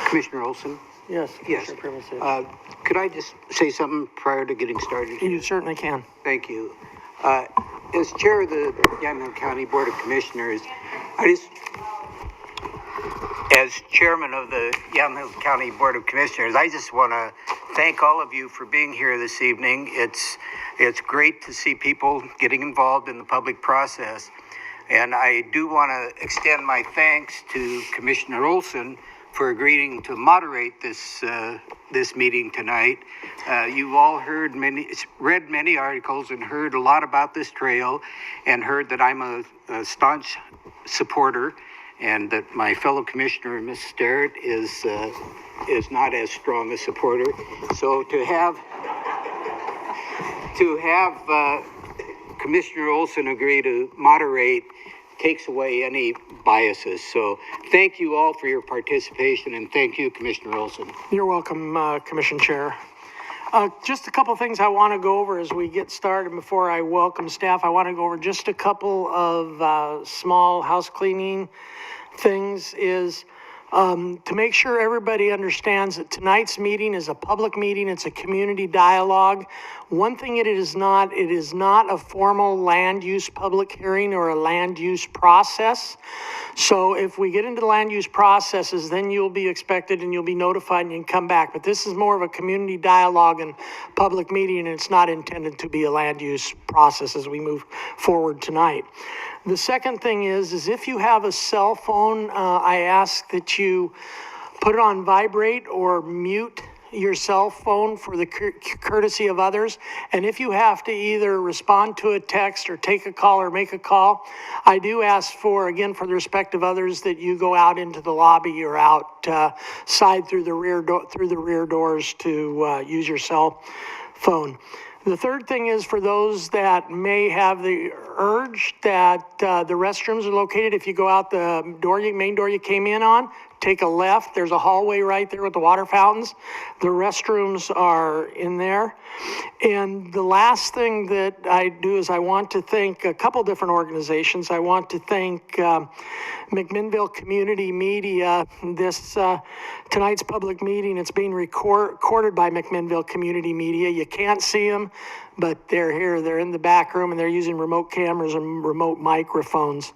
Commissioner Olson? Yes, Yes. Commissioner Primus. Could I just say something prior to getting started? You certainly can. Thank you. As chair of the Yamhill County Board of Commissioners, as chairman of the Yamhill County Board of Commissioners, I just want to thank all of you for being here this evening. It's great to see people getting involved in the public process. And I do want to extend my thanks to Commissioner Olson for agreeing to moderate this meeting tonight. You've all read many articles and heard a lot about this trail, and heard that I'm a staunch supporter, and that my fellow commissioner, Ms. Sterrett, is not as strong a supporter. So to have Commissioner Olson agree to moderate takes away any biases. So thank you all for your participation, and thank you, Commissioner Olson. You're welcome, Commission Chair. Just a couple things I want to go over as we get started before I welcome staff. I want to go over just a couple of small house cleaning things. Is to make sure everybody understands that tonight's meeting is a public meeting. It's a community dialogue. One thing it is not a formal land use public hearing or a land use process. So if we get into the land use processes, then you'll be expected and you'll be notified and you can come back. But this is more of a community dialogue and public meeting, and it's not intended to be a land use process as we move forward tonight. The second thing is if you have a cell phone, I ask that you put it on vibrate or mute your cell phone for the courtesy of others. And if you have to either respond to a text or take a call or make a call, I do ask for, again, for the respect of others, that you go out into the lobby or outside through the rear doors to use your cell phone. The third thing is, for those that may have the urge that the restrooms are located, if you go out the main door you came in on, take a left. There's a hallway right there with the water fountains. The restrooms are in there. And the last thing that I do is I want to thank a couple different organizations. I want to thank McMinnville Community Media. This tonight's public meeting, it's being recorded by McMinnville Community Media. You can't see them, but they're here. They're in the back room, and they're using remote cameras and remote microphones.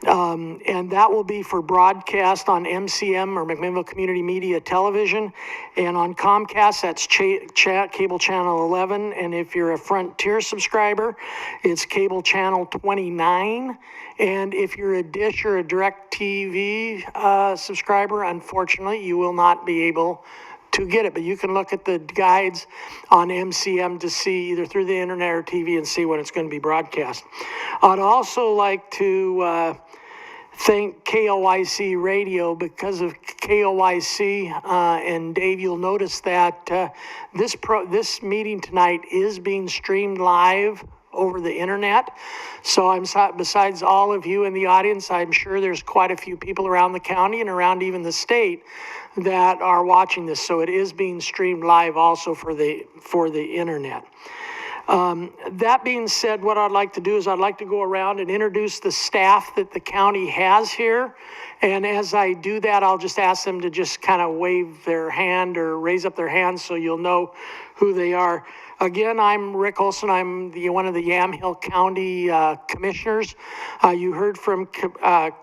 And that will be for broadcast on MCM or McMinnville Community Media Television, and on Comcast, that's cable channel 11. And if you're a Frontier subscriber, it's cable channel 29. And if you're a Dish or a DirecTV subscriber, unfortunately, you will not be able to get it, but you can look at the guides on MCM to see either through the internet or TV and see when it's going to be broadcast. I'd also like to thank KOYC Radio. Because of KOYC, and Dave, you'll notice that this meeting tonight is being streamed live over the internet. So besides all of you in the audience, I'm sure there's quite a few people around the county and around even the state that are watching this. So it is being streamed live also for the internet. That being said, what I'd like to do is I'd like to go around and introduce the staff that the county has here. And as I do that, I'll just ask them to just kind of wave their hand or raise up their hand so you'll know who they are. Again, I'm Rick Olson. I'm one of the Yamhill County commissioners. You heard from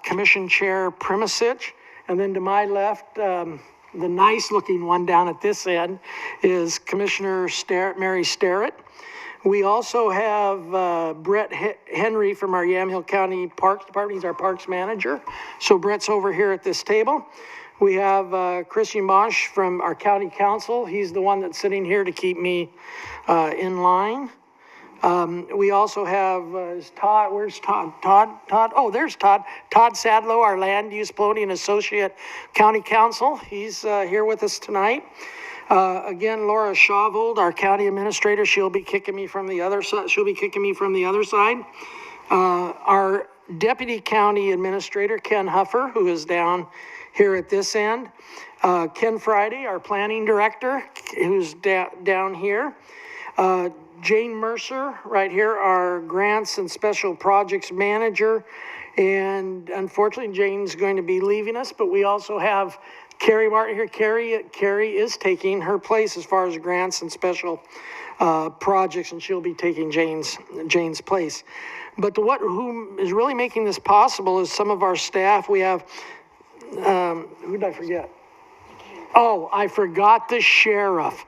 Commission Chair Primasic. And then to my left, the nice-looking one down at this end is Commissioner Mary Sterrett. We also have Brett Henry from our Yamhill County Parks Department. He's our parks manager. So Brett's over here at this table. We have Christian Bosch from our county council. He's the one that's sitting here to keep me in line. We also have Todd. Where's Todd? Todd. Oh, there's Todd. Todd Sadlow, our land use planning and associate county counsel. He's here with us tonight. Again, Laura Shawvold, our county administrator. She'll be kicking me from the other side. Our deputy county administrator, Ken Huffer, who is down here at this end. Ken Friday, our planning director, who's down here. Jane Mercer, right here, our grants and special projects manager. And unfortunately, Jane's going to be leaving us, but we also have Carrie Martin here. Carrie is taking her place as far as grants and special projects, and she'll be taking Jane's place. But who is really making this possible is some of our staff. We have, who did I forget? Oh, I forgot the sheriff.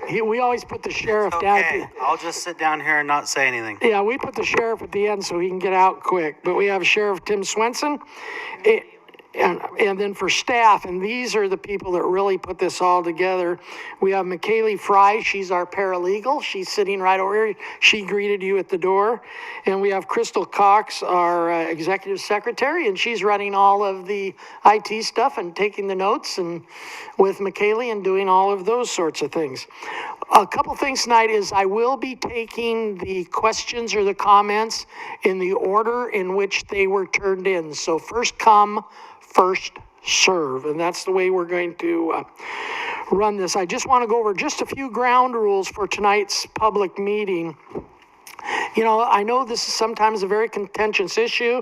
We always put the sheriff down. Okay, I'll just sit down here and not say anything. Yeah, we put the sheriff at the end so he can get out quick. But we have Sheriff Tim Swenson. And then for staff, and these are the people that really put this all together. We have McKaylee Fry. She's our paralegal. She's sitting right over here. She greeted you at the door. And we have Crystal Cox, our executive secretary, and she's running all of the IT stuff and taking the notes and with McKaylee and doing all of those sorts of things. A couple things tonight is I will be taking the questions or the comments in the order in which they were turned in. So first come, first serve, and that's the way we're going to run this. I just want to go over just a few ground rules for tonight's public meeting. You know, I know this is sometimes a very contentious issue,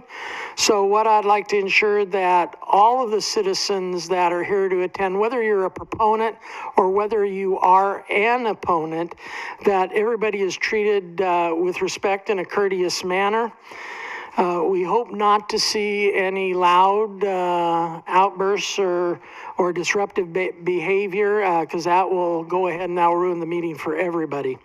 so what I'd like to ensure that all of the citizens that are here to attend, whether you're a proponent or whether you are an opponent, that everybody is treated with respect in a courteous manner. We hope not to see any loud outbursts or disruptive behavior, because that will go ahead and that will ruin the meeting for everybody.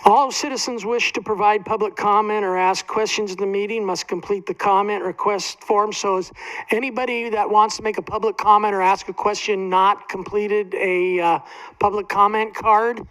All citizens wish to provide public comment or ask questions in the meeting must complete the comment request form. So is anybody that wants to make a public comment or ask a question not completed a public comment card?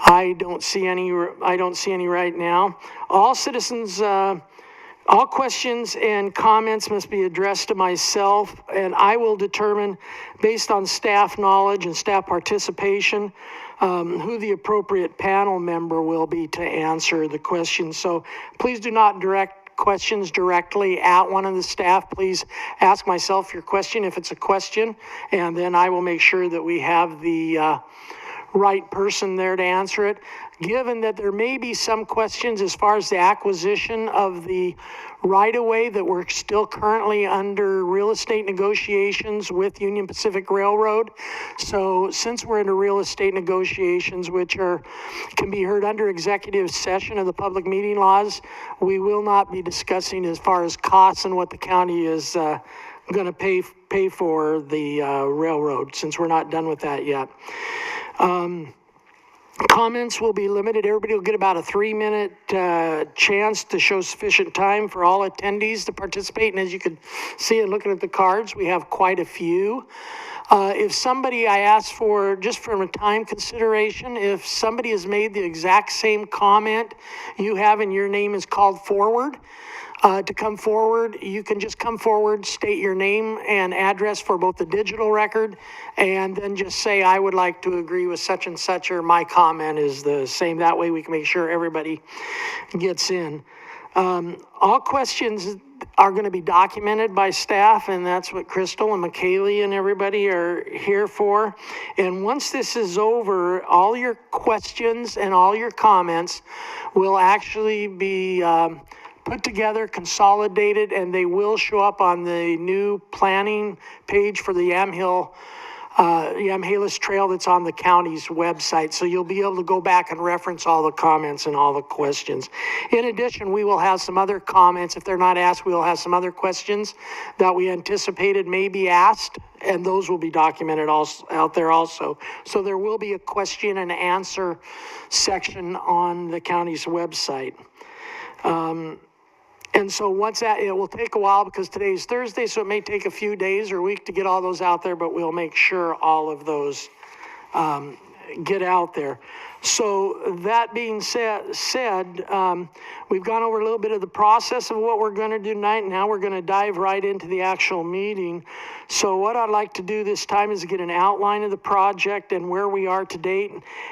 I don't see any right now. All citizens, all questions and comments must be addressed to myself, and I will determine, based on staff knowledge and staff participation, who the appropriate panel member will be to answer the questions. So please do not direct questions directly at one of the staff. Please ask myself your question if it's a question, and then I will make sure that we have the right person there to answer it. Given that there may be some questions as far as the acquisition of the right-of-way that we're still currently under real estate negotiations with Union Pacific Railroad. So since we're into real estate negotiations, which can be heard under executive session of the public meeting laws, we will not be discussing as far as costs and what the county is going to pay for the railroad, since we're not done with that yet. Comments will be limited. Everybody will get about a 3-minute chance to show sufficient time for all attendees to participate. And as you can see and looking at the cards, we have quite a few. If somebody, I asked for, just from a time consideration, if somebody has made the exact same comment you have and your name is called forward, to come forward, you can just come forward, state your name and address for both the digital record, and then just say, I would like to agree with such and such, or my comment is the same. That way we can make sure everybody gets in. All questions are going to be documented by staff, and that's what Crystal and McKaylee and everybody are here for. And once this is over, all your questions and all your comments will actually be put together, consolidated, and they will show up on the new planning page for the Yamhelas Trail that's on the county's website. So you'll be able to go back and reference all the comments and all the questions. In addition, we will have some other comments. If they're not asked, we'll have some other questions that we anticipated may be asked, and those will be documented also out there also. So there will be a question and answer section on the county's website. And so once that, it will take a while because today's Thursday, so it may take a few days or a week to get all those out there, but we'll make sure all of those get out there. So that being said, we've gone over a little bit of the process of what we're going to do tonight. Now we're going to dive right into the actual meeting. So what I'd like to do this time is get an outline of the project and where we are to date.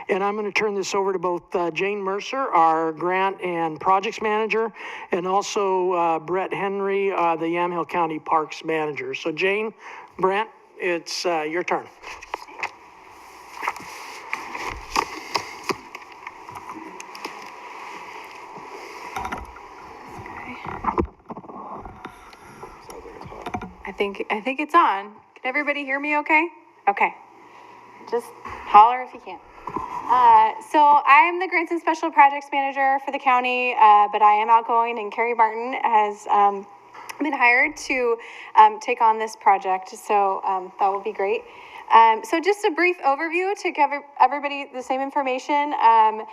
And I'm going to turn this over to both Jane Mercer, our grant and projects manager, and also Brett Henry, the Yamhill County Parks manager. So Jane, Brent, it's your turn. I think it's on. Can everybody hear me okay? Okay. Just holler if you can. So I am the Grants and Special Projects Manager for the county, but I am outgoing, and Carrie Martin has been hired to take on this project, so that will be great. So just a brief overview to give everybody the same information. The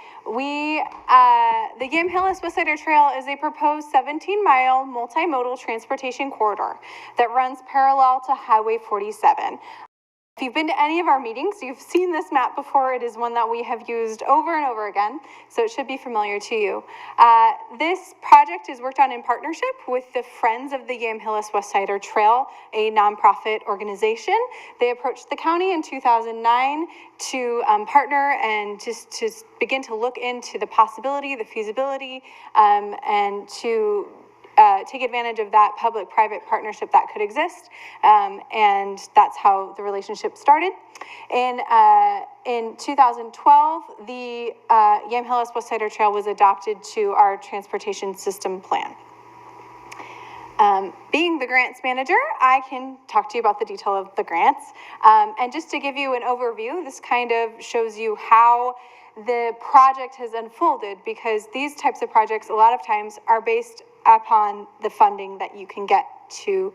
Yamhelas Westsider Trail is a proposed 17-mile multimodal transportation corridor that runs parallel to Highway 47. If you've been to any of our meetings, you've seen this map before. It is one that we have used over and over again, so it should be familiar to you. This project is worked on in partnership with the Friends of the Yamhelas Westsider Trail, a nonprofit organization. They approached the county in 2009 to partner and just to begin to look into the possibility, the feasibility, and to take advantage of that public-private partnership that could exist, and that's how the relationship started. In 2012, the Yamhelas Westsider Trail was adopted to our transportation system plan. Being the grants manager, I can talk to you about the detail of the grants. And just to give you an overview, this kind of shows you how the project has unfolded, because these types of projects a lot of times are based upon the funding that you can get to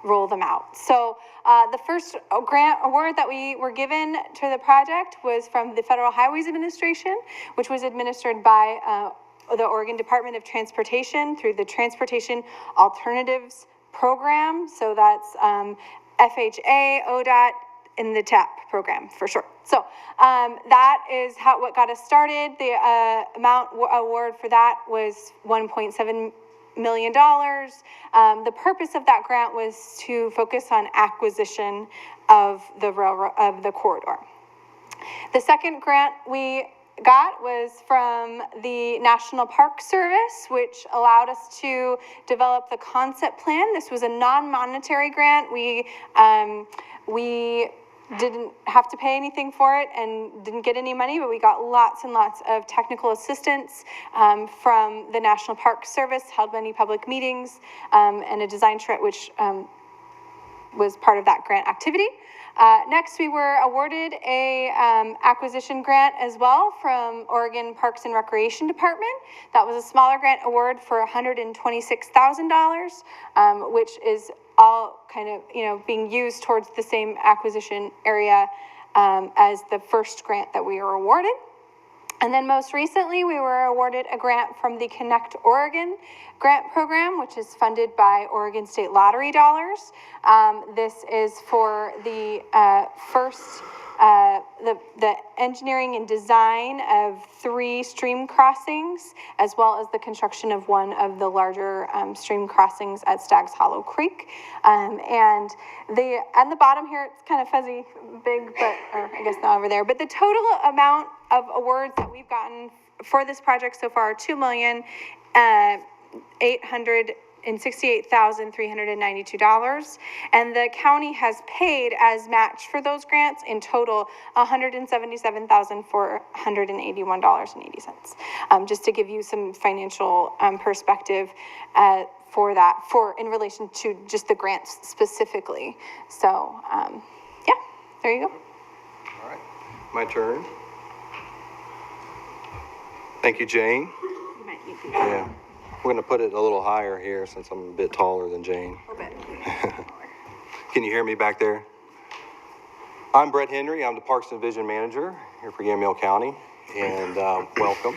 roll them out. So the first grant award that we were given to the project was from the Federal Highways Administration, which was administered by the Oregon Department of Transportation through the Transportation Alternatives Program. So that's FHA, ODOT, in the TAP program for sure. So that is what got us started. The award for that was $1.7 million. The purpose of that grant was to focus on acquisition of the railroad, of the corridor. The second grant we got was from the National Park Service, which allowed us to develop the concept plan. This was a non-monetary grant. We didn't have to pay anything for it and didn't get any money, but we got lots and lots of technical assistance from the National Park Service, held many public meetings, and a design trip, which was part of that grant activity. Next, we were awarded a acquisition grant as well from Oregon Parks and Recreation Department. That was a smaller grant award for $126,000, which is all kind of, being used towards the same acquisition area as the first grant that we were awarded. And then most recently, we were awarded a grant from the Connect Oregon grant program, which is funded by Oregon State Lottery dollars. This is for the the engineering and design of 3 stream crossings, as well as the construction of one of the larger stream crossings at Staggs Hollow Creek. And at the bottom here, it's kind of fuzzy, big, but, or I guess not over there, but the total amount of awards that we've gotten for this project so far are $2,868,392, and the county has paid as match for those grants in total $177,481.80. Just to give you some financial perspective for that, in relation to just the grants specifically. So yeah, there you go. All right, my turn. Thank you, Jane. You might need to Yeah, we're going to put it a little higher here since I'm a bit taller than Jane. a little bit. Can you hear me back there? I'm Brett Henry. I'm the Parks and Vision Manager here for Yamhill County, and welcome.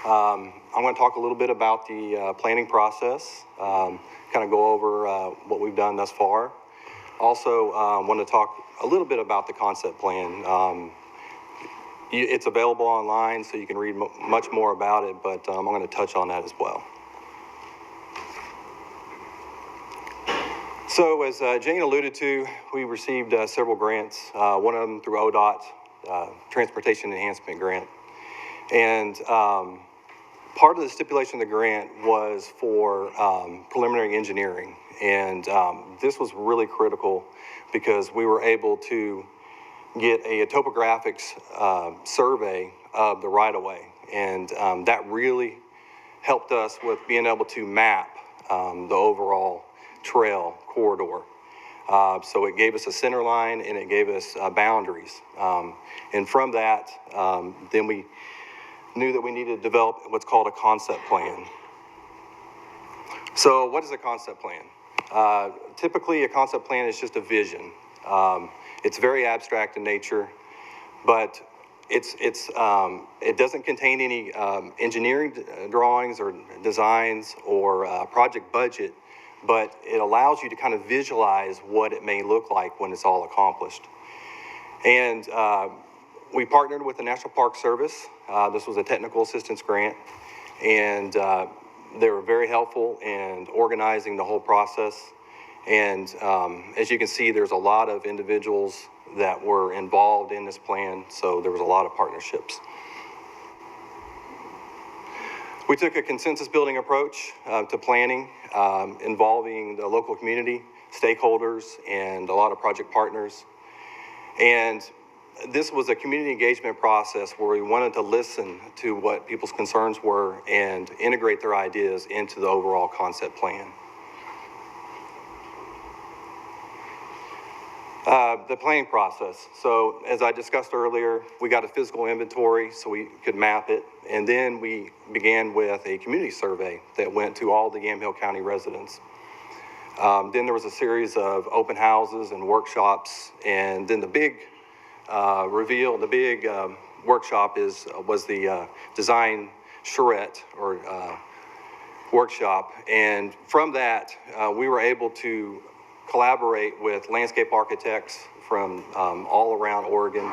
I'm going to talk a little bit about the planning process, kind of go over what we've done thus far. Also, want to talk a little bit about the concept plan. It's available online, so you can read much more about it, but I'm going to touch on that as well. So as Jane alluded to, we received several grants, one of them through ODOT, Transportation Enhancement Grant. And part of the stipulation of the grant was for preliminary engineering. And this was really critical because we were able to get a topographics survey of the right-of-way. And that really helped us with being able to map the overall trail corridor. So it gave us a center line and it gave us boundaries. And from that, then we knew that we needed to develop what's called a concept plan. So what is a concept plan? Typically, a concept plan is just a vision. It's very abstract in nature, but it doesn't contain any engineering drawings or designs or project budget, but it allows you to kind of visualize what it may look like when it's all accomplished. And we partnered with the National Park Service. This was a technical assistance grant, and they were very helpful in organizing the whole process. And as you can see, there's a lot of individuals that were involved in this plan, so there was a lot of partnerships. We took a consensus building approach to planning, involving the local community, stakeholders, and a lot of project partners. And this was a community engagement process where we wanted to listen to what people's concerns were and integrate their ideas into the overall concept plan. The planning process. So as I discussed earlier, we got a physical inventory so we could map it. And then we began with a community survey that went to all the Yamhill County residents. Then there was a series of open houses and workshops. And then the big reveal, the big workshop was the design charrette or workshop. And from that, we were able to collaborate with landscape architects from all around Oregon.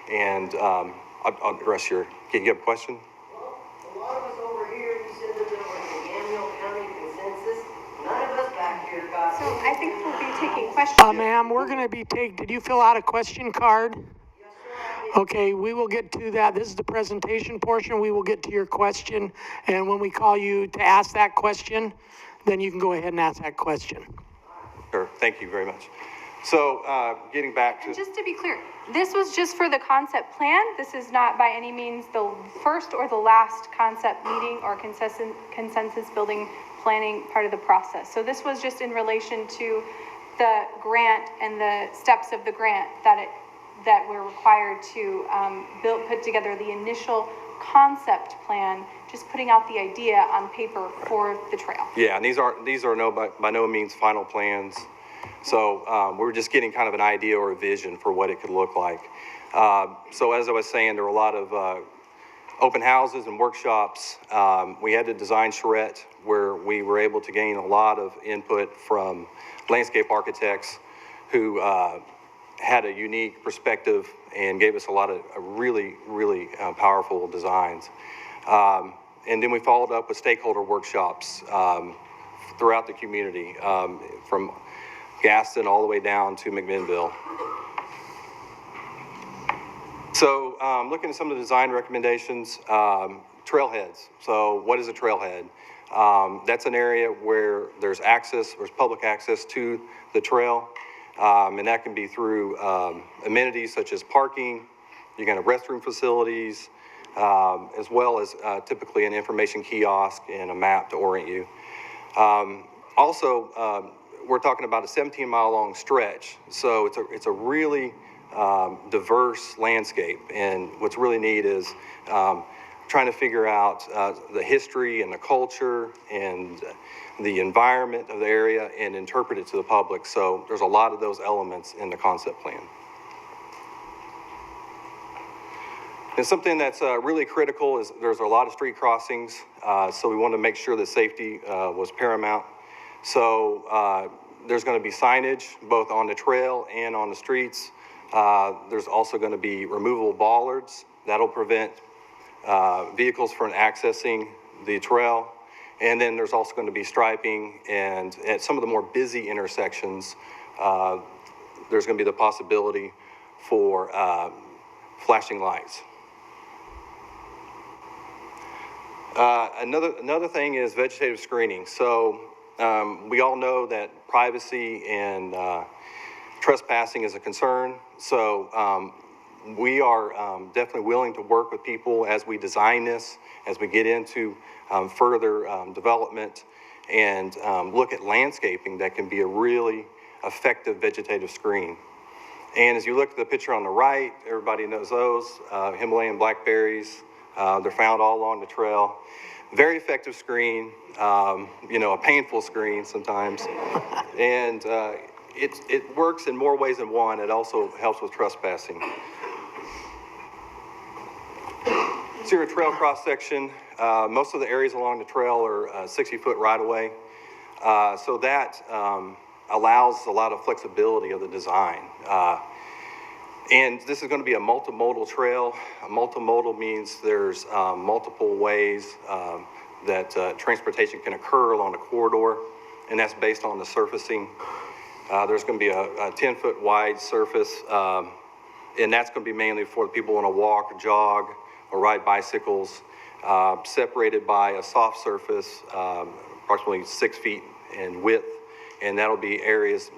And I'll address your, can you have a question? Well, a lot of us over here, you said that there was a Yamhill County consensus. None of us back here got. So I think we'll be taking questions. Ma'am, we're gonna be did you fill out a question card? Yes, sir, I did. Okay, we will get to that. This is the presentation portion. We will get to your question. And when we call you to ask that question, then you can go ahead and ask that question. Sure, thank you very much. So getting back to... And just to be clear, this was just for the concept plan. This is not by any means the first or the last concept meeting or consensus building planning part of the process. So this was just in relation to the grant and the steps of the grant that we're required to put together the initial concept plan, just putting out the idea on paper for the trail. Yeah, and these are by no means final plans. So we're just getting kind of an idea or a vision for what it could look like. So as I was saying, there were a lot of open houses and workshops. We had a design charrette where we were able to gain a lot of input from landscape architects who had a unique perspective and gave us a lot of really, really powerful designs. And then we followed up with stakeholder workshops throughout the community, from GASTON all the way down to McMinnville. So looking at some of the design recommendations, trailheads. So what is a trailhead? That's an area where there's public access to the trail. And that can be through amenities such as parking, you can have restroom facilities, as well as typically an information kiosk and a map to orient you. Also, we're talking about a 17-mile long stretch, so it's a really diverse landscape. And what's really neat is trying to figure out the history and the culture and the environment of the area and interpret it to the public. So there's a lot of those elements in the concept plan. And something that's really critical is there's a lot of street crossings, so we want to make sure that safety was paramount. So there's going to be signage both on the trail and on the streets. There's also going to be removable bollards that'll prevent vehicles from accessing the trail. And then there's also going to be striping, and at some of the more busy intersections, there's going to be the possibility for flashing lights. Another thing is vegetative screening. So we all know that privacy and trespassing is a concern. So we are definitely willing to work with people as we design this, as we get into further development, and look at landscaping that can be a really effective vegetative screen. And as you look at the picture on the right, everybody knows those, Himalayan blackberries. They're found all along the trail. Very effective screen, you know, a painful screen sometimes. And it works in more ways than one. It also helps with trespassing. So your trail cross-section, most of the areas along the trail are 60-foot right-of-way. So that allows a lot of flexibility of the design. And this is going to be a multimodal trail. A multimodal means there's multiple ways that transportation can occur along the corridor, and that's based on the surfacing. There's going to be a 10-foot wide surface, and that's going to be mainly for the people who want to walk, jog, or ride bicycles, separated by a soft surface, approximately 6 feet in width, and that'll be areas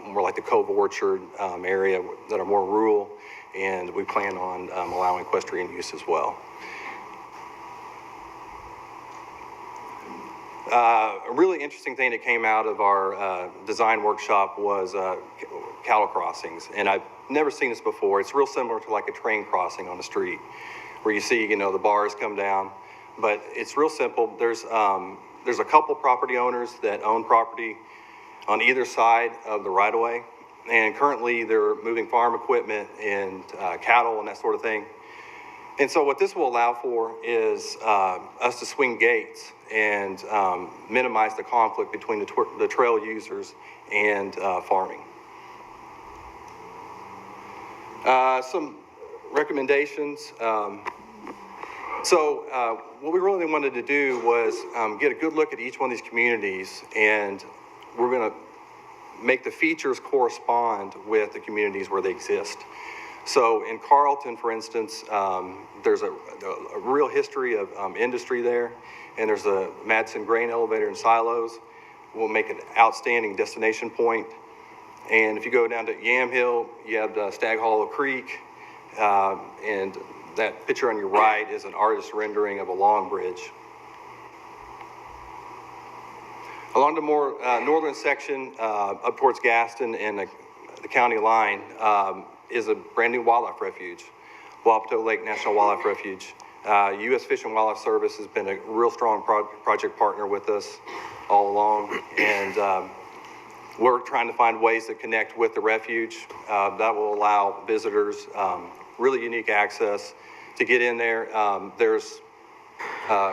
more like the Cove Orchard area that are more rural, and we plan on allowing equestrian use as well. A really interesting thing that came out of our design workshop was cattle crossings, and I've never seen this before. It's real similar to like a train crossing on the street, where you see, you know, the bars come down, but it's real simple. There's a couple property owners that own property on either side of the right-of-way, and currently they're moving farm equipment and cattle and that sort of thing. And so what this will allow for is us to swing gates and minimize the conflict between the trail users and farming. Some recommendations. So what we really wanted to do was get a good look at each one of these communities, and we're going to make the features correspond with the communities where they exist. So in Carlton, for instance, there's a real history of industry there, and there's a Madison grain elevator and silos. Will make an outstanding destination point. And if you go down to Yamhill, you have Stag Hollow Creek, and that picture on your right is an artist's rendering of a long bridge. Along the more northern section, up towards Gaston and the county line, is a brand new wildlife refuge, WAPATO Lake National Wildlife Refuge. U.S. Fish and Wildlife Service has been a real strong project partner with us all along, and we're trying to find ways to connect with the refuge that will allow visitors really unique access to get in there. There's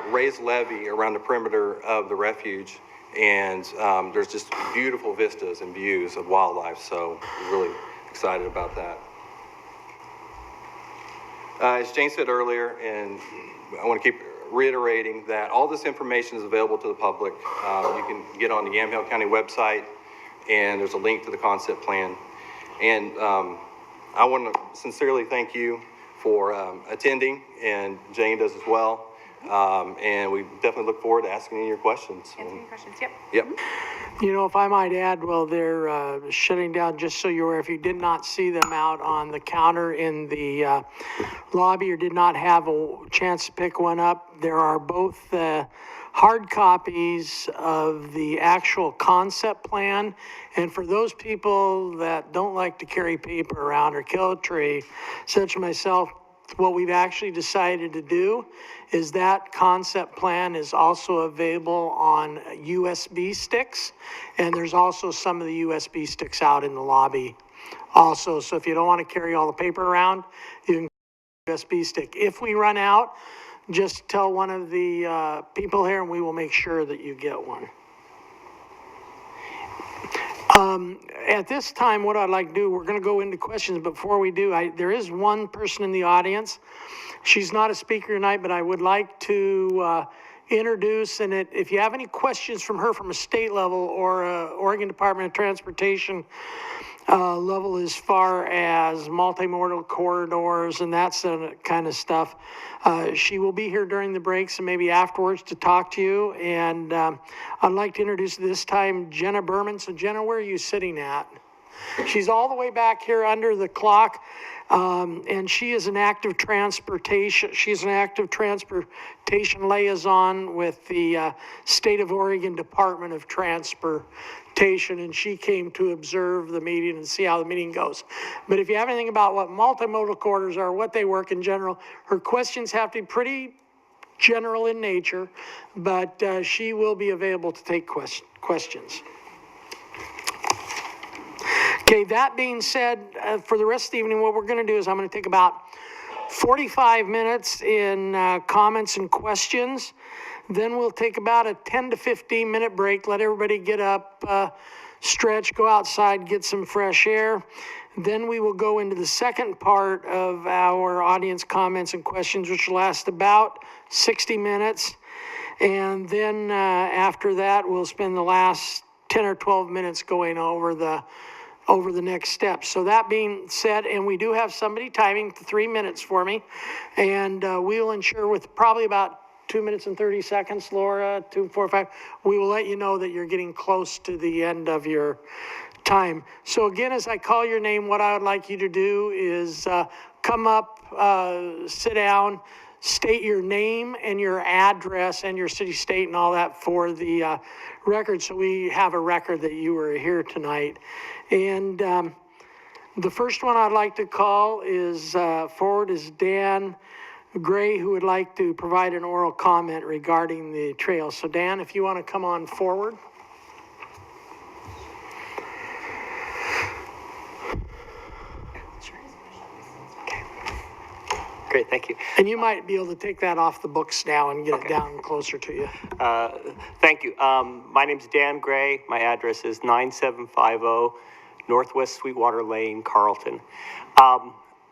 raised levee around the perimeter of the refuge, and there's just beautiful vistas and views of wildlife, so we're really excited about that. As Jane said earlier, and I want to keep reiterating that all this information is available to the public. You can get on the Yamhill County website, and there's a link to the concept plan. And I want to sincerely thank you for attending, and Jane does as well. And we definitely look forward to asking you your questions. Answering questions, yep. Yep. You know, if I might add, well, they're shutting down, just so you're aware, if you did not see them out on the counter in the lobby or did not have a chance to pick one up, there are both hard copies of the actual concept plan. And for those people that don't like to carry paper around or kill a tree, such as myself, what we've actually decided to do is that concept plan is also available on USB sticks, and there's also some of the USB sticks out in the lobby also. So if you don't want to carry all the paper around, you can USB stick. If we run out, just tell one of the people here and we will make sure that you get one. At this time, what I'd like to do, we're going to go into questions. Before we do, there is one person in the audience. She's not a speaker tonight, but I would like to introduce, and if you have any questions from her from a state level or Oregon Department of Transportation level as far as multimodal corridors and that kind of stuff, she will be here during the breaks and maybe afterwards to talk to you. And I'd like to introduce this time Jenna Berman. So Jenna, where are you sitting at? She's all the way back here under the clock, and she is an active transportation. She's an active transportation liaison with the State of Oregon Department of Transportation. and she came to observe the meeting and see how the meeting goes. But if you have anything about what multimodal corridors are, what they work in general, her questions have to be pretty general in nature, but she will be available to take questions. Okay, that being said, for the rest of the evening, what we're going to do is I'm going to take about 45 minutes in comments and questions. Then we'll take about a 10 to 15 minute break, let everybody get up, stretch, go outside, get some fresh air. Then we will go into the second part of our audience comments and questions, which will last about 60 minutes. And then after that, we'll spend the last 10 or 12 minutes going over the next steps. So that being said, and we do have somebody timing 3 minutes for me, and we'll ensure with probably about 2 minutes and 30 seconds, Laura, 2:45, we will let you know that you're getting close to the end of your time. So again, as I call your name, what I would like you to do is come up, sit down, state your name and your address and your city, state, and all that for the record, so we have a record that you were here tonight. And the first one I'd like to call is forward is Dan Gray, who would like to provide an oral comment regarding the trail. So Dan, if you want to come on forward. Great, thank you. And you might be able to take that off the books now and get it down closer to you. Thank you. My name's Dan Gray. My address is 9750 Northwest Sweetwater Lane, Carlton.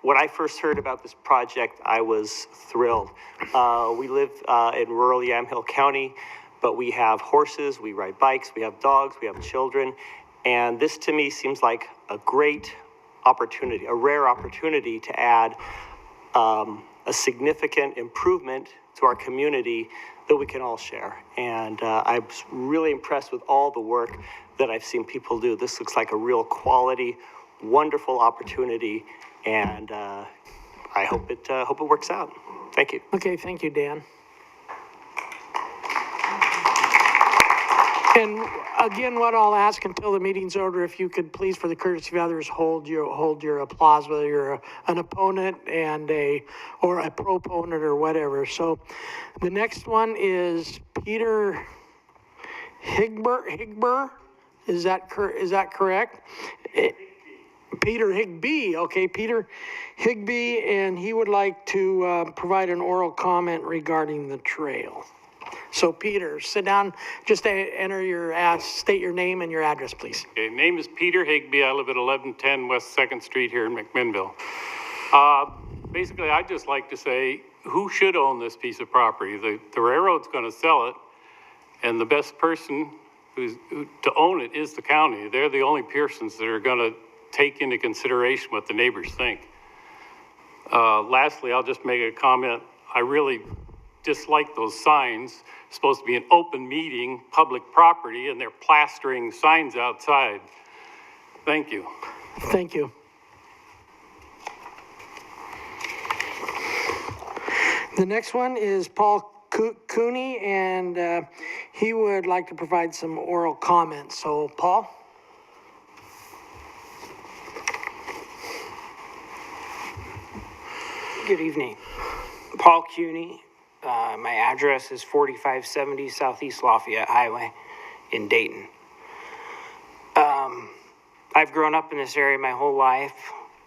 When I first heard about this project, I was thrilled. We live in rural Yamhill County, but we have horses, we ride bikes, we have dogs, we have children, and this to me seems like a great opportunity, a rare opportunity to add a significant improvement to our community that we can all share. And I was really impressed with all the work that I've seen people do. This looks like a real quality, wonderful opportunity, and I hope it works out. Thank you. Okay, thank you, Dan. And again, what I'll ask until the meeting's over, if you could please, for the courtesy of others, hold your applause, whether you're an opponent or a proponent or whatever. So the next one is Peter Higber. Is that correct? Peter Higbee. Okay, Peter Higbee, and he would like to provide an oral comment regarding the trail. So Peter, sit down, just enter state your name and your address, please. Okay, name is Peter Higbee. I live at 1110 West 2nd Street here in McMinnville. Basically, I'd just like to say, who should own this piece of property? The railroad's going to sell it, and the best person to own it is the county. They're the only persons that are going to take into consideration what the neighbors think. Lastly, I'll just make a comment. I really dislike those signs. It's supposed to be an open meeting, public property, and they're plastering signs outside. Thank you. Thank you. The next one is Paul Cooney, and he would like to provide some oral comments. So, Paul? Good evening. Paul Cooney. My address is 4570 Southeast Lafayette Highway in Dayton. I've grown up in this area my whole life.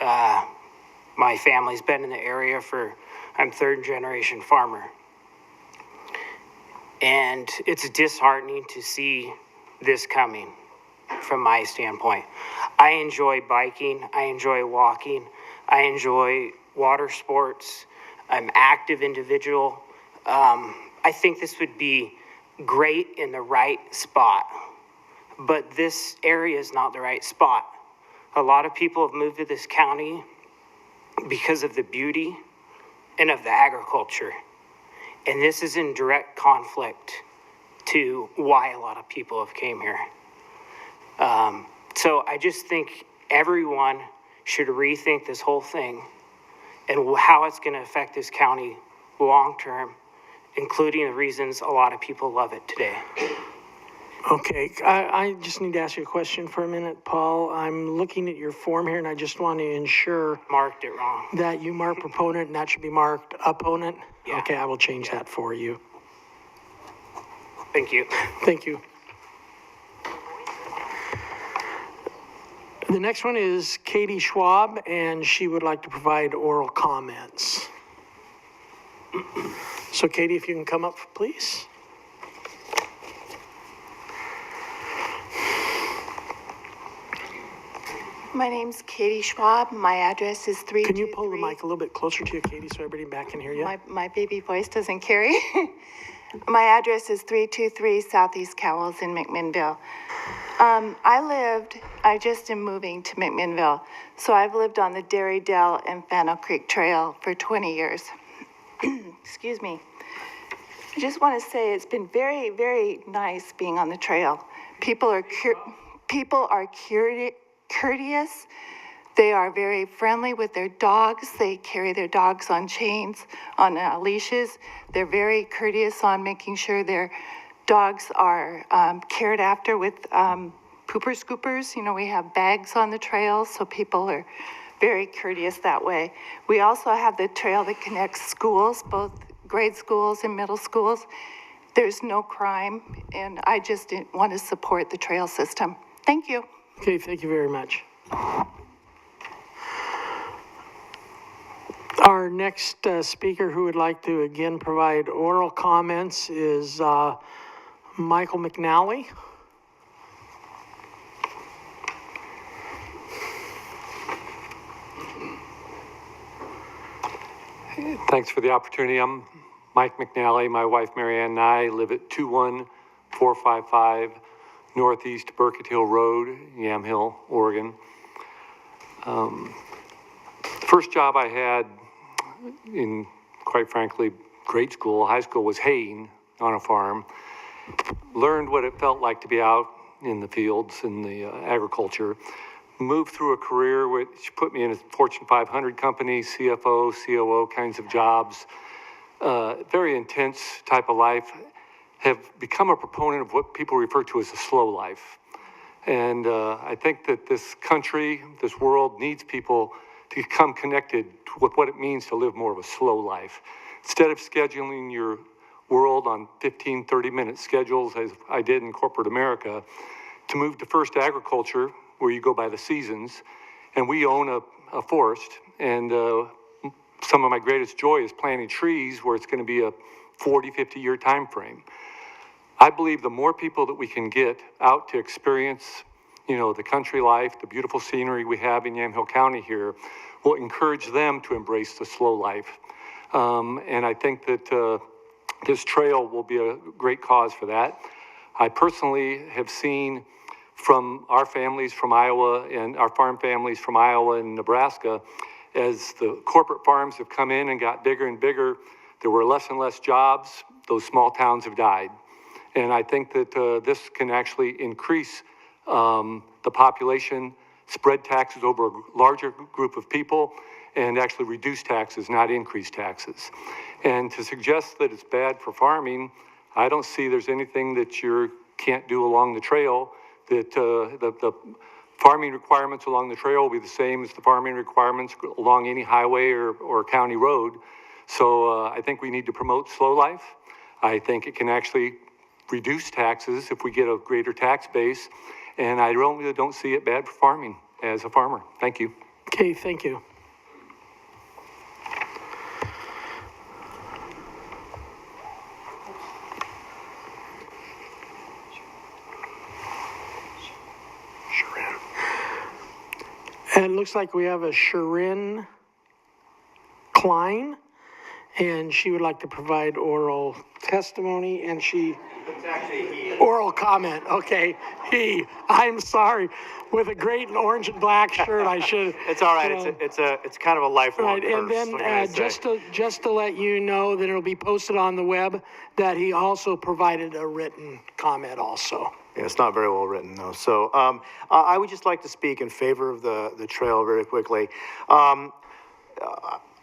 My family's been in the area I'm third generation farmer. And it's disheartening to see this coming from my standpoint. I enjoy biking, I enjoy walking, I enjoy water sports. I'm an active individual. I think this would be great in the right spot, but this area is not the right spot. A lot of people have moved to this county because of the beauty and of the agriculture, and this is in direct conflict to why a lot of people have came here. So I just think everyone should rethink this whole thing and how it's going to affect this county long term, including the reasons a lot of people love it today. Okay, I just need to ask you a question for a minute, Paul. I'm looking at your form here, and I just want to ensure Marked it wrong. that you mark proponent, and that should be marked opponent? Yeah. Okay, I will change that for you. Thank you. Thank you. The next one is Katie Schwab, and she would like to provide oral comments. So Katie, if you can come up, please. My name's Katie Schwab. My address is 323. Can you pull the mic a little bit closer to you, Katie, so everybody back can hear you? My baby voice doesn't carry. My address is 323 Southeast Cowles in McMinnville. I just am moving to McMinnville, so I've lived on the Dairy Dell and Fennel Creek Trail for 20 years. Excuse me. I just want to say it's been very, very nice being on the trail. People are courteous. They are very friendly with their dogs. They carry their dogs on chains, on leashes. They're very courteous on making sure their dogs are cared after with pooper scoopers. You know, we have bags on the trail, so people are very courteous that way. We also have the trail that connects schools, both grade schools and middle schools. There's no crime, and I just want to support the trail system. Thank you. Okay, thank you very much. Our next speaker who would like to again provide oral comments is Michael McNally. Thanks for the opportunity. I'm Mike McNally. My wife Marianne and I live at 21455 Northeast Burkett Hill Road, Yamhill, Oregon. The first job I had in, quite frankly, grade school, high school, was haying on a farm. Learned what it felt like to be out in the fields in the agriculture. Moved through a career which put me in a Fortune 500 company, CFO, COO kinds of jobs. Very intense type of life. Have become a proponent of what people refer to as a slow life. And I think that this country, this world needs people to become connected with what it means to live more of a slow life. Instead of scheduling your world on 15, 30-minute schedules, as I did in corporate America, to move to First Agriculture, where you go by the seasons, and we own a forest, and some of my greatest joy is planting trees where it's going to be a 40, 50-year time frame. I believe the more people that we can get out to experience, you know, the country life, the beautiful scenery we have in Yamhill County here, will encourage them to embrace the slow life. And I think that this trail will be a great cause for that. I personally have seen from our families from Iowa and our farm families from Iowa and Nebraska, as the corporate farms have come in and got bigger and bigger, there were less and less jobs. Those small towns have died. And I think that this can actually increase the population, spread taxes over a larger group of people, and actually reduce taxes, not increase taxes. And to suggest that it's bad for farming, I don't see there's anything that you can't do along the trail, that the farming requirements along the trail will be the same as the farming requirements along any highway or county road. So I think we need to promote slow life. I think it can actually reduce taxes if we get a greater tax base. And I really don't see it bad for farming as a farmer. Thank you. Okay, thank you. And it looks like we have a Sharon Klein, and she would like to provide oral testimony, and oral comment, okay. I'm sorry, with a great orange and black shirt, I should. It's all right. It's kind of a lifelong Right, and curse, then what can I say? just to let you know that it'll be posted on the web, that he also provided a written comment also. Yeah, it's not very well written, though. So I would just like to speak in favor of the trail very quickly. I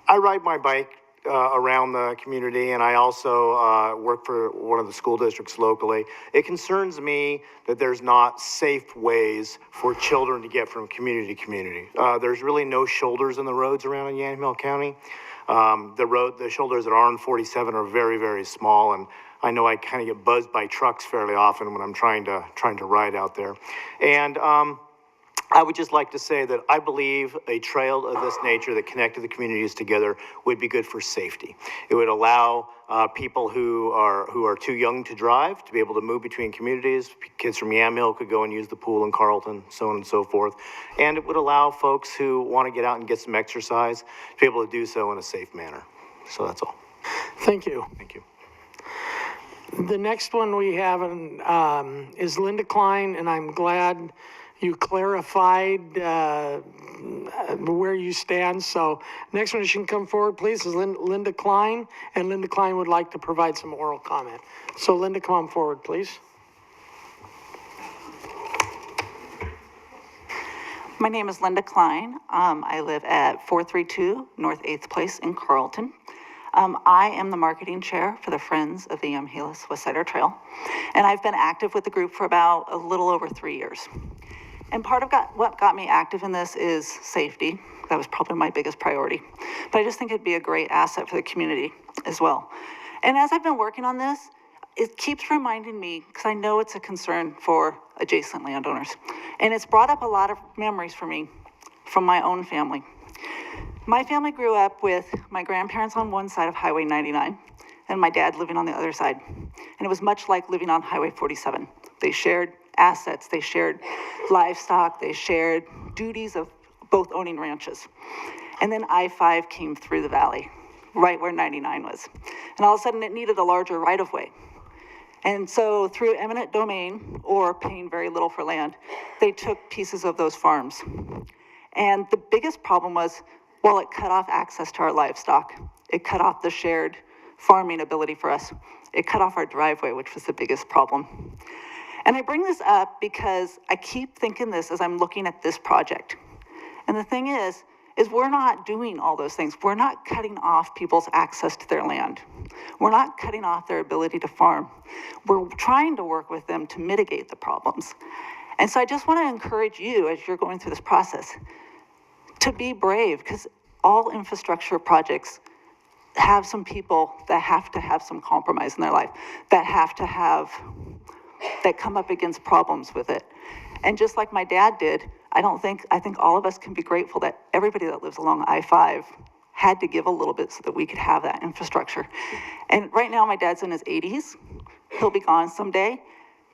ride my bike around the community, and I also work for one of the school districts locally. It concerns me that there's not safe ways for children to get from community to community. There's really no shoulders in the roads around in Yamhill County. The shoulders that are on 47 are very, very small, and I know I kind of get buzzed by trucks fairly often when I'm trying to ride out there. And I would just like to say that I believe a trail of this nature that connected the communities together would be good for safety. It would allow people who are too young to drive to be able to move between communities. Kids from Yamhill could go and use the pool in Carlton, so on and so forth. And it would allow folks who want to get out and get some exercise to be able to do so in a safe manner. So that's all. Thank you. Thank you. The next one we have is Linda Klein, and I'm glad you clarified where you stand. So next one, you can come forward, please, is Linda Klein, and Linda Klein would like to provide some oral comment. So Linda, come on forward, please. My name is Linda Klein. I live at 432 North 8th Place in Carlton. I am the marketing chair for the Friends of the Yamhelas Westsider Trail, and I've been active with the group for about a little over 3 years. And part of what got me active in this is safety. That was probably my biggest priority. But I just think it'd be a great asset for the community as well. And as I've been working on this, it keeps reminding me, because I know it's a concern for adjacent landowners. And it's brought up a lot of memories for me from my own family. My family grew up with my grandparents on one side of Highway 99 and my dad living on the other side. And it was much like living on Highway 47. They shared assets, they shared livestock, they shared duties of both owning ranches. And then I-5 came through the valley, right where 99 was. And all of a sudden it needed a larger right-of-way. And so through eminent domain, or paying very little for land, they took pieces of those farms. And the biggest problem was, well, it cut off access to our livestock. It cut off the shared farming ability for us. It cut off our driveway, which was the biggest problem. And I bring this up because I keep thinking this as I'm looking at this project. And the thing is we're not doing all those things. We're not cutting off people's access to their land. We're not cutting off their ability to farm. We're trying to work with them to mitigate the problems. And so I just want to encourage you as you're going through this process to be brave, because all infrastructure projects have some people that have to have some compromise in their life, that come up against problems with it. And just like my dad did, I think all of us can be grateful that everybody that lives along I-5 had to give a little bit so that we could have that infrastructure. And right now my dad's in his 80s. He'll be gone someday,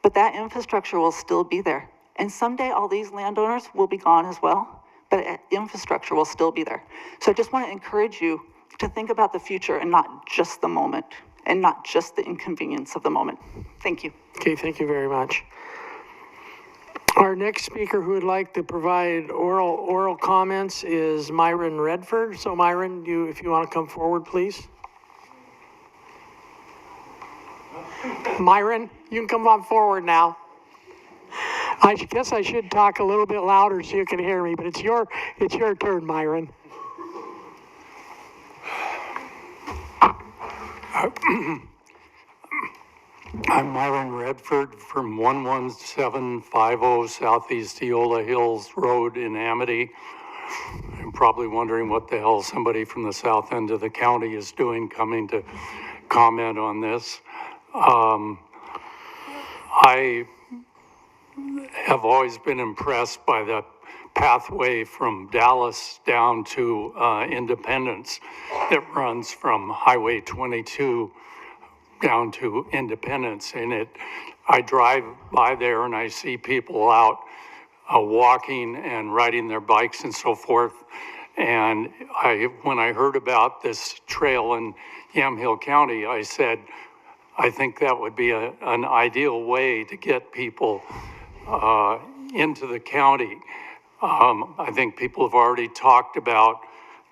but that infrastructure will still be there. And someday all these landowners will be gone as well, but infrastructure will still be there. So I just want to encourage you to think about the future and not just the moment, and not just the inconvenience of the moment. Thank you. Okay, thank you very much. Our next speaker who would like to provide oral comments is Myron Redford. So Myron, if you want to come forward, please. Myron, you can come on forward now. I guess I should talk a little bit louder so you can hear me, but it's your turn, Myron. I'm Myron Redford from 11750 Southeast Eola Hills Road in Amity. I'm probably wondering what the hell somebody from the south end of the county is doing coming to comment on this. I have always been impressed by the pathway from Dallas down to Independence that runs from Highway 22 down to Independence. And I drive by there and I see people out walking and riding their bikes and so forth. And when I heard about this trail in Yamhill County, I said, I think that would be an ideal way to get people into the county. I think people have already talked about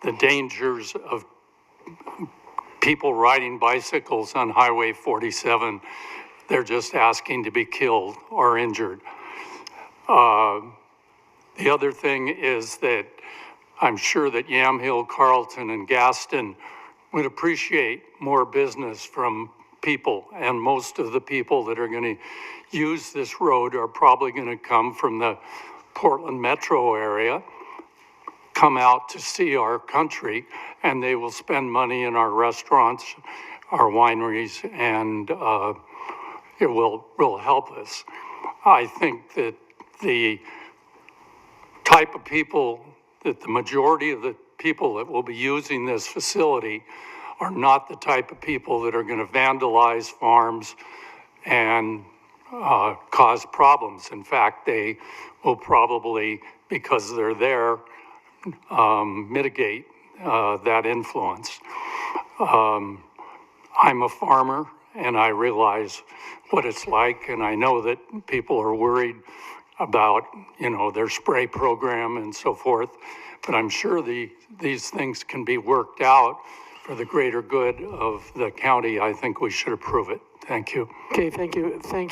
the dangers of people riding bicycles on Highway 47. They're just asking to be killed or injured. The other thing is that I'm sure that Yamhill, Carlton, and Gaston would appreciate more business from people, and most of the people that are going to use this road are probably going to come from the Portland metro area, come out to see our country, and they will spend money in our restaurants, our wineries, and it will help us. I think that the type of people, that the majority of the people that will be using this facility are not the type of people that are going to vandalize farms and cause problems. In fact, they will probably, because they're there, mitigate that influence. I'm a farmer, and I realize what it's like, and I know that people are worried about, their spray program and so forth, but I'm sure these things can be worked out for the greater good of the county. I think we should approve it. Thank you. Okay, thank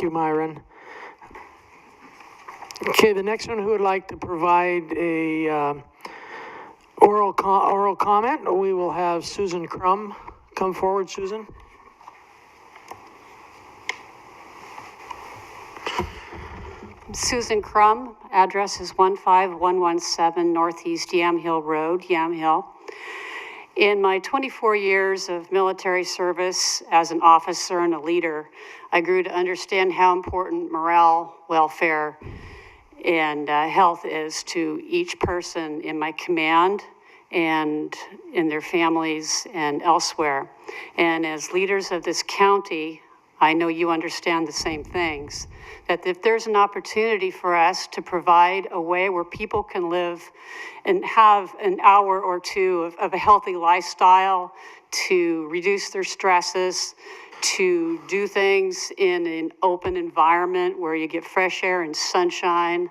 you, Myron. Okay, the next one who would like to provide a oral comment, we will have Susan Crum come forward. Susan. Susan Crum, address is 15117 Northeast Yamhill Road, Yamhill. In my 24 years of military service as an officer and a leader, I grew to understand how important morale, welfare, and health is to each person in my command and in their families and elsewhere. And as leaders of this county, I know you understand the same things, that if there's an opportunity for us to provide a way where people can live and have an hour or two of a healthy lifestyle, to reduce their stresses, to do things in an open environment where you get fresh air and sunshine,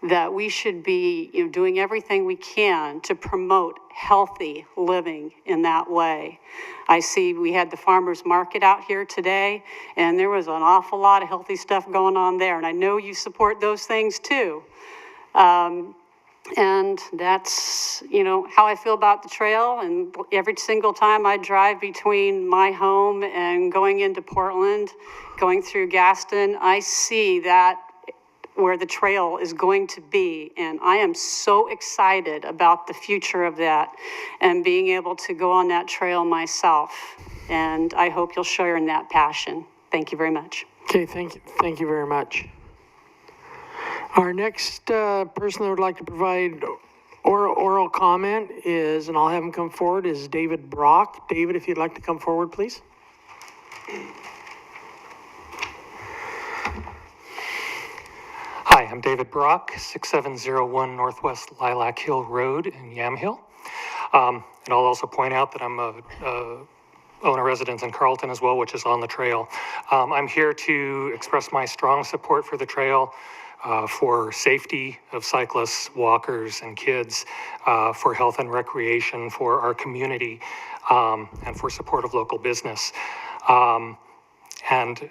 that we should be doing everything we can to promote healthy living in that way. I see we had the farmers market out here today, and there was an awful lot of healthy stuff going on there, and I know you support those things too. And that's, how I feel about the trail. And every single time I drive between my home and going into Portland, going through Gaston, I see that where the trail is going to be. And I am so excited about the future of that and being able to go on that trail myself. And I hope you'll share in that passion. Thank you very much. Okay, thank you very much. Our next person that would like to provide oral comment is, and I'll have him come forward, is David Brock. David, if you'd like to come forward, please. Hi, I'm David Brock, 6701 Northwest Lilac Hill Road in Yamhill. And I'll also point out that I'm a owner residence in Carlton as well, which is on the trail. I'm here to express my strong support for the trail, for safety of cyclists, walkers, and kids, for health and recreation, for our community, and for support of local business. And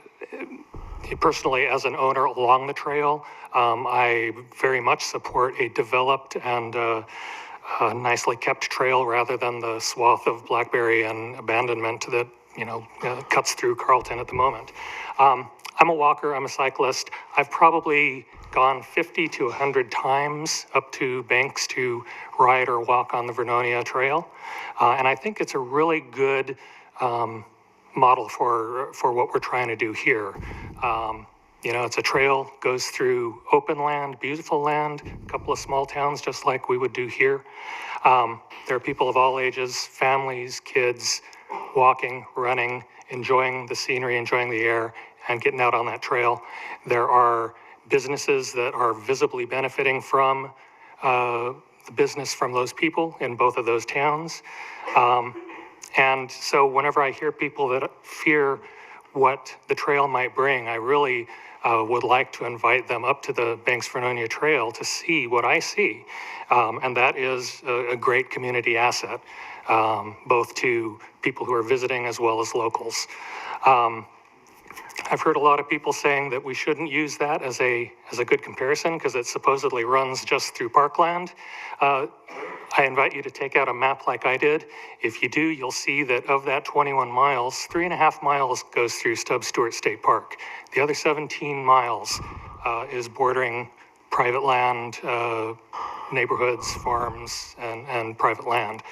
personally, as an owner along the trail, I very much support a developed and nicely kept trail rather than the swath of blackberry and abandonment that cuts through Carlton at the moment. I'm a walker, I'm a cyclist. I've probably gone 50 to 100 times up to Banks to ride or walk on the Vernonia Trail. And I think it's a really good model for what we're trying to do here. It's a trail, goes through open land, beautiful land, a couple of small towns just like we would do here. There are people of all ages, families, kids, walking, running, enjoying the scenery, enjoying the air, and getting out on that trail. There are businesses that are visibly benefiting from the business from those people in both of those towns. And so whenever I hear people that fear what the trail might bring, I really would like to invite them up to the Banks Vernonia Trail to see what I see. And that is a great community asset, both to people who are visiting as well as locals. I've heard a lot of people saying that we shouldn't use that as a good comparison because it supposedly runs just through parkland. I invite you to take out a map like I did. If you do, you'll see that of that 21 miles, 3.5 miles goes through Stubbs Stewart State Park. The other 17 miles is bordering private land, neighborhoods, farms, and private land.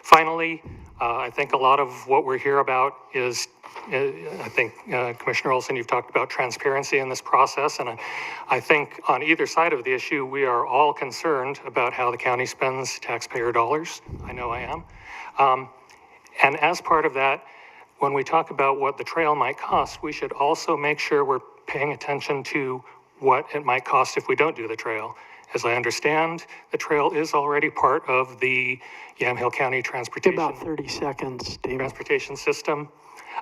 Finally, I think a lot of what we're here about is, I think, Commissioner Olson, you've talked about transparency in this process, and I think on either side of the issue, we are all concerned about how the county spends taxpayer dollars. I know I am. And as part of that, when we talk about what the trail might cost, we should also make sure we're paying attention to what it might cost if we don't do the trail. As I understand, the trail is already part of the Yamhill County transportation. About 30 seconds, David. Transportation system.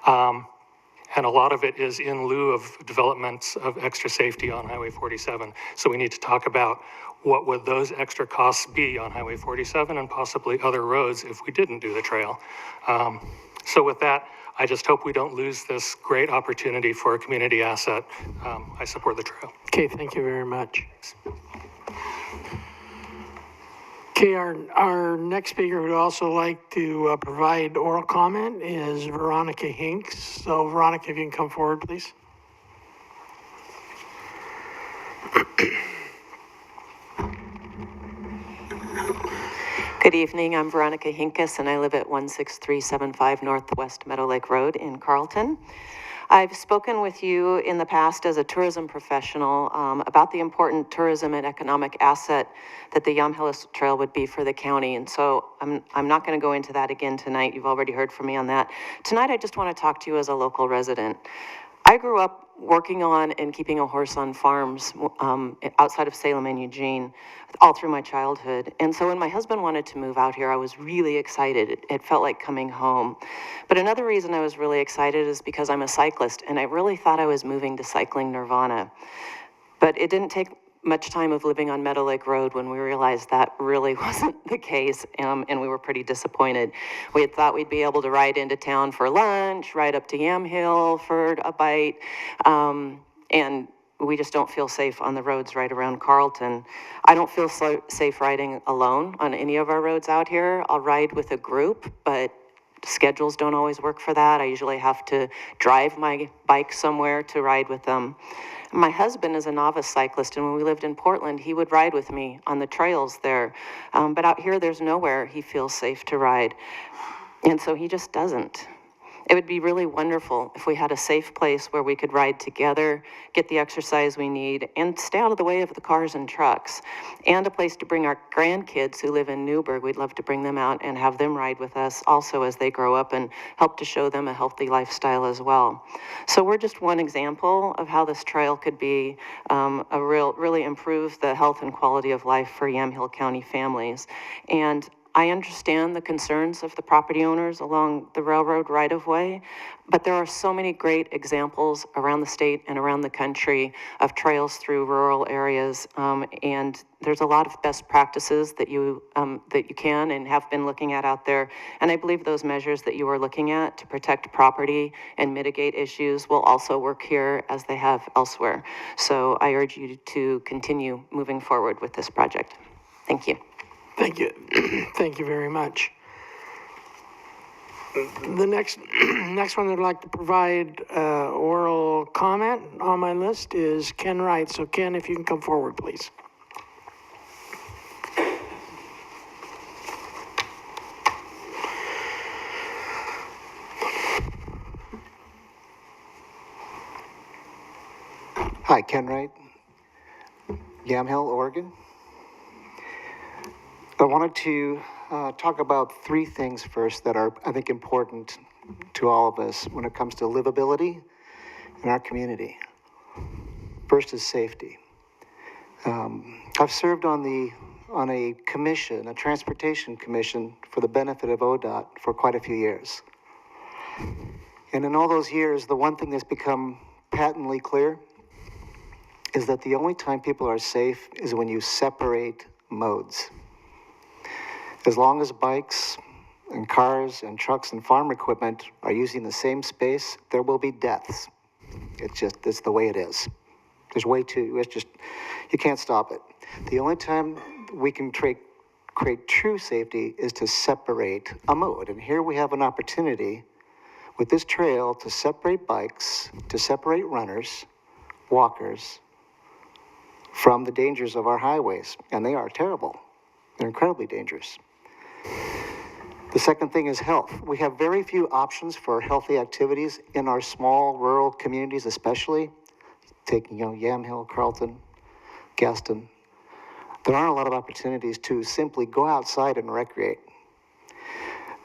And a lot of it is in lieu of developments of extra safety on Highway 47. So we need to talk about what would those extra costs be on Highway 47 and possibly other roads if we didn't do the trail. So with that, I just hope we don't lose this great opportunity for a community asset. I support the trail. Okay, thank you very much. Okay, our next speaker would also like to provide oral comment is Veronica Hinks. So Veronica, if you can come forward, please. Good evening, I'm Veronica Hinkus, and I live at 16375 Northwest Meadow Lake Road in Carlton. I've spoken with you in the past as a tourism professional about the important tourism and economic asset that the Yamhelas Trail would be for the county, and so I'm not going to go into that again tonight. You've already heard from me on that. Tonight, I just want to talk to you as a local resident. I grew up working on and keeping a horse on farms outside of Salem and Eugene all through my childhood. And so when my husband wanted to move out here, I was really excited. It felt like coming home. But another reason I was really excited is because I'm a cyclist, and I really thought I was moving to cycling nirvana. But it didn't take much time of living on Meadow Lake Road when we realized that really wasn't the case, and we were pretty disappointed. We had thought we'd be able to ride into town for lunch, ride up to Yamhill for a bite, and we just don't feel safe on the roads right around Carlton. I don't feel safe riding alone on any of our roads out here. I'll ride with a group, but schedules don't always work for that. I usually have to drive my bike somewhere to ride with them. My husband is a novice cyclist, and when we lived in Portland, he would ride with me on the trails there. But out here, there's nowhere he feels safe to ride. And so he just doesn't. It would be really wonderful if we had a safe place where we could ride together, get the exercise we need, and stay out of the way of the cars and trucks, and a place to bring our grandkids who live in Newburgh. We'd love to bring them out and have them ride with us also as they grow up and help to show them a healthy lifestyle as well. So we're just one example of how this trail could be really improve the health and quality of life for Yamhill County families. And I understand the concerns of the property owners along the railroad right-of-way, but there are so many great examples around the state and around the country of trails through rural areas, and there's a lot of best practices that you can and have been looking at out there, and I believe those measures that you are looking at to protect property and mitigate issues will also work here as they have elsewhere. So I urge you to continue moving forward with this project. Thank you. Thank you. Thank you very much. The next one I'd like to provide oral comment on my list is Ken Wright. So Ken, if you can come forward, please. Hi, Ken Wright, Yamhill, Oregon. I wanted to talk about three things first that are, I think, important to all of us when it comes to livability in our community. First is safety. I've served on a commission, a transportation commission for the benefit of ODOT for quite a few years. And in all those years, the one thing that's become patently clear is that the only time people are safe is when you separate modes. As long as bikes and cars and trucks and farm equipment are using the same space, there will be deaths. It's the way it is. You can't stop it. The only time we can create true safety is to separate a mode. And here we have an opportunity with this trail to separate bikes, to separate runners, walkers, from the dangers of our highways. And they are terrible. They're incredibly dangerous. The second thing is health. We have very few options for healthy activities in our small rural communities, especially. Taking, Yamhill, Carlton, Gaston. There aren't a lot of opportunities to simply go outside and recreate.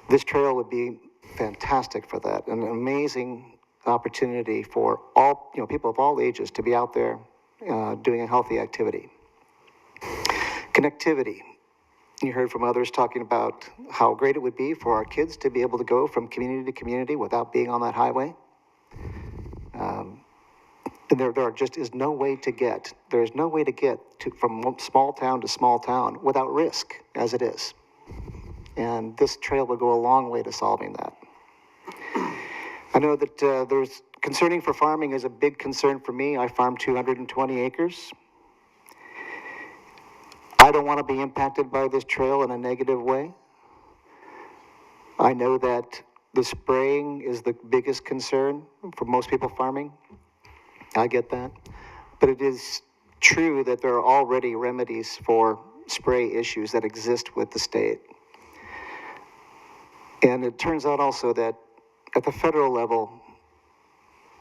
This trail would be fantastic for that, an amazing opportunity for all, people of all ages to be out there doing a healthy activity. Connectivity. You heard from others talking about how great it would be for our kids to be able to go from community to community without being on that highway. And there just is no way to get, there's no way to get from small town to small town without risk, as it is. And this trail will go a long way to solving that. I know that there's concerning for farming is a big concern for me. I farm 220 acres. I don't want to be impacted by this trail in a negative way. I know that the spraying is the biggest concern for most people farming. I get that. But it is true that there are already remedies for spray issues that exist with the state. And it turns out also that at the federal level,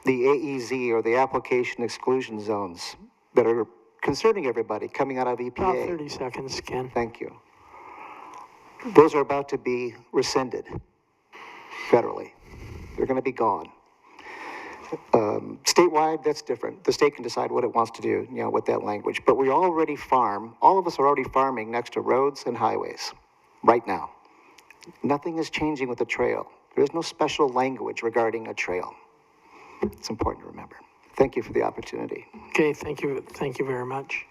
the AEZ, or the application exclusion zones, that are concerning everybody coming out of EPA. About 30 seconds, Ken. Thank you. Those are about to be rescinded federally. They're going to be gone. Statewide, that's different. The state can decide what it wants to do, with that language. But we already farm, all of us are already farming next to roads and highways right now. Nothing is changing with the trail. There is no special language regarding a trail. It's important to remember. Thank you for the opportunity. Okay, thank you very much.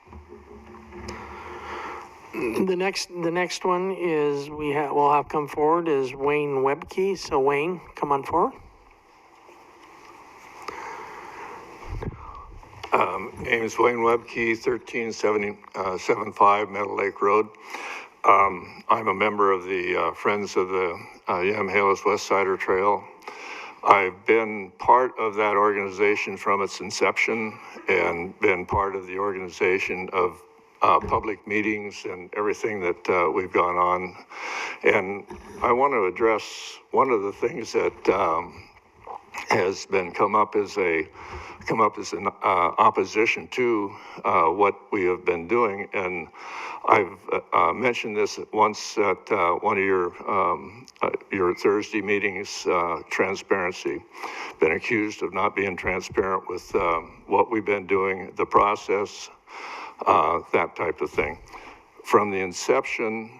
The next one is we'll have come forward is Wayne Webke. So Wayne, come on forward. Name is Wayne Webke, 1375 Meadow Lake Road. I'm a member of the Friends of the Yamhelas Westsider Trail. I've been part of that organization from its inception and been part of the organization of public meetings and everything that we've gone on. And I want to address one of the things that has been come up as an opposition to what we have been doing. And I've mentioned this once at one of your Thursday meetings, transparency. Been accused of not being transparent with what we've been doing, the process, that type of thing. From the inception,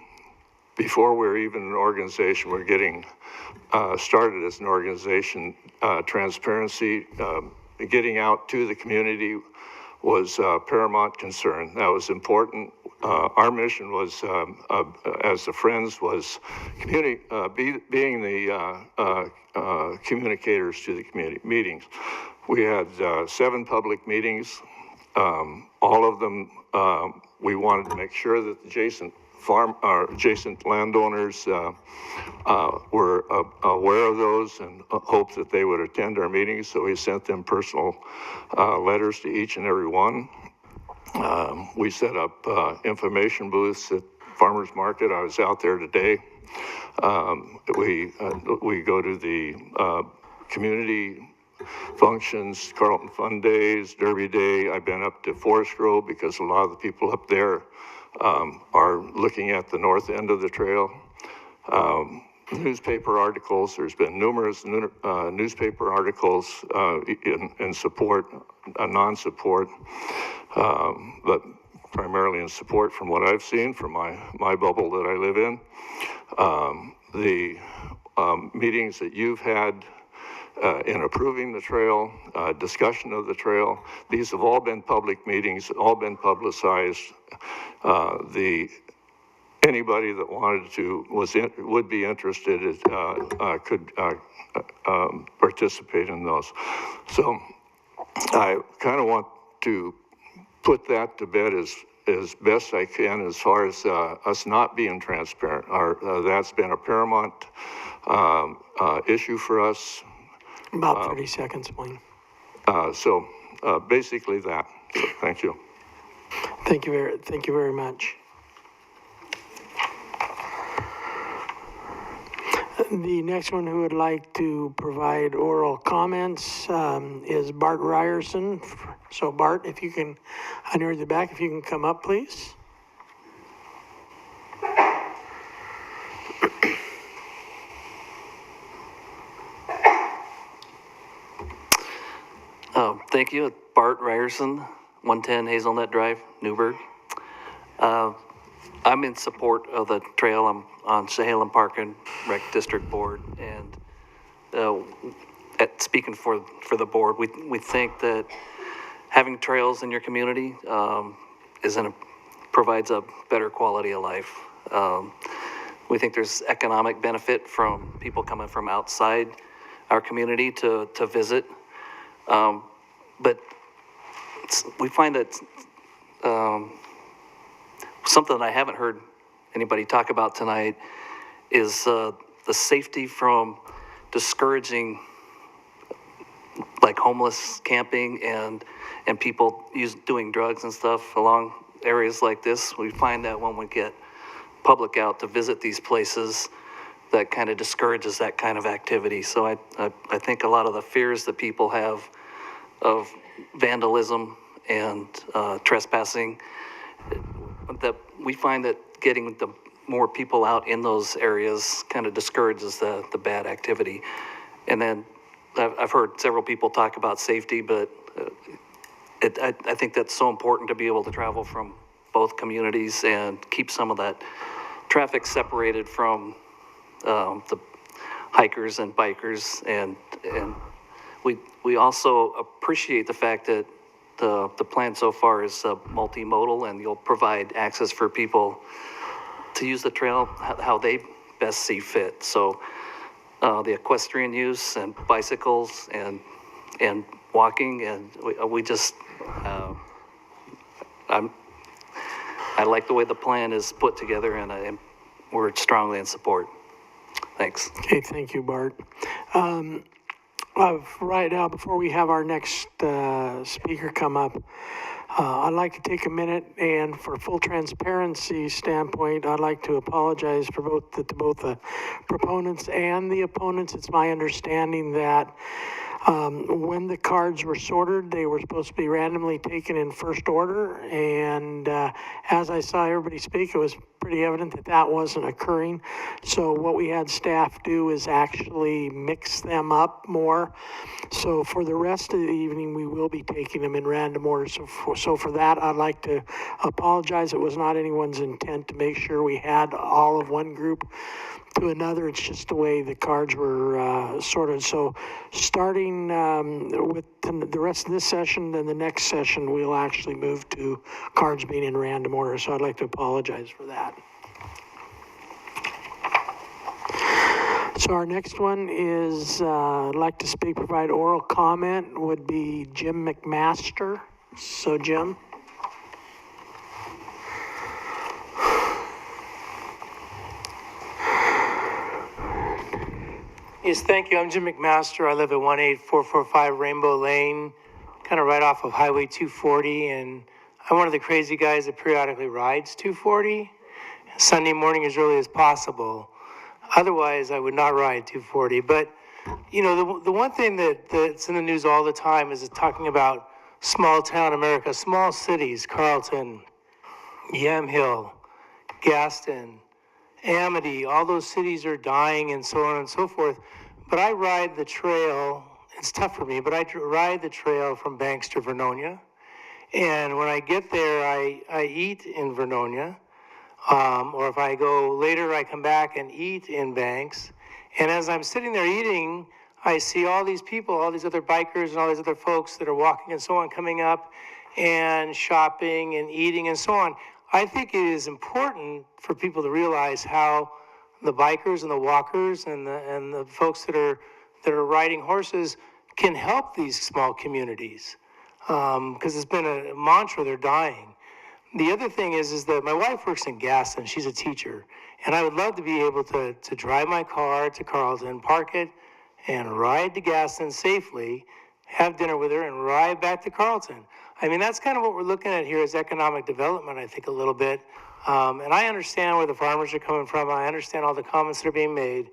before we're even an organization, we're getting started as an organization, transparency, getting out to the community was paramount concern. That was important. Our mission was, as the Friends, was being the communicators to the community meetings. We had 7 public meetings. All of them, we wanted to make sure that the adjacent landowners were aware of those and hoped that they would attend our meetings. So we sent them personal letters to each and every one. We set up information booths at Farmers Market. I was out there today. We go to the community functions, Carlton Fun Days, Derby Day. I've been up to Forest Grove because a lot of the people up there are looking at the north end of the trail. Newspaper articles, there's been numerous newspaper articles in support, non-support, but primarily in support from what I've seen from my bubble that I live in. The meetings that you've had in approving the trail, discussion of the trail, these have all been public meetings, all been publicized. Anybody that wanted to would be interested could participate in those. So I kind of want to put that to bed as as best I can as far as us not being transparent. That's been a paramount issue for us. About 30 seconds, Wayne. So basically that. So thank you. Thank you very much. The next one who would like to provide oral comments is Bart Ryerson. So Bart, if you can, I know you're at the back, if you can come up, please. Thank you. Bart Ryerson, 110 Hazelnut Drive, Newburgh. I'm in support of the trail. I'm on Chehalem Park and Rec District Board, and speaking for the board, we think that having trails in your community provides a better quality of life. We think there's economic benefit from people coming from outside our community to visit. But we find that something that I haven't heard anybody talk about tonight is the safety from discouraging like homeless camping and people doing drugs and stuff along areas like this. We find that when we get public out to visit these places, that kind of discourages that kind of activity. So I think a lot of the fears that people have of vandalism and trespassing, that we find that getting the more people out in those areas kind of discourages the bad activity. And then I've heard several people talk about safety, but I think that's so important to be able to travel from both communities and keep some of that traffic separated from the hikers and bikers. And we also appreciate the fact that the plan so far is multimodal, and you'll provide access for people to use the trail how they best see fit. So the equestrian use and bicycles and walking, and we just I like the way the plan is put together, and we're strongly in support. Thanks. Okay, thank you, Bart. Right now, before we have our next speaker come up, I'd like to take a minute, and for full transparency standpoint, I'd like to apologize for both the proponents and the opponents. It's my understanding that when the cards were sorted, they were supposed to be randomly taken in first order, and as I saw everybody speak, it was pretty evident that that wasn't occurring. So what we had staff do is actually mix them up more. So for the rest of the evening, we will be taking them in random order. So for that, I'd like to apologize. It was not anyone's intent to make sure we had all of one group to another. It's just the way the cards were sorted. So starting with the rest of this session, then the next session, we'll actually move to cards being in random order. So I'd like to apologize for that. So our next one is, I'd like to speak, provide oral comment, would be Jim McMaster. So Jim. Yes, thank you. I'm Jim McMaster. I live at 18445 Rainbow Lane, kind of right off of Highway 240, and I'm one of the crazy guys that periodically rides 240, Sunday morning as early as possible. Otherwise, I would not ride 240. But, you know, the one thing that's in the news all the time is talking about small town America, small cities, Carlton, Yamhill, Gaston, Amity, all those cities are dying and so on and so forth. But I ride the trail, it's tough for me, but I ride the trail from Banks to Vernonia. And when I get there, I eat in Vernonia. Or if I go later, I come back and eat in Banks. And as I'm sitting there eating, I see all these people, all these other bikers and all these other folks that are walking and so on coming up and shopping and eating and so on. I think it is important for people to realize how the bikers and the walkers and the folks that are riding horses can help these small communities. Because it's been a mantra, they're dying. The other thing is that my wife works in GASTON. She's a teacher. And I would love to be able to drive my car to Carlton, park it, and ride to Gaston safely, have dinner with her, and ride back to Carlton. I mean, that's kind of what we're looking at here is economic development, I think, a little bit. And I understand where the farmers are coming from. I understand all the comments that are being made.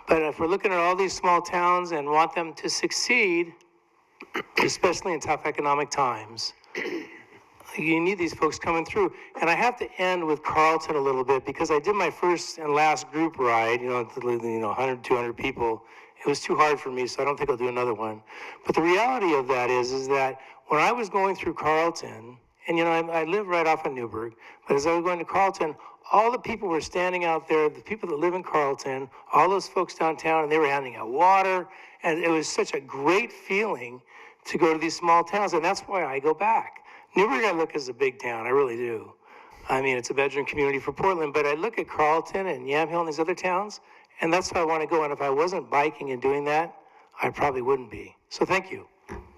But if we're looking at all these small towns and want them to succeed, especially in tough economic times, you need these folks coming through. And I have to end with Carlton a little bit because I did my first and last group ride, 100, 200 people. It was too hard for me, so I don't think I'll do another one. But the reality of that is that when I was going through Carlton, and I live right off of Newburgh, but as I was going to Carlton, all the people were standing out there, the people that live in Carlton, all those folks downtown, and they were handing out water, and it was such a great feeling to go to these small towns, and that's why I go back. Newburgh I look as a big town, I really do. I mean, it's a bedroom community for Portland, but I look at Carlton and Yamhill and these other towns, and that's why I want to go. And if I wasn't biking and doing that, I probably wouldn't be. So thank you.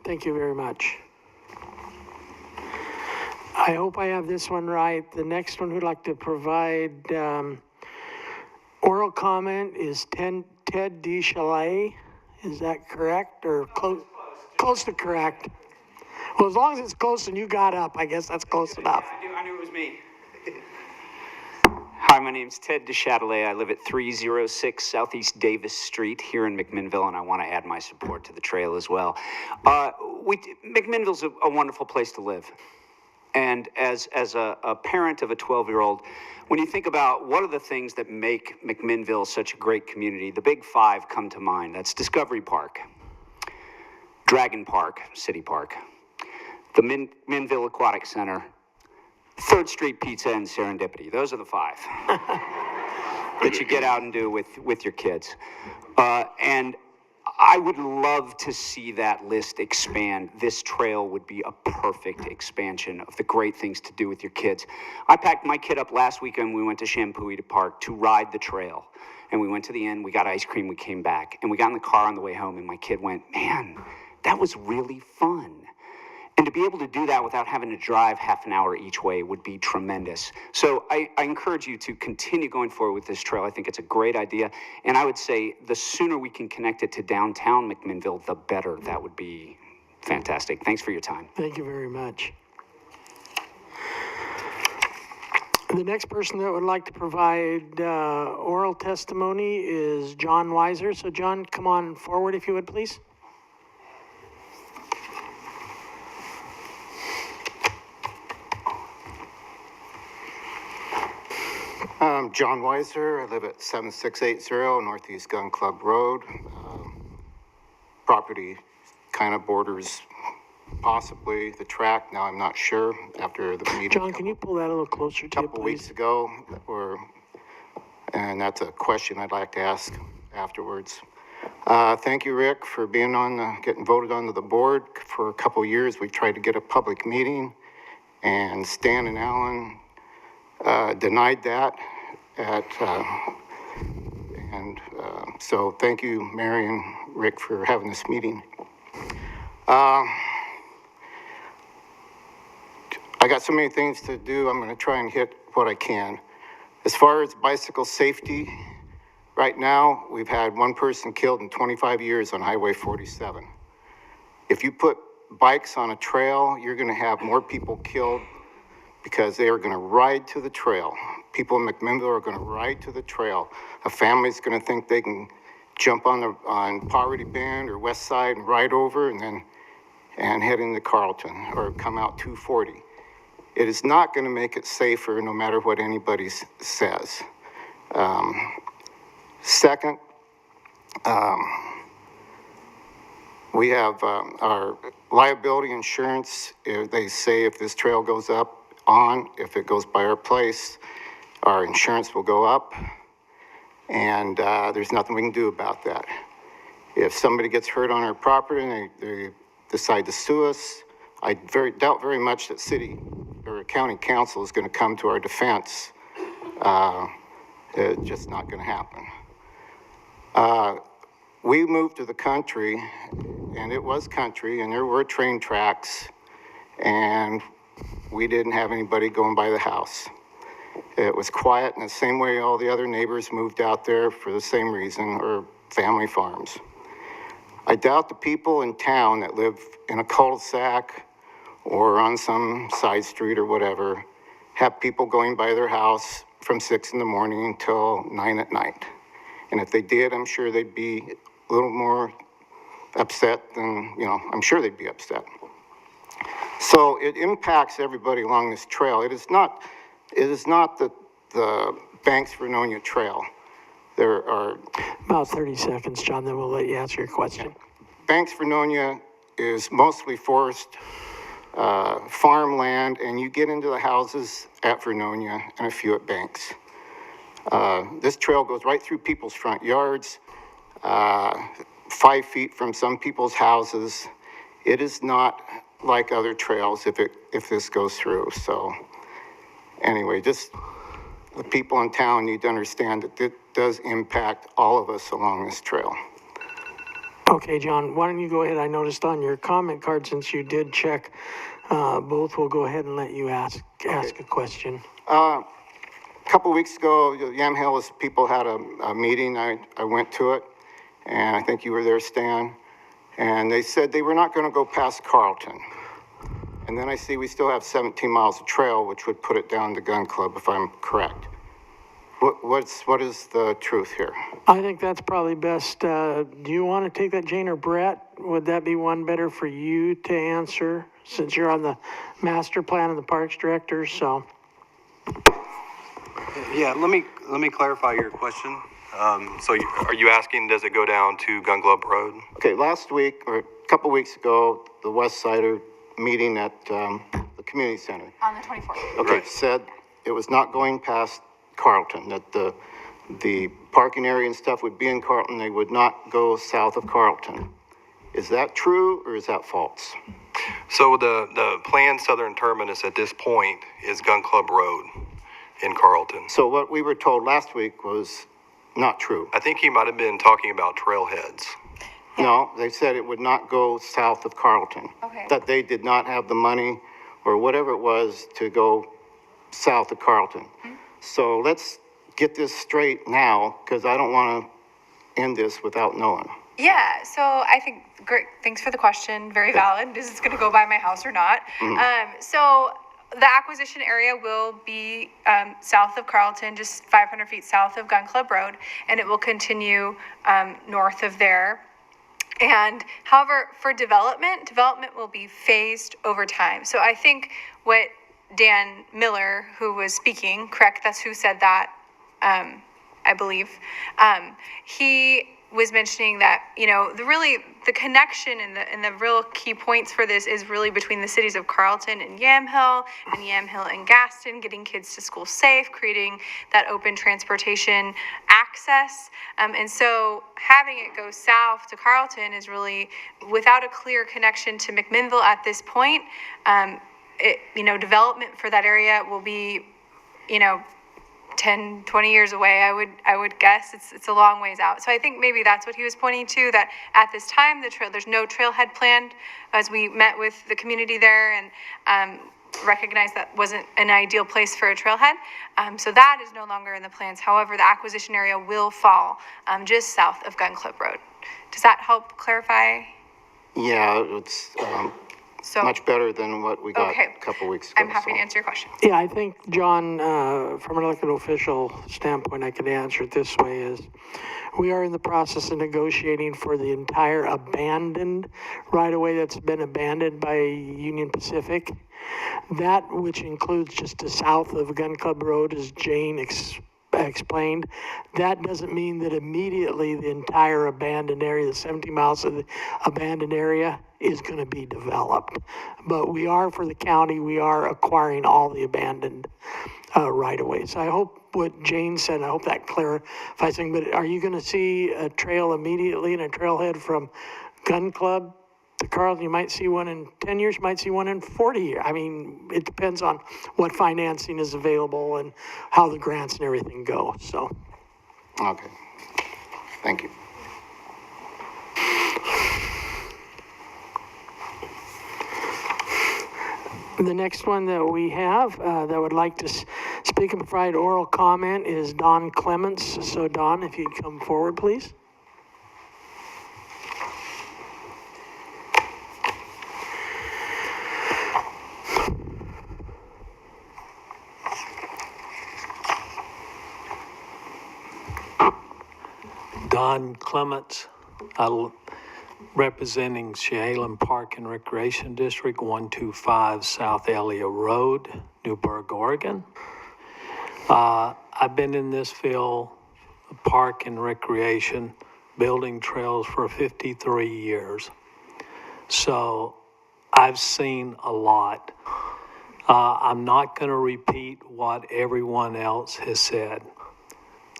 Thank you very much. I hope I have this one right. The next one who'd like to provide oral comment is Ted D. Chalet. Is that correct or close to correct? Well, as long as it's close and you got up, I guess that's close enough. I knew it was me. Hi, my name's Ted DeChatelet. I live at 306 Southeast Davis Street here in McMinnville, and I want to add my support to the trail as well. McMinnville's a wonderful place to live. And as a parent of a 12-year-old, when you think about what are the things that make McMinnville such a great community, the big five come to mind. That's Discovery Park, Dragon Park, City Park, the Minville Aquatic Center, 3rd Street Pizza, and Serendipity. Those are the five that you get out and do with your kids. And I would love to see that list expand. This trail would be a perfect expansion of the great things to do with your kids. I packed my kid up last weekend. We went to Shampooey Park to ride the trail. And we went to the end, we got ice cream, we came back. And we got in the car on the way home, and my kid went, man, that was really fun. And to be able to do that without having to drive half an hour each way would be tremendous. So I encourage you to continue going forward with this trail. I think it's a great idea. And I would say the sooner we can connect it to downtown McMinnville, the better. That would be fantastic. Thanks for your time. Thank you very much. The next person that would like to provide oral testimony is John Weiser. So John, come on forward if you would, please. I'm John Weiser. I live at 7680 Northeast Gun Club Road. Property kind of borders possibly the track. Now I'm not sure after the meeting. John, can you pull that a little closer to you, please? A couple weeks ago, and that's a question I'd like to ask afterwards. Thank you, Rick, for being getting voted onto the board. For a couple years, we've tried to get a public meeting, and Stan and Alan denied that. So thank you, Mary and Rick, for having this meeting. I got so many things to do. I'm going to try and hit what I can. As far as bicycle safety, right now we've had one person killed in 25 years on Highway 47. If you put bikes on a trail, you're going to have more people killed because they are going to ride to the trail. People in McMinnville are going to ride to the trail. A family's going to think they can jump on Poverty Bend or West Side and ride over and head into Carlton or come out 240. It is not going to make it safer no matter what anybody says. Second, we have our liability insurance. They say if this trail goes if it goes by our place, our insurance will go up, and there's nothing we can do about that. If somebody gets hurt on our property and they decide to sue us, I doubt very much that city or county council is going to come to our defense. It's just not going to happen. We moved to the country, and it was country, and there were train tracks, and we didn't have anybody going by the house. It was quiet in the same way all the other neighbors moved out there for the same reason, or family farms. I doubt the people in town that live in a cul-de-sac or on some side street or whatever have people going by their house from 6 in the morning until 9 at night. And if they did, I'm sure they'd be a little more upset than, I'm sure they'd be upset. So it impacts everybody along this trail. It is not the Banks Vernonia Trail. There are about 30 seconds, John, then we'll let you answer your question. Banks Vernonia is mostly forest, farmland, and you get into the houses at Vernonia and a few at Banks. This trail goes right through people's front yards, 5 feet from some people's houses. It is not like other trails if this goes through. So anyway, just the people in town need to understand that it does impact all of us along this trail. Okay, John, why don't you go ahead? I noticed on your comment card, since you did check, both will go ahead and let you ask a question. A couple weeks ago, the Yamhelas people had a meeting. I went to it, and I think you were there, Stan. And they said they were not going to go past Carlton. And then I see we still have 17 miles of trail, which would put it down to Gun Club, if I'm correct. What is the truth here? I think that's probably best. Do you want to take that, Jane or Brett? Would that be one better for you to answer, since you're on the master plan and the parks director? So. Yeah, let me clarify your question. Are you asking, does it go down to Gun Club Road? Okay, last week, or a couple weeks ago, the Westsider meeting at the community center. On the 24th. Okay, said it was not going past Carlton, that the parking area and stuff would be in Carlton, they would not go south of Carlton. Is that true, or is that false? So the planned southern terminus at this point is Gun Club Road in Carlton. So what we were told last week was not true. I think he might have been talking about trailheads. No, they said it would not go south of Carlton. Okay. That they did not have the money or whatever it was to go south of Carlton. Mm-hmm. So let's get this straight now, because I don't want to end this without knowing. Yeah, so I think, great, thanks for the question, very valid. Is this going to go by my house or not? Mm-hmm. So the acquisition area will be south of Carlton, just 500 feet south of Gun Club Road, and it will continue north of there. And however, for development will be phased over time. So I think what Dan Miller, who was speaking, correct, that's who said that, I believe, he was mentioning that, the connection and the real key points for this is really between the cities of Carlton and Yamhill and Gaston, getting kids to school safe, creating that open transportation access. And so having it go south to Carlton is really, without a clear connection to McMinnville at this point, development for that area will be, 10, 20 years away, I would guess. It's a long ways out. So I think maybe that's what he was pointing to, that at this time, there's no trailhead planned, as we met with the community there and recognized that wasn't an ideal place for a trailhead. So that is no longer in the plans. However, the acquisition area will fall just south of Gun Club Road. Does that help clarify? Yeah, it's much better than what we got a couple weeks ago. I'm happy to answer your question. Yeah, I think, John, from an elected official standpoint, I can answer it this way is, we are in the process of negotiating for the entire abandoned right-of-way that's been abandoned by Union Pacific. That, which includes just the south of Gun Club Road, as Jane explained, that doesn't mean that immediately the entire abandoned area, the 17 miles of the abandoned area, is going to be developed. But we are, for the county, we are acquiring all the abandoned right-of-ways. I hope what Jane said, I hope that clarifies things, but are you going to see a trail immediately and a trailhead from Gun Club to Carlton? You might see one in 10 years, you might see one in 40 years. I mean, it depends on what financing is available and how the grants and everything go, so. Okay, thank you. The next one that we have that would like to speak and provide oral comment is Don Clements. So Don, if you'd come forward, please. Don Clements, representing Chehalis Park and Recreation District, 125 South Elliott Road, Newburgh, Oregon. I've been in this field, park and recreation, building trails for 53 years. So I've seen a lot. I'm not going to repeat what everyone else has said.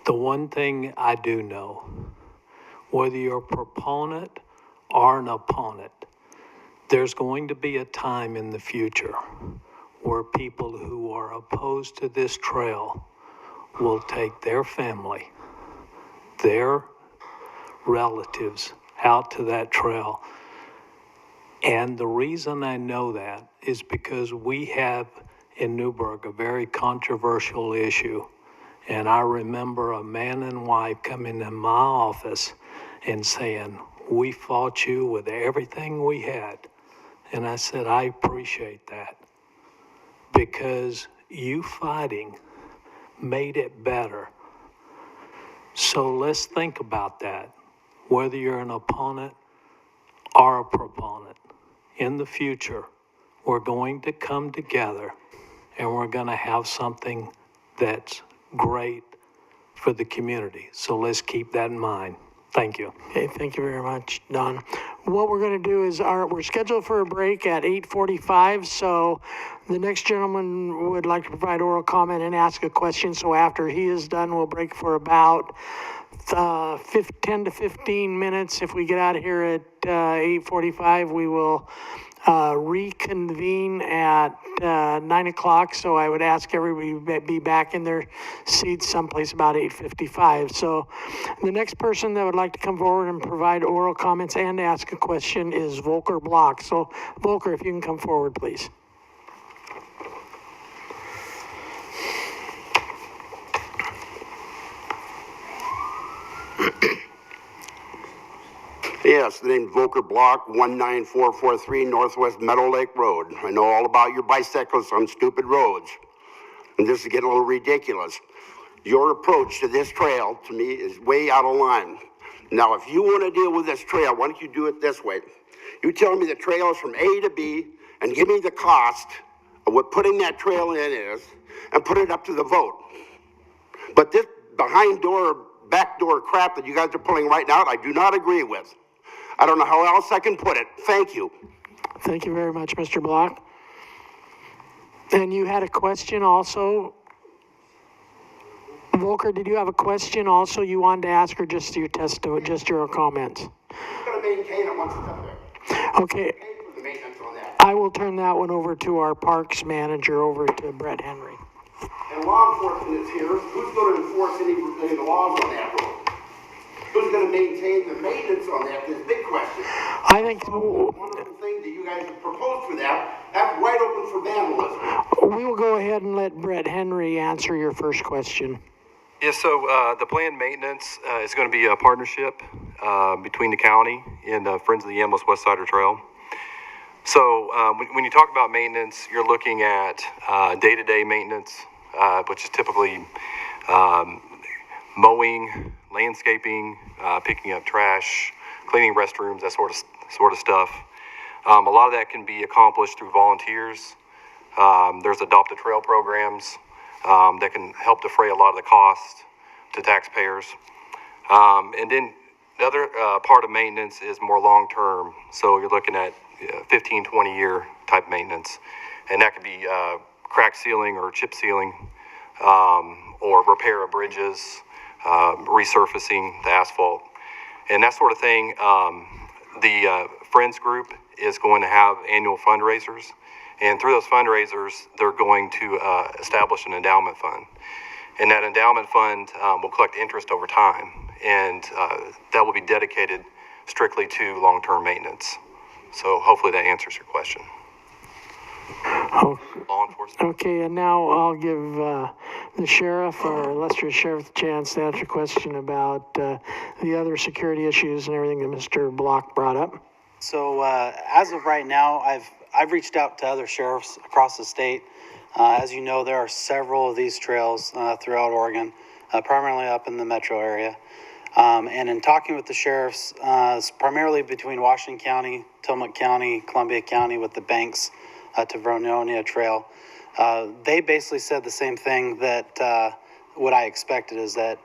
The one thing I do know, whether you're a proponent or an opponent, there's going to be a time in the future where people who are opposed to this trail will take their family, their relatives out to that trail. And the reason I know that is because we have in Newburgh a very controversial issue. And I remember a man and wife coming in my office and saying, "We fought you with everything we had." And I said, "I appreciate that, because you fighting made it better." So let's think about that, whether you're an opponent or a proponent. In the future, we're going to come together and we're going to have something that's great for the community. So let's keep that in mind. Thank you. Okay, thank you very much, Don. What we're going to do is we're scheduled for a break at 8:45. So the next gentleman would like to provide oral comment and ask a question. So after he is done, we'll break for about 10 to 15 minutes. If we get out of here at 8:45, we will reconvene at 9 o'clock. So I would ask everybody to be back in their seats someplace about 8:55. So the next person that would like to come forward and provide oral comments and ask a question is Volker Block. So Volker, if you can come forward, please. Yes, the name's Volker Block, 19443 Northwest Meadow Lake Road. I know all about your bicyclists on stupid roads. And this is getting a little ridiculous. Your approach to this trail, to me, is way out of line. Now, if you want to deal with this trail, why don't you do it this way? You tell me the trail is from A to B, and give me the cost of what putting that trail in is, and put it up to the vote. But this backdoor crap that you guys are pulling right now, I do not agree with. I don't know how else I can put it. Thank you. Thank you very much, Mr. Block. And you had a question also? Volker, did you have a question also you wanted to ask, or just your testimony, just your comments? I'm going to maintain it once it's up there. Okay. Pay for the maintenance on that. I will turn that one over to our parks manager, over to Brett Henry. And law enforcement is here. Who's going to enforce any of the laws on that road? Who's going to maintain the maintenance on that? This big question. I think one of the things that you guys have proposed for that's wide open for vandalism. We will go ahead and let Brett Henry answer your first question. Yeah, so the planned maintenance is going to be a partnership between the county and Friends of the Yamhelas Westsider Trail. So when you talk about maintenance, you're looking at day-to-day maintenance, which is typically mowing, landscaping, picking up trash, cleaning restrooms, that sort of stuff. A lot of that can be accomplished through volunteers. There's adopted trail programs that can help defray a lot of the costs to taxpayers. And then the other part of maintenance is more long-term. So you're looking at 15, 20-year type maintenance. And that could be crack sealing or chip sealing, or repair of bridges, resurfacing the asphalt, and that sort of thing. The Friends group is going to have annual fundraisers, and through those fundraisers, they're going to establish an endowment fund. And that endowment fund will collect interest over time, and that will be dedicated strictly to long-term maintenance. So hopefully that answers your question. Oh, law enforcement. okay, and now I'll give the sheriff or illustrious sheriff the chance to answer a question about the other security issues and everything that Mr. Block brought up. So as of right now, I've reached out to other sheriffs across the state. As you know, there are several of these trails throughout Oregon, primarily up in the metro area. And in talking with the sheriffs, primarily between Washington County, Tillamook County, Columbia County, with the banks to Vernonia Trail, they basically said the same thing that what I expected, is that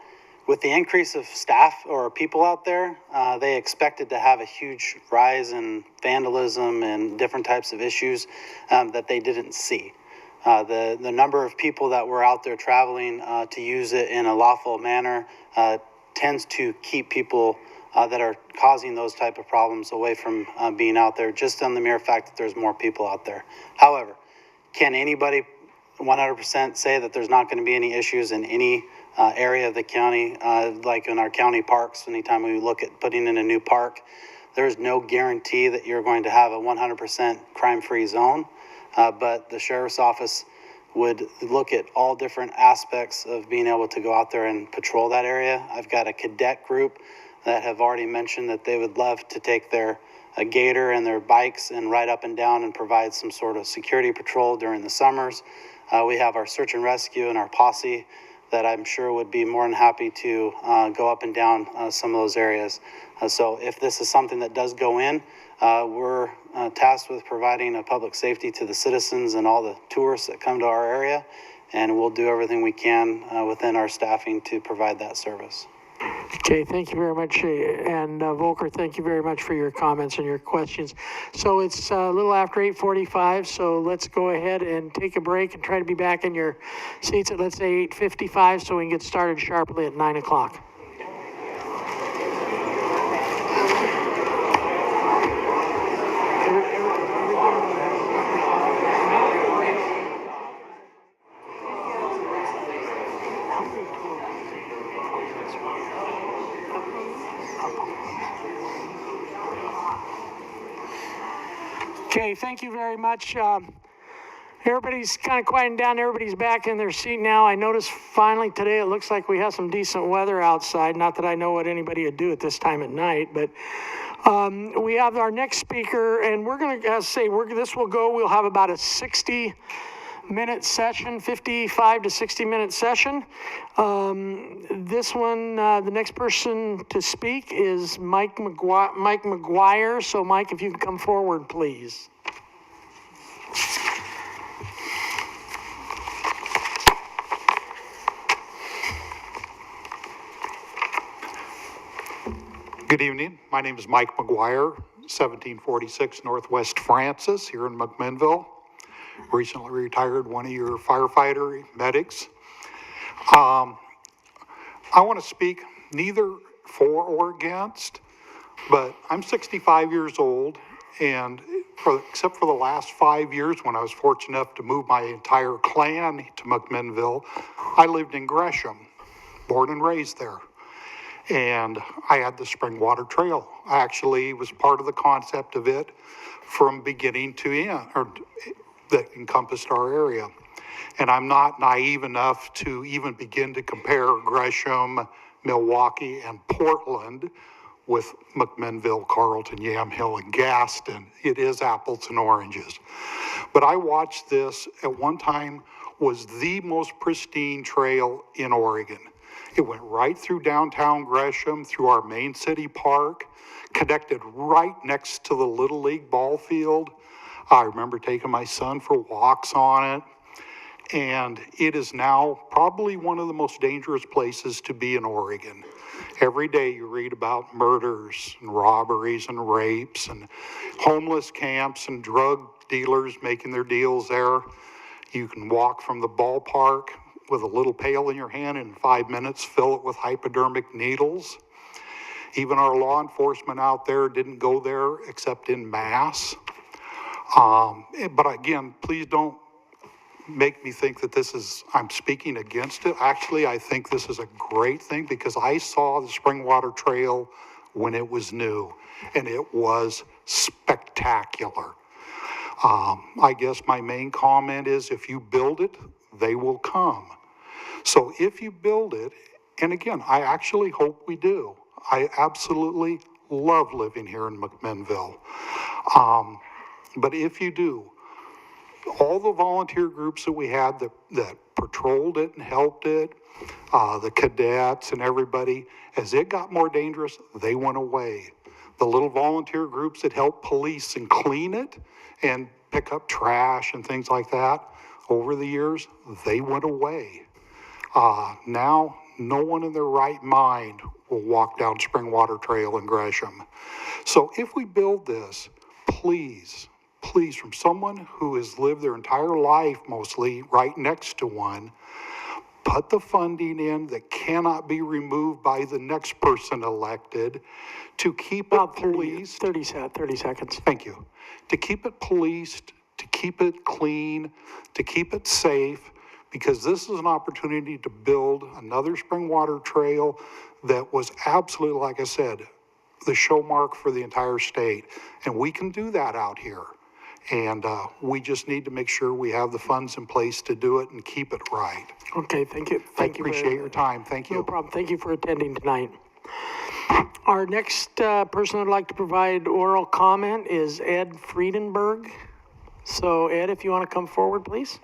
with the increase of staff or people out there, they expected to have a huge rise in vandalism and different types of issues that they didn't see. The number of people that were out there traveling to use it in a lawful manner tends to keep people that are causing those type of problems away from being out there, just on the mere fact that there's more people out there. However, can anybody 100% say that there's not going to be any issues in any area of the county, like in our county parks? Anytime we look at putting in a new park, there's no guarantee that you're going to have a 100% crime-free zone, but the sheriff's office would look at all different aspects of being able to go out there and patrol that area. I've got a cadet group that have already mentioned that they would love to take their gator and their bikes and ride up and down and provide some sort of security patrol during the summers. We have our search and rescue and our posse that I'm sure would be more than happy to go up and down some of those areas. So if this is something that does go in, we're tasked with providing a public safety to the citizens and all the tourists that come to our area, and we'll do everything we can within our staffing to provide that service. Okay, thank you very much. And Volker, thank you very much for your comments and your questions. So it's a little after 8:45, so let's go ahead and take a break and try to be back in your seats at, let's say, 8:55, so we can get started sharply at 9 o'clock. Okay, thank you very much. Everybody's kind of quieting down. Everybody's back in their seat now. I noticed finally today it looks like we have some decent weather outside. Not that I know what anybody would do at this time at night, but we have our next speaker, and we're going to say this will go. We'll have about a 60-minute session, 55 to 60-minute session. This one, the next person to speak is Mike McGuire. So, Mike, if you can come forward, please. Good evening. My name is Mike McGuire, 1746 Northwest Francis here in McMinnville. Recently retired, one of your firefighter medics. I want to speak neither for or against, but I'm 65 years old, and except for the last 5 years when I was fortunate enough to move my entire clan to McMinnville, I lived in Gresham, born and raised there. And I had the Springwater Trail. I actually was part of the concept of it from beginning to end, or that encompassed our area. And I'm not naive enough to even begin to compare Gresham, Milwaukee, and Portland with McMinnville, Carlton, Yamhill, and Gaston. It is apples and oranges. But I watched this at one time was the most pristine trail in Oregon. It went right through downtown Gresham, through our main city park, connected right next to the Little League ball field. I remember taking my son for walks on it. And it is now probably one of the most dangerous places to be in Oregon. Every day you read about murders and robberies and rapes and homeless camps and drug dealers making their deals there. You can walk from the ballpark with a little pail in your hand and in 5 minutes fill it with hypodermic needles. Even our law enforcement out there didn't go there except in mass. But again, please don't make me think that I'm speaking against it. Actually, I think this is a great thing because I saw the Springwater Trail when it was new, and it was spectacular. I guess my main comment is if you build it, they will come. So if you build it, and again, I actually hope we do. I absolutely love living here in McMinnville. But if you do, all the volunteer groups that we had that patrolled it and helped it, the cadets and everybody, as it got more dangerous, they went away. The little volunteer groups that helped police and clean it and pick up trash and things like that, over the years, they went away. Now, no one in their right mind will walk down Springwater Trail in Gresham. So if we build this, please, from someone who has lived their entire life mostly right next to one, put the funding in that cannot be removed by the next person elected to keep it policed. 30 seconds. Thank you. To keep it policed, to keep it clean, to keep it safe, because this is an opportunity to build another Springwater Trail that was absolutely, like I said, the show mark for the entire state. And we can do that out here. And we just need to make sure we have the funds in place to do it and keep it right. Okay, thank you. I appreciate your time. Thank you. No problem. Thank you for attending tonight. Our next person who'd like to provide oral comment is Ed Friedenberg. So Ed, if you want to come forward, please.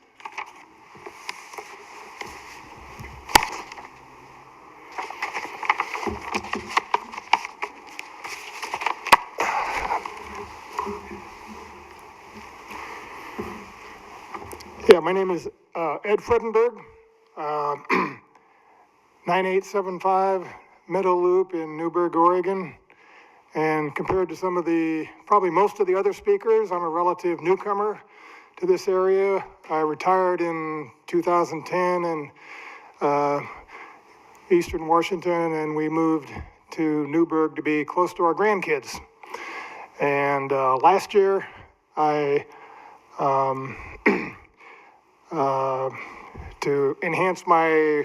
Yeah, my name is Ed Friedenberg, 9875 Meadow Loop in Newberg, Oregon. And compared to some of probably most of the other speakers, I'm a relative newcomer to this area. I retired in 2010 in Eastern Washington, and we moved to Newberg to be close to our grandkids. And last year, to enhance my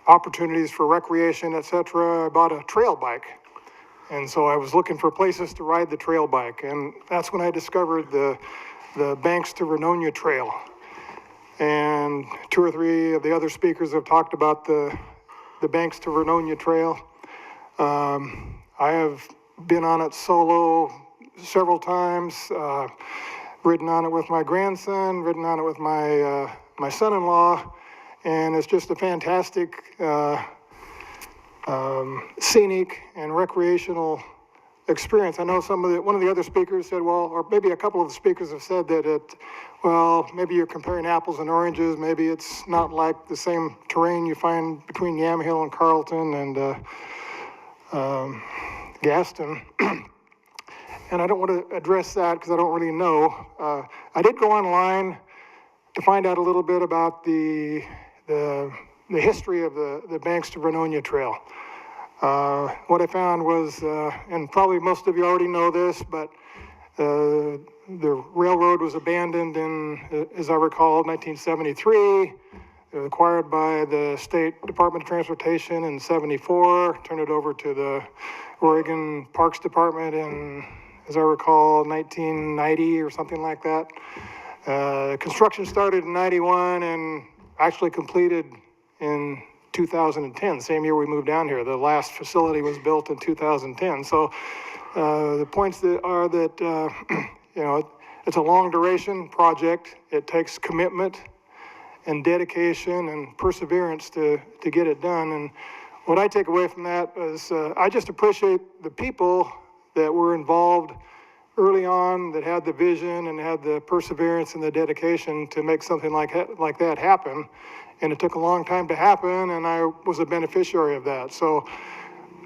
opportunities for recreation, etc., I bought a trail bike. And so I was looking for places to ride the trail bike. And that's when I discovered the Banks to Vernonia Trail. And 2 or 3 of the other speakers have talked about the Banks to Vernonia Trail. I have been on it solo several times, ridden on it with my grandson, ridden on it with my son-in-law, and it's just a fantastic scenic and recreational experience. I know one of the other speakers said, well, or maybe a couple of the speakers have said that maybe you're comparing apples and oranges. Maybe it's not like the same terrain you find between Yamhill and Carlton and Gaston. And I don't want to address that because I don't really know. I did go online to find out a little bit about the history of the Banks to Vernonia Trail. What I found was, and probably most of you already know this, but the railroad was abandoned in, as I recall, 1973. It was acquired by the State Department of Transportation in 74, turned it over to the Oregon Parks Department in, as I recall, 1990 or something like that. Construction started in 91 and actually completed in 2010, same year we moved down here. The last facility was built in 2010. So the points are that, it's a long duration project. It takes commitment and dedication and perseverance to get it done. And what I take away from that is I just appreciate the people that were involved early on, that had the vision and had the perseverance and the dedication to make something like that happen. And it took a long time to happen, and I was a beneficiary of that. So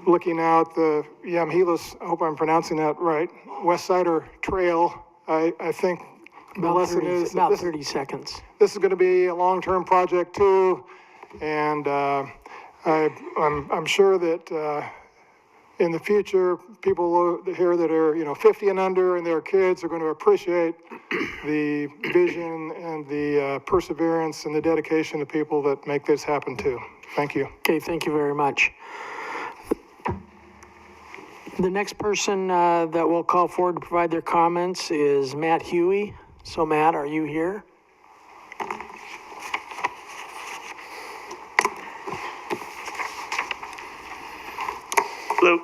looking out the Yamhelas, I hope I'm pronouncing that right, Westsider Trail, I think the lesson is about 30 seconds. This is going to be a long-term project too, and I'm sure that in the future, people here that are 50 and under and their kids are going to appreciate the vision and the perseverance and the dedication of people that make this happen too. Thank you. Okay, thank you very much. The next person that we'll call forward to provide their comments is Matt Huey. So Matt, are you here? Hello.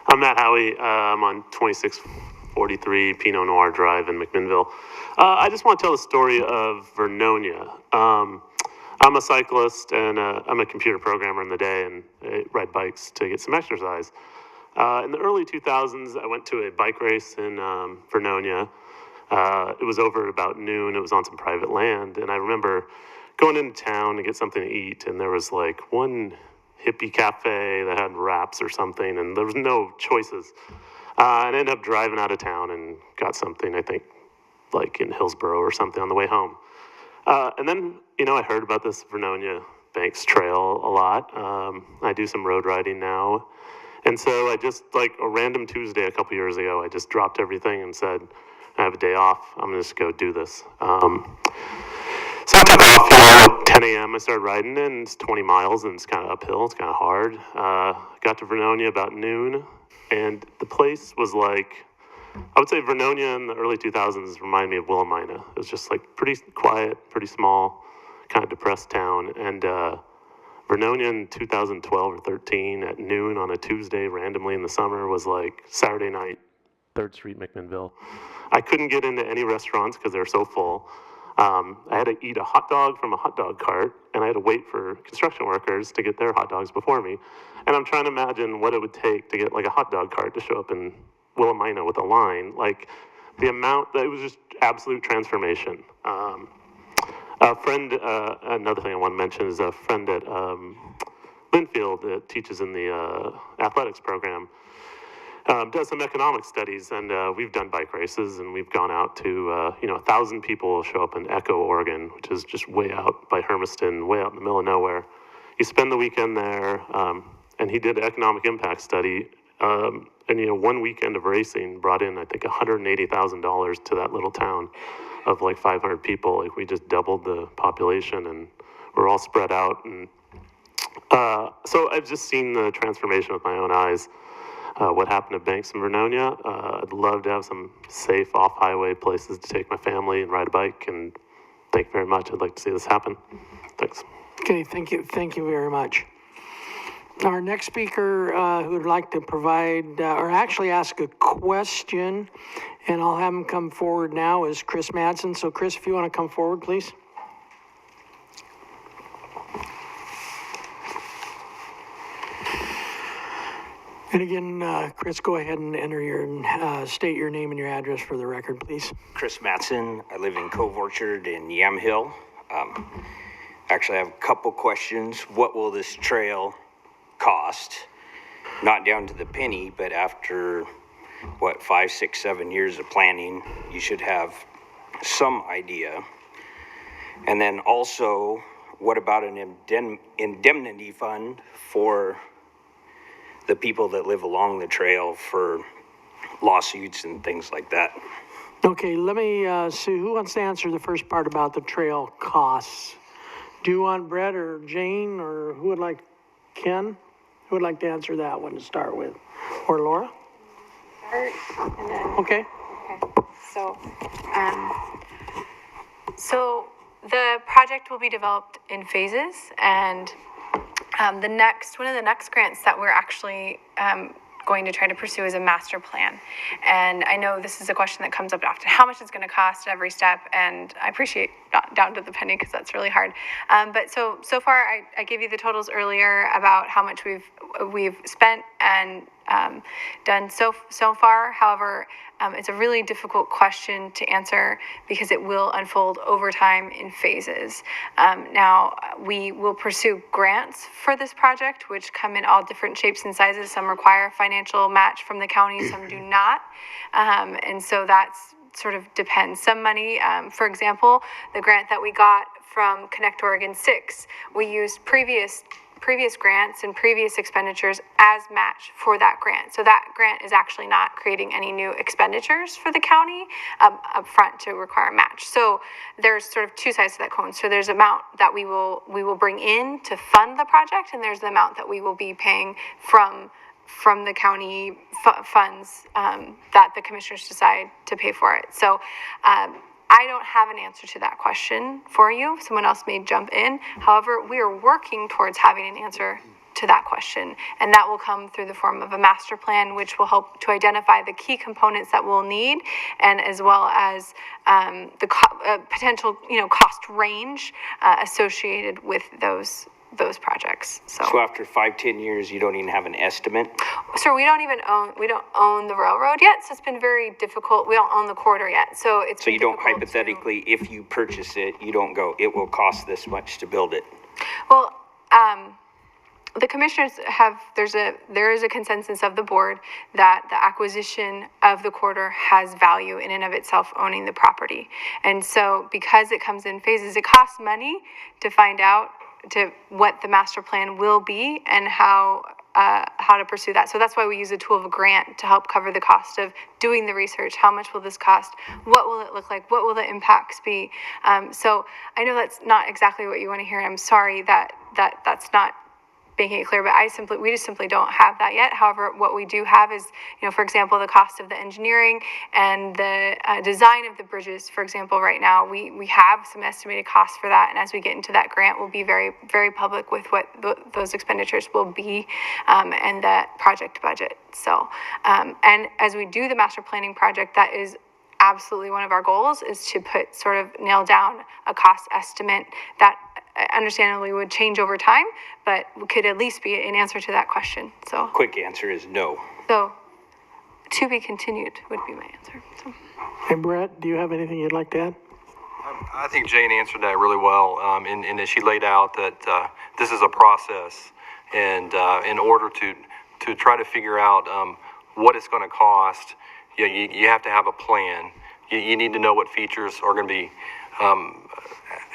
I'm Matt Howie. I'm on 2643 Pinot Noir Drive in McMinnville. I just want to tell the story of Vernonia. I'm a cyclist and I'm a computer programmer in the day, and I ride bikes to get some exercise. In the early 2000s, I went to a bike race in Vernonia. It was over at about noon. It was on some private land, and I remember going into town to get something to eat, and there was like one hippie cafe that had wraps or something, and there was no choices. And I ended up driving out of town and got something, I think, like in Hillsborough or something on the way home. And then, I heard about this Vernonia Banks Trail a lot. I do some road riding now. And so I just, like a random Tuesday a couple years ago, I just dropped everything and said, I have a day off. I'm going to just go do this. So I took off, at 10 a.m. I started riding, and it's 20 miles, and it's kind of uphill. It's kind of hard. Got to Vernonia about noon, and the place was like, I would say Vernonia in the early 2000s reminded me of Willamina. It was just like pretty quiet, pretty small, kind of depressed town. And Vernonia in 2012 or 13 at noon on a Tuesday randomly in the summer was like Saturday night, 3rd Street, McMinnville. I couldn't get into any restaurants because they were so full. I had to eat a hot dog from a hot dog cart, and I had to wait for construction workers to get their hot dogs before me. And I'm trying to imagine what it would take to get like a hot dog cart to show up in Willamina with a line. Like the amount, that it was just absolute transformation. A friend, another thing I want to mention is a friend at Linfield that teaches in the athletics program. Does some economic studies, and we've done bike races, and we've gone out to, 1,000 people show up in Echo, Oregon, which is just way out by Hermiston, way out in the middle of nowhere. You spend the weekend there, and he did an economic impact study, and 1 weekend of racing brought in, I think, $180,000 to that little town of like 500 people. Like, we just doubled the population, and we're all spread out, and so I've just seen the transformation with my own eyes. What happened to Banks and Vernonia. I'd love to have some safe off-highway places to take my family and ride a bike, and thank you very much. I'd like to see this happen. Thanks. Okay, thank you very much. Our next speaker who would like to provide, or actually ask a question, and I'll have him come forward now, is Chris Madsen. So Chris, if you want to come forward, please. And again, Chris, go ahead and enter your, state your name and your address for the record, please. Chris Madsen. I live in Cove Orchard in Yamhill. Actually, I have a couple questions. What will this trail cost? Not down to the penny, but after, 5, 6, 7 years of planning, you should have some idea. And then also, what about an indemnity fund for the people that live along the trail for lawsuits and things like that? Okay, let me see, who wants to answer the first part about the trail costs? Do you want Brett or Jane, or who would like, Ken? Who would like to answer that one to start with? Or Laura? Okay. So the project will be developed in phases, and one of the next grants that we're actually going to try to pursue is a master plan. And I know this is a question that comes up often, how much it's going to cost at every step, and I appreciate not down to the penny because that's really hard. But so far, I gave you the totals earlier about how much we've spent and done so far. However, it's a really difficult question to answer because it will unfold over time in phases. Now, we will pursue grants for this project, which come in all different shapes and sizes. Some require financial match from the county, some do not. And so that's sort of depends. Some money, for example, the grant that we got from Connect Oregon 6, we used previous grants and previous expenditures as match for that grant. So that grant is actually not creating any new expenditures for the county up front to require a match. So there's sort of two sides to that coin. So there's amount that we will bring in to fund the project, and there's the amount that we will be paying from from the county funds that the commissioners decide to pay for it. So I don't have an answer to that question for you. Someone else may jump in. However, we are working towards having an answer to that question, and that will come through the form of a master plan, which will help to identify the key components that we'll need, and as well as the potential, cost range associated with those projects. So after 5-10 years, you don't even have an estimate? Sir, we don't own the railroad yet, so it's been very difficult. We don't own the corridor yet, so it's So you don't hypothetically, if you purchase it, you don't go, it will cost this much to build it? Well, the commissioners there is a consensus of the board that the acquisition of the corridor has value in and of itself, owning the property. And so because it comes in phases, it costs money to find out what the master plan will be and how to pursue that. So that's why we use a tool of a grant to help cover the cost of doing the research. How much will this cost? What will it look like? What will the impacts be? So I know that's not exactly what you want to hear. I'm sorry that's not making it clear, but we just simply don't have that yet. However, what we do have is, for example, the cost of the engineering and the design of the bridges. For example, right now we have some estimated costs for that, and as we get into that grant, we'll be very, very public with what those expenditures will be, and that project budget. So, and as we do the master planning project, that is absolutely one of our goals, is to nail down a cost estimate that understandably would change over time, but could at least be an answer to that question. So quick answer is no. So to be continued would be my answer. So. Hey, Brett, do you have anything you'd like to add? I think Jane answered that really well, in that she laid out that this is a process, and in order to try to figure out what it's going to cost, you have to have a plan. You need to know what features are going to be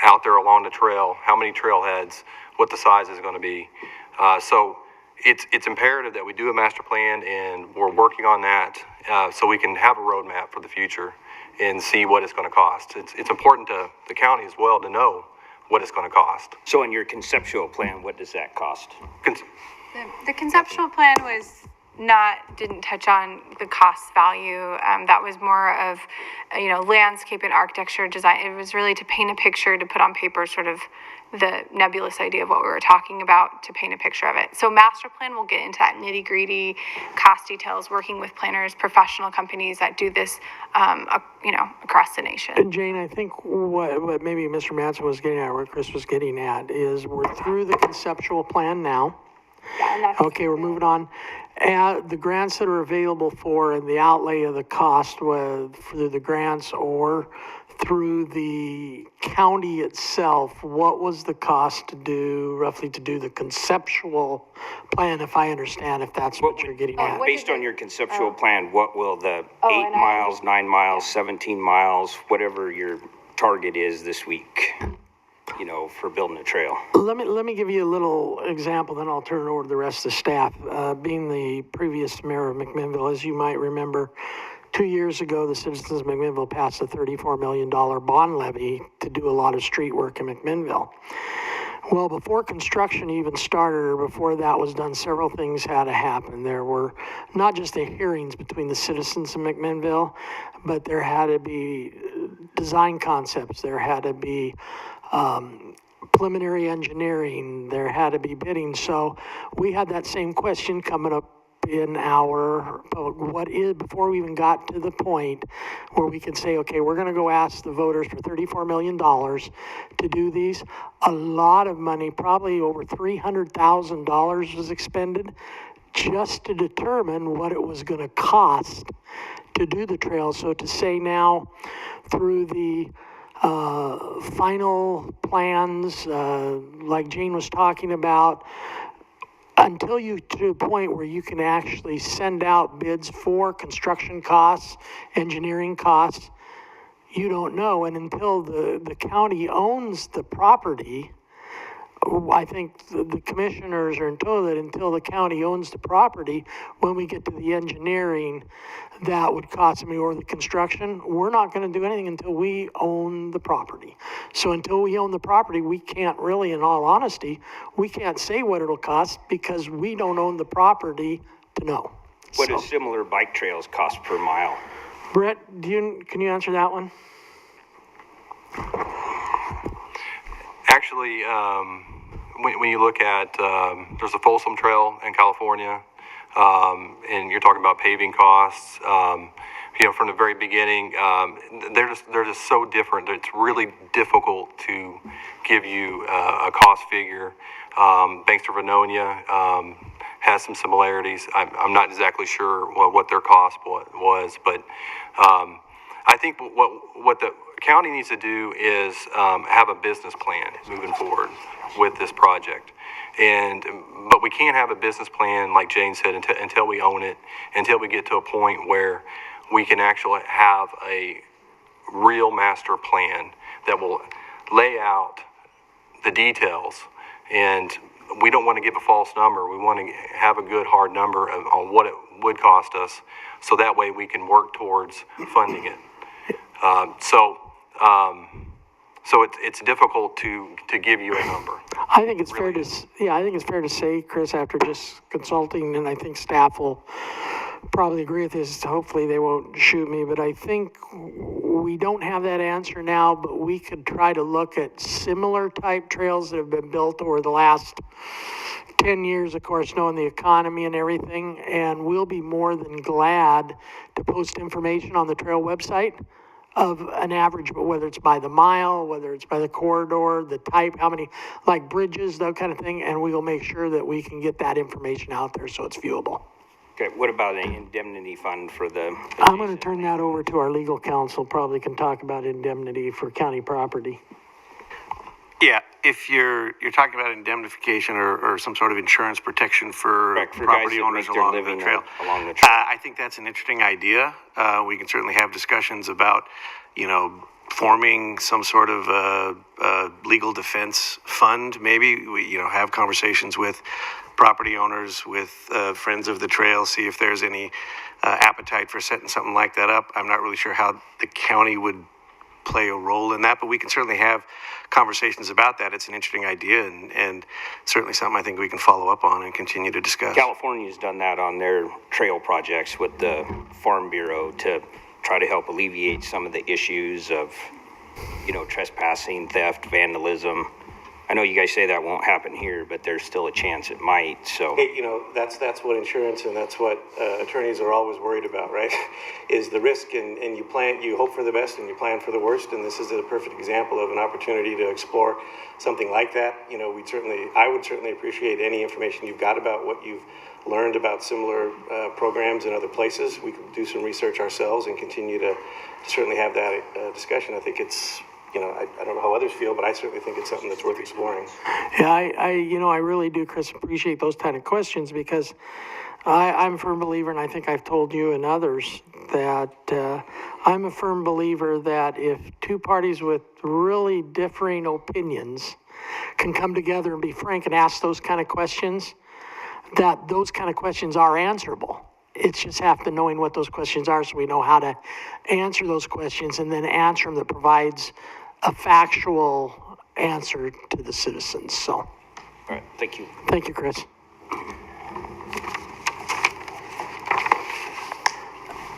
out there along the trail, how many trailheads, what the size is going to be. So it's imperative that we do a master plan, and we're working on that so we can have a roadmap for the future and see what it's going to cost. It's important to the county as well to know what it's going to cost. So in your conceptual plan, what does that cost? The conceptual plan didn't touch on the cost value. That was more of, landscape and architecture design. It was really to paint a picture, to put on paper sort of the nebulous idea of what we were talking about, to paint a picture of it. So master plan will get into that nitty-gritty cost details, working with planners, professional companies that do this, across the nation. And Jane, I think what maybe Mr. Mattson was getting at, what Chris was getting at, is we're through the conceptual plan now. Okay, we're moving on. The grants that are available for, and the outlay of the cost through the grants or through the county itself, what was the cost roughly to do the conceptual plan, if I understand, if that's what you're getting at? Based on your conceptual plan, what will the 8 miles, 9 miles, 17 miles, whatever your target is this week, for building a trail? Let me give you a little example, then I'll turn it over to the rest of the staff. Being the previous mayor of McMinnville, as you might remember, 2 years ago, the citizens of McMinnville passed a $34 million bond levy to do a lot of street work in McMinnville. Well, before construction even started, or before that was done, several things had to happen. There were not just the hearings between the citizens of McMinnville, but there had to be design concepts. There had to be preliminary engineering. There had to be bidding. So we had that same question coming up in before we even got to the point where we can say, okay, we're going to go ask the voters for $34 million to do these. A lot of money, probably over $300,000 was expended just to determine what it was going to cost to do the trail. So to say now, through the final plans, like Jane was talking about, until you to a point where you can actually send out bids for construction costs, engineering costs, you don't know. And until the county owns the property, I think the commissioners are told that until the county owns the property, when we get to the engineering, that would cost me, or the construction, we're not going to do anything until we own the property. So until we own the property, we can't really, in all honesty, we can't say what it'll cost because we don't own the property to know. What do similar bike trails cost per mile? Brett, can you answer that one? Actually, when you look at, there's a Folsom Trail in California, and you're talking about paving costs, from the very beginning, they're just so different that it's really difficult to give you a cost figure. Thanks to Vernonia, has some similarities. I'm not exactly sure what their cost was, but I think what the county needs to do is have a business plan moving forward with this project. But we can't have a business plan, like Jane said, until we own it, until we get to a point where we can actually have a real master plan that will lay out the details. And we don't want to give a false number. We want to have a good hard number on what it would cost us, so that way we can work towards funding it. So it's difficult to give you a number. I think it's fair to, I think it's fair to say, Chris, after just consulting, and I think staff will probably agree with this, hopefully they won't shoot me, but I think we don't have that answer now, but we could try to look at similar type trails that have been built over the last 10 years, of course, knowing the economy and everything, and we'll be more than glad to post information on the trail website of an average, but whether it's by the mile, whether it's by the corridor, the type, how many, like bridges, that kind of thing, and we will make sure that we can get that information out there so it's viewable. Okay, what about an indemnity fund for the? I'm going to turn that over to our legal counsel, probably can talk about indemnity for county property. Yeah, if you're talking about indemnification or some sort of insurance protection for property owners along the trail, I think that's an interesting idea. We can certainly have discussions about, forming some sort of legal defense fund. Maybe we, have conversations with property owners, with friends of the trail, see if there's any appetite for setting something like that up. I'm not really sure how the county would play a role in that, but we can certainly have conversations about that. It's an interesting idea, and certainly something I think we can follow up on and continue to discuss. California's done that on their trail projects with the Farm Bureau to try to help alleviate some of the issues of, trespassing, theft, vandalism. I know you guys say that won't happen here, but there's still a chance it might, so. Hey, that's what insurance and that's what attorneys are always worried about, right? Is the risk, and you hope for the best and you plan for the worst, and this is a perfect example of an opportunity to explore something like that. I would certainly appreciate any information you've got about what you've learned about similar programs in other places. We could do some research ourselves and continue to certainly have that discussion. I think it's, I don't know how others feel, but I certainly think it's something that's worth exploring. Yeah, I really do, Chris, appreciate those kind of questions, because I'm a firm believer, and I think I've told you and others that I'm a firm believer that if two parties with really differing opinions can come together and be frank and ask those kind of questions, that those kind of questions are answerable. It's just after knowing what those questions are, so we know how to answer those questions and then answer them that provides a factual answer to the citizens. So, all right, thank you. Thank you, Chris.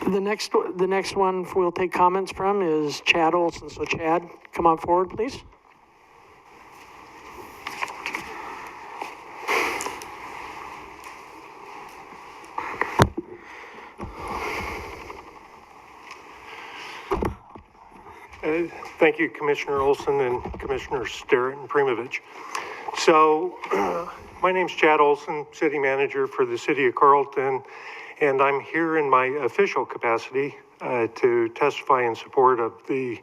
The next one we'll take comments from is Chad Olson. So Chad, come on forward, please. Thank you, Commissioner Olson and Commissioner Sterrett and Primovich. So, my name's Chad Olson, City Manager for the City of Carlton, and I'm here in my official capacity to testify in support of the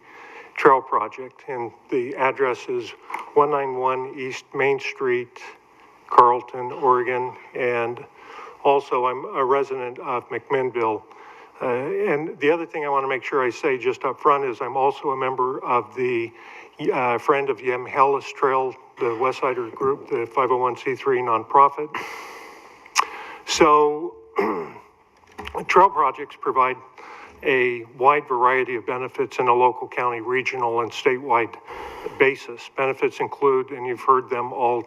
trail project. And the address is 191 East Main Street, Carlton, Oregon, and also I'm a resident of McMinnville. And the other thing I want to make sure I say just up front is I'm also a member of the friend of Yamhelas Trail, the Westsider group, the 501c3 nonprofit. So trail projects provide a wide variety of benefits in a local, county, regional, and statewide basis. Benefits include, and you've heard them all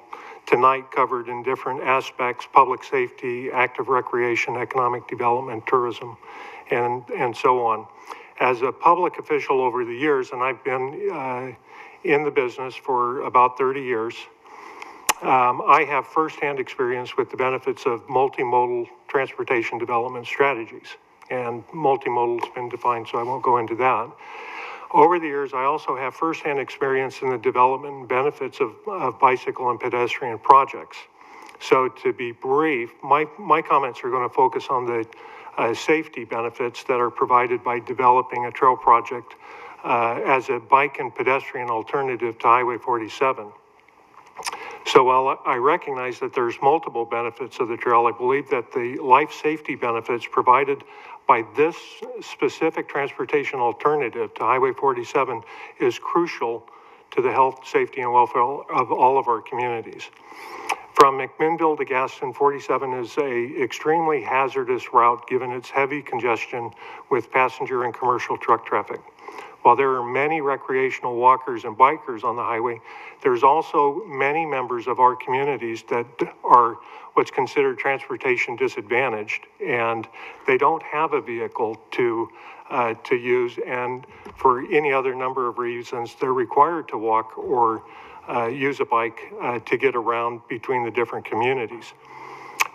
tonight covered in different aspects: public safety, active recreation, economic development, tourism, and so on. As a public official over the years, and I've been in the business for about 30 years, I have firsthand experience with the benefits of multimodal transportation development strategies. And multimodal has been defined, so I won't go into that. Over the years, I also have firsthand experience in the development and benefits of bicycle and pedestrian projects. So to be brief, my comments are going to focus on the safety benefits that are provided by developing a trail project as a bike and pedestrian alternative to Highway 47. So while I recognize that there's multiple benefits of the trail, I believe that the life safety benefits provided by this specific transportation alternative to Highway 47 is crucial to the health, safety, and welfare of all of our communities. From McMinnville to GASTON, 47 is a extremely hazardous route given its heavy congestion with passenger and commercial truck traffic. While there are many recreational walkers and bikers on the highway, there's also many members of our communities that are what's considered transportation disadvantaged, and they don't have a vehicle to use, and for any other number of reasons, they're required to walk or use a bike to get around between the different communities.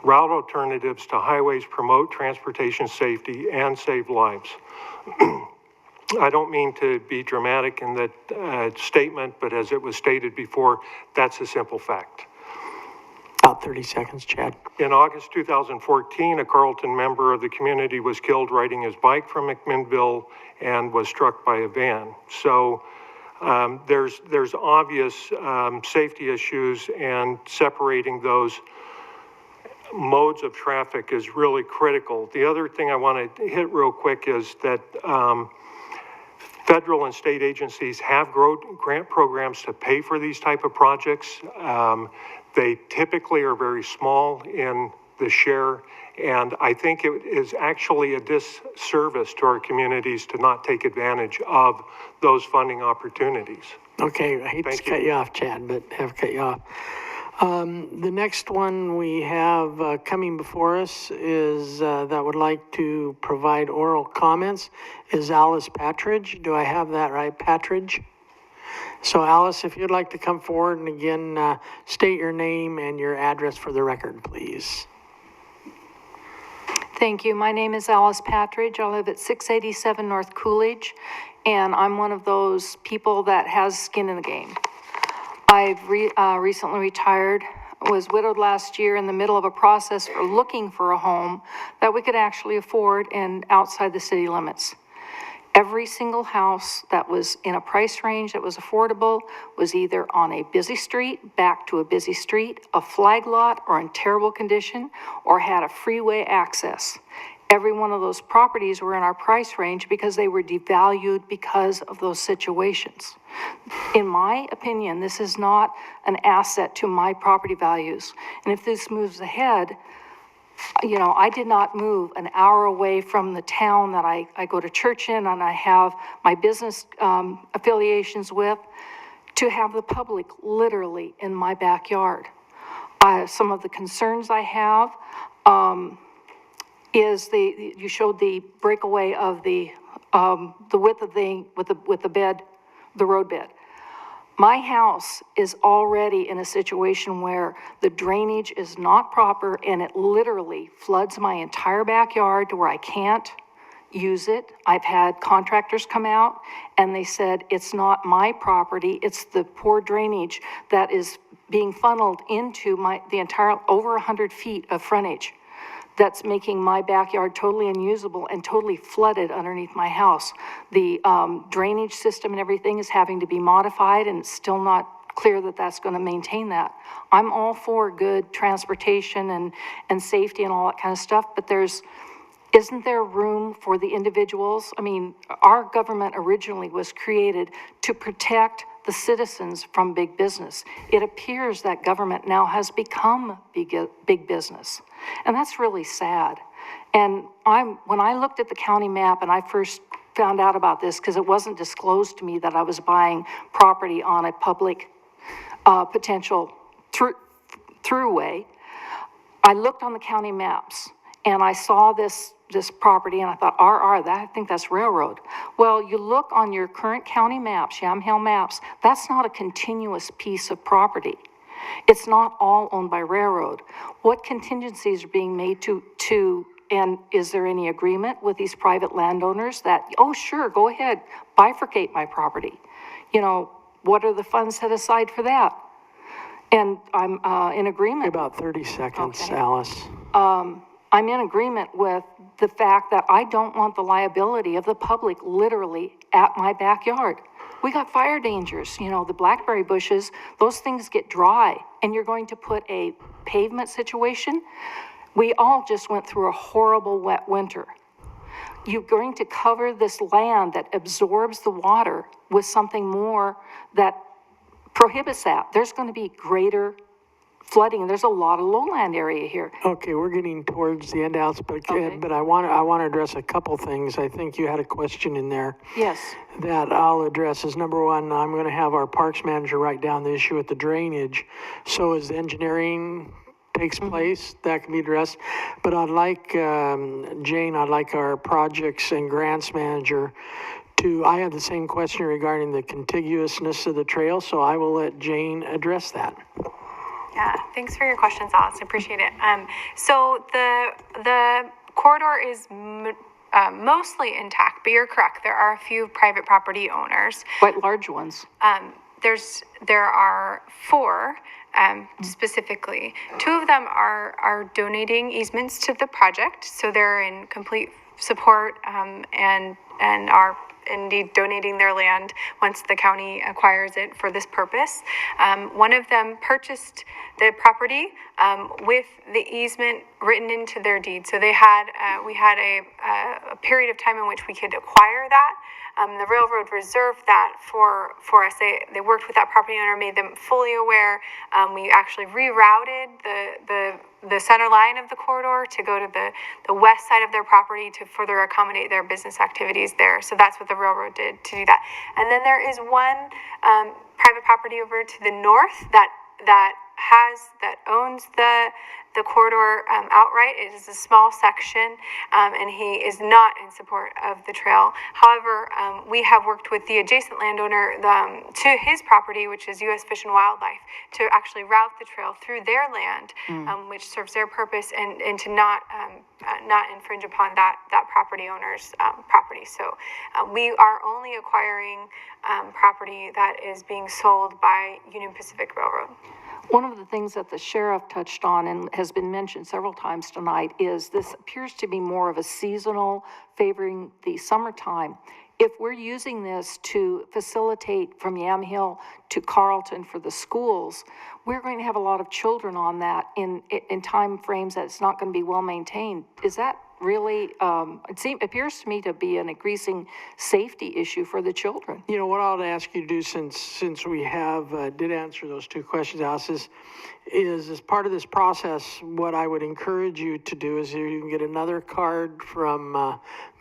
Route alternatives to highways promote transportation safety and save lives. I don't mean to be dramatic in that statement, but as it was stated before, that's a simple fact. About 30 seconds, Chad. In August 2014, a Carlton member of the community was killed riding his bike from McMinnville and was struck by a van. So there's obvious safety issues, and separating those modes of traffic is really critical. The other thing I want to hit real quick is that federal and state agencies have grant programs to pay for these type of projects. They typically are very small in the share, and I think it is actually a disservice to our communities to not take advantage of those funding opportunities. Okay, I hate to cut you off, Chad, but I have to cut you off. The next one we have coming before us is that would like to provide oral comments is Alice Patridge. Do I have that right, Patridge? So Alice, if you'd like to come forward and again state your name and your address for the record, please. Thank you. My name is Alice Patridge. I live at 687 North Coolidge, and I'm one of those people that has skin in the game. I've recently retired, was widowed last year in the middle of a process for looking for a home that we could actually afford and outside the city limits. Every single house that was in a price range that was affordable was either on a busy street, back to a busy street, a flag lot, or in terrible condition, or had a freeway access. Every one of those properties were in our price range because they were devalued because of those situations. In my opinion, this is not an asset to my property values. And if this moves ahead, you know, I did not move an hour away from the town that I go to church in and I have my business affiliations with to have the public literally in my backyard. Some of the concerns I have is you showed the breakaway of the width of with the bed, the road bed. My house is already in a situation where the drainage is not proper and it literally floods my entire backyard to where I can't use it. I've had contractors come out and they said it's not my property, it's the poor drainage that is being funneled into the entire over 100 feet of frontage. That's making my backyard totally unusable and totally flooded underneath my house. The drainage system and everything is having to be modified, and it's still not clear that that's going to maintain that. I'm all for good transportation and safety and all that kind of stuff, but isn't there room for the individuals? I mean, our government originally was created to protect the citizens from big business. It appears that government now has become big business, and that's really sad. And when I looked at the county map and I first found out about this, because it wasn't disclosed to me that I was buying property on a public potential throughway, I looked on the county maps and I saw this property and I thought, I think that's railroad. Well, you look on your current county maps, Yamhill maps, that's not a continuous piece of property. It's not all owned by railroad. What contingencies are being made and is there any agreement with these private landowners that, oh, sure, go ahead, bifurcate my property? You know, what are the funds set aside for that? And I'm in agreement. About 30 seconds, Okay. Alice. I'm in agreement with the fact that I don't want the liability of the public literally at my backyard. We got fire dangers, you know, the blackberry bushes, those things get dry, and you're going to put a pavement situation. We all just went through a horrible wet winter. You're going to cover this land that absorbs the water with something more that prohibits that. There's going to be greater flooding. There's a lot of lowland area here. Okay, we're getting towards the end, Alice, but I want to address a couple things. I think you had a question in there. Yes. That I'll address. Is number one, I'm going to have our parks manager write down the issue with the drainage. So as engineering takes place, that can be addressed. But I'd like, Jane, I'd like our projects and grants manager I have the same question regarding the contiguousness of the trail, so I will let Jane address that. Yeah, thanks for your questions, Alice. I appreciate it. So the corridor is mostly intact, but you're correct. There are a few private property owners. Quite large ones. There are 4 specifically. 2 of them are donating easements to the project, so they're in complete support and are indeed donating their land once the county acquires it for this purpose. One of them purchased the property with the easement written into their deed. So we had a period of time in which we could acquire that. The railroad reserved that for us. They worked with that property owner, made them fully aware. We actually rerouted the center line of the corridor to go to the west side of their property to further accommodate their business activities there. So that's what the railroad did to do that. And then there is one private property over to the north that owns the corridor outright. It is a small section, and he is not in support of the trail. However, we have worked with the adjacent landowner to his property, which is U.S. Fish and Wildlife, to actually route the trail through their land, which serves their purpose, and to not infringe upon that property owner's property. So we are only acquiring property that is being sold by Union Pacific Railroad. One of the things that the sheriff touched on and has been mentioned several times tonight is this appears to be more of a seasonal favoring the summertime. If we're using this to facilitate from Yamhill to Carlton for the schools, we're going to have a lot of children on that in time frames that it's not going to be well maintained. Is that really, it appears to me to be an increasing safety issue for the children. You know, what I'll ask you to do since we did answer those 2 questions, Alice, is as part of this process, what I would encourage you to do is you can get another card from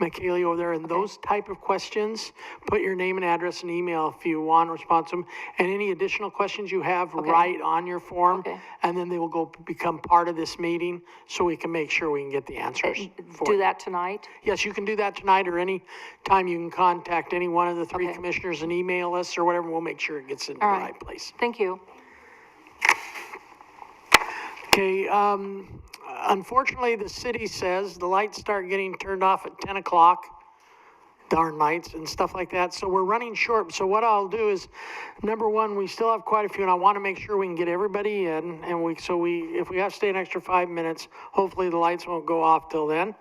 McKaylee over there, and those type of questions, put your name and address and email if you want to respond to them, and any additional questions you have, write on your form, and then they will become part of this meeting, so we can make sure we can get the answers. Do that tonight? Yes, you can do that tonight, or any time you can contact any one of the 3 commissioners and email us or whatever. We'll make sure it gets in the right place. Thank you. Okay, unfortunately, the city says the lights start getting turned off at 10 o'clock, darn lights and stuff like that. So we're running short. So what I'll do is, number one, we still have quite a few, and I want to make sure we can get everybody in. And if we have to stay an extra 5 minutes, hopefully the lights won't go off till then.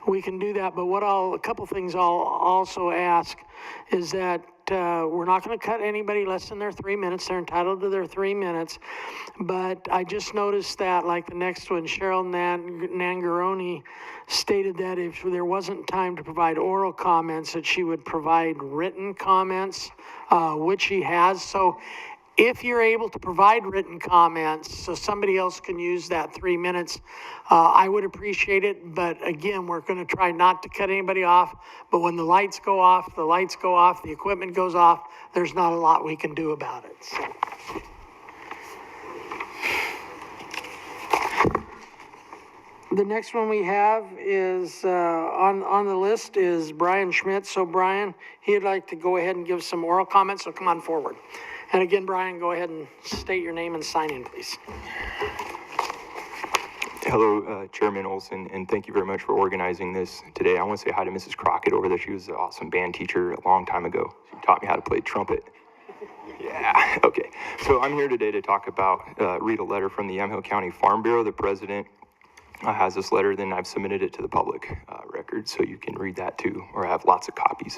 We can do that. But a couple things I'll also ask is that we're not going to cut anybody less than their 3 minutes. They're entitled to their 3 minutes. But I just noticed that, like the next one, Cheryl Nangaroni stated that if there wasn't time to provide oral comments, that she would provide written comments, which she has. So if you're able to provide written comments so somebody else can use that 3 minutes, I would appreciate it. But again, we're going to try not to cut anybody off. But when the lights go off, the equipment goes off, there's not a lot we can do about it. So. The next one we have is, on the list is Brian Schmidt. So Brian, he'd like to go ahead and give some oral comments, so come on forward. And again, Brian, go ahead and state your name and sign in, please. Hello, Chairman Olson, and thank you very much for organizing this today. I want to say hi to Mrs. Crockett over there. She was an awesome band teacher a long time ago. She taught me how to play trumpet. Yeah, okay. So I'm here today to talk about, read a letter from the Yamhill County Farm Bureau. The president has this letter, then I've submitted it to the public record, so you can read that too, or have lots of copies.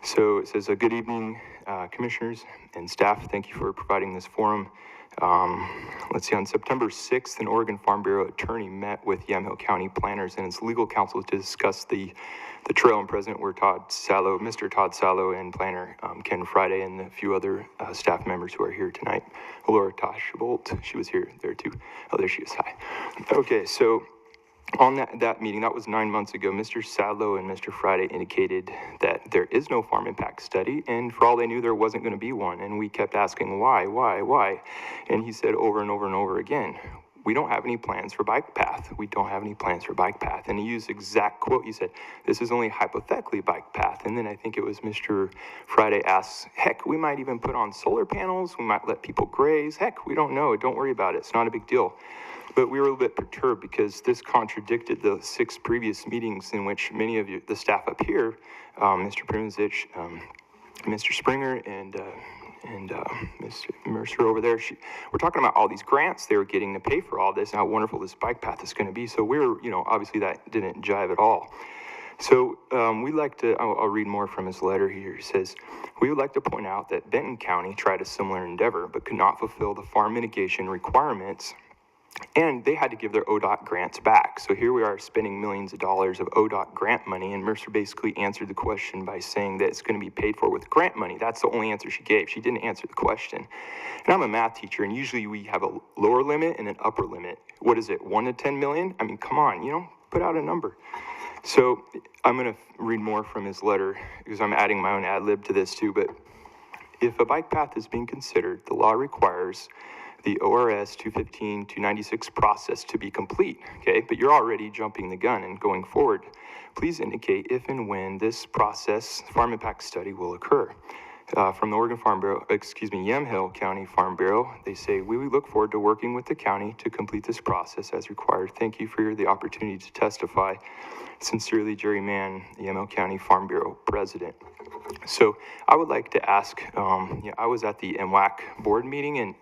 So it says, good evening, commissioners and staff. Thank you for providing this forum. Let's see, on September 6th, an Oregon Farm Bureau attorney met with Yamhill County planners and its legal counsel to discuss the trail, and present were Mr. Todd Salo, and planner Ken Friday, and a few other staff members who are here tonight. Laura Toshbolt, she was here there too. Oh, there she is, hi. Okay, so on that meeting, that was 9 months ago, Mr. Sadlow and Mr. Friday indicated that there is no farm impact study, and for all they knew, there wasn't going to be one. And we kept asking why? And he said over and over and over again, we don't have any plans for bike path. We don't have any plans for bike path. And he used exact quote. He said, this is only hypothetically bike path. And then I think it was Mr. Friday asks, heck, we might even put on solar panels. We might let people graze. Heck, we don't know. Don't worry about it. It's not a big deal. But we were a little bit perturbed because this contradicted the 6 previous meetings in which many of you, the staff up here, Mr. Primzich, Mr. Springer, and Mr. Mercer over there, we're talking about all these grants they were getting to pay for all this and how wonderful this bike path is going to be. So we're, obviously that didn't jive at all. So we'd like to, I'll read more from his letter here. He says, we would like to point out that Benton County tried a similar endeavor but could not fulfill the farm mitigation requirements, and they had to give their ODOT grants back. So here we are spending millions of dollars of ODOT grant money, and Mercer basically answered the question by saying that it's going to be paid for with grant money. That's the only answer she gave. She didn't answer the question. And I'm a math teacher, and usually we have a lower limit and an upper limit. What is it, 1 to 10 million? I mean, come on, put out a number. So I'm going to read more from his letter because I'm adding my own ad lib to this too. But if a bike path is being considered, the law requires the ORS 215-296 process to be complete, okay? But you're already jumping the gun and going forward. Please indicate if and when this process, farm impact study, will occur. From the Oregon Farm Bureau, Yamhill County Farm Bureau, they say, we look forward to working with the county to complete this process as required. Thank you for the opportunity to testify. Sincerely, Jerry Mann, the Yamhill County Farm Bureau President. So I would like to ask, I was at the MWAC board meeting and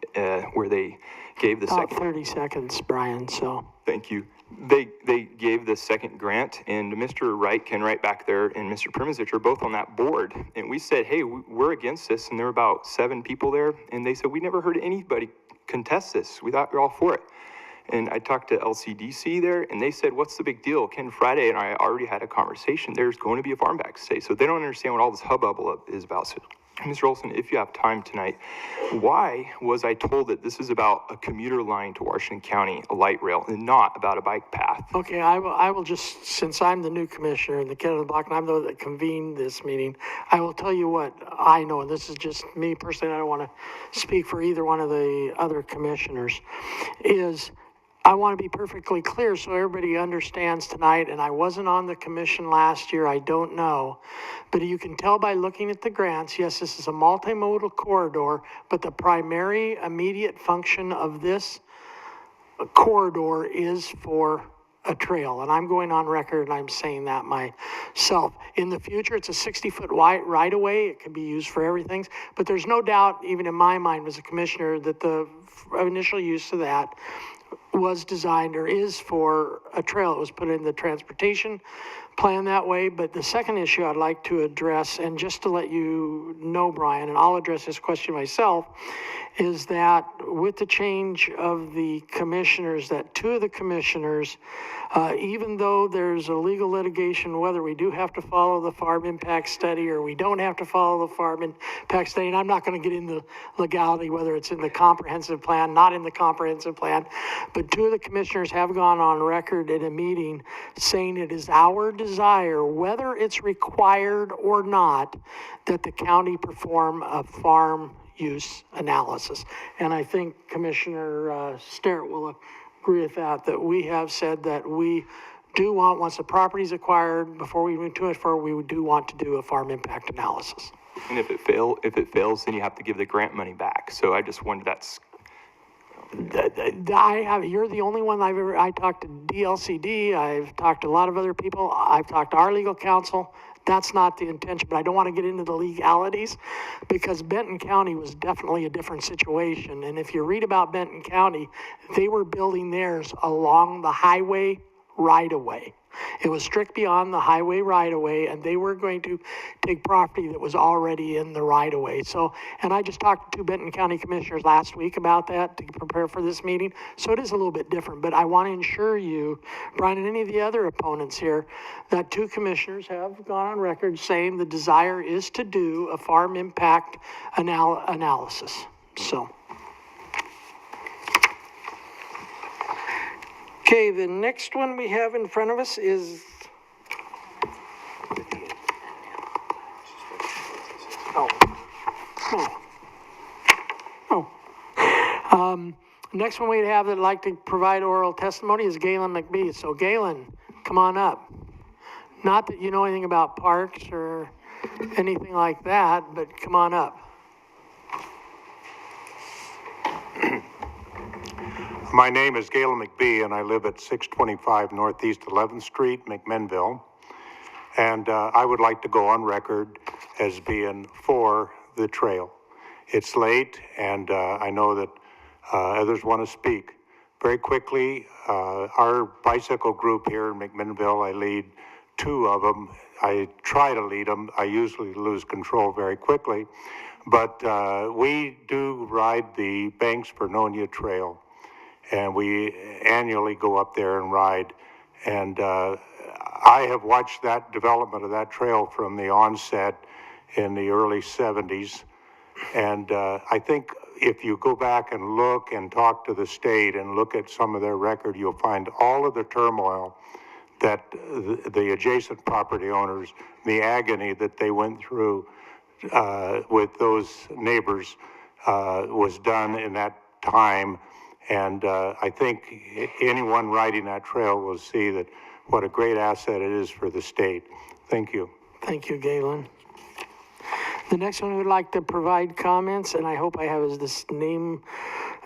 where they gave the About 30 seconds, Brian, so. Thank you. They gave the second grant, and Mr. Wright, Ken Wright back there, and Mr. Primzich are both on that board. And we said, hey, we're against this, and there were about 7 people there, and they said, we never heard anybody contest this. We thought we were all for it. And I talked to LCDC there, and they said, what's the big deal? Ken Friday and I already had a conversation. There's going to be a farm back stay. So they don't understand what all this hubbub is about. So, Mr. Olson, if you have time tonight, why was I told that this is about a commuter line to Washington County, a light rail, and not about a bike path? Okay, I will just, since I'm the new commissioner and the kid on the block, and I'm the one that convened this meeting, I will tell you what I know, and this is just me personally, I don't want to speak for either one of the other commissioners, is I want to be perfectly clear so everybody understands tonight, and I wasn't on the commission last year, I don't know, but you can tell by looking at the grants, yes, this is a multimodal corridor, but the primary immediate function of this corridor is for a trail, and I'm going on record and I'm saying that myself. In the future, it's a 60-foot wide right-of-way. It can be used for everything, but there's no doubt, even in my mind as a commissioner, that the initial use of that was designed or is for a trail. It was put in the transportation plan that way. But the second issue I'd like to address, and just to let you know, Brian, and I'll address this question myself, is that with the change of the commissioners, that 2 of the commissioners, even though there's a legal litigation whether we do have to follow the farm impact study or we don't have to follow the farm impact study, and I'm not going to get into legality whether it's in the comprehensive plan, not in the comprehensive plan, but 2 of the commissioners have gone on record at a meeting saying it is our desire, whether it's required or not, that the county perform a farm use analysis. And I think Commissioner Sterrett will agree with that we have said that we do want, once the property's acquired, before we move to it, we do want to do a farm impact analysis. And if it fails, then you have to give the grant money back. So I just wondered, You're the only one I talked to DLCD, I've talked to a lot of other people, I've talked to our legal counsel. That's not the intention, but I don't want to get into the legalities because Benton County was definitely a different situation. And if you read about Benton County, they were building theirs along the highway right-of-way. It was strict beyond the highway right-of-way, and they were going to take property that was already in the right-of-way. So, and I just talked to two Benton County commissioners last week about that to prepare for this meeting. So it is a little bit different, but I want to ensure you, Brian, and any of the other opponents here, that two commissioners have gone on record saying the desire is to do a farm impact analysis. So. Okay, the next one we have in front of us is... Next one we have that'd like to provide oral testimony is Galen McBee. So Galen, come on up. Not that you know anything about parks or anything like that, but come on up. My name is Galen McBee, and I live at 625 Northeast 11th Street, McMinnville. And I would like to go on record as being for the trail. It's late, and I know that others want to speak. Very quickly, our bicycle group here in McMinnville, I lead two of them. I try to lead them. I usually lose control very quickly. But we do ride the Banks Vernonia Trail. And we annually go up there and ride. And I have watched that development of that trail from the onset in the early 70s. And I think if you go back and look and talk to the state and look at some of their record, you'll find all of the turmoil that the adjacent property owners, the agony that they went through with those neighbors was done in that time. And I think anyone riding that trail will see that what a great asset it is for the state. Thank you. Thank you, Galen. The next one who would like to provide comments, and I hope I have this name,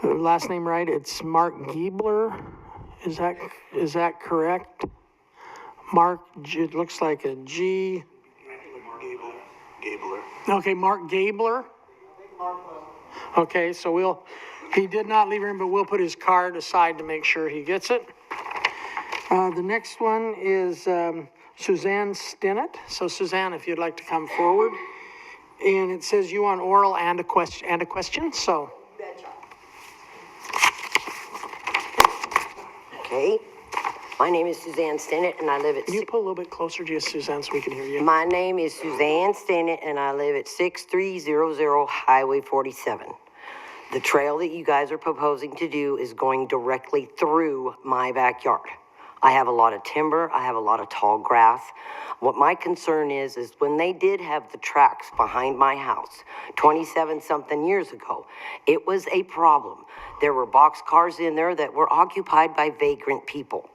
last name right. It's Mark Giebler. Is that correct? Mark, it looks like a G. Gabler. Okay, Mark Gabler. Okay, so he did not leave him, but we'll put his card aside to make sure he gets it. The next one is Suzanne Stinnett. So Suzanne, if you'd like to come forward. And it says you on oral and a question, so. Okay. My name is Suzanne Stinnett, and I live at... Can you pull a little bit closer to you, Suzanne, so we can hear you? My name is Suzanne Stinnett, and I live at 6300 Highway 47. The trail that you guys are proposing to do is going directly through my backyard. I have a lot of timber. I have a lot of tall grass. What my concern is when they did have the tracks behind my house 27-something years ago, it was a problem. There were boxcars in there that were occupied by vagrant people.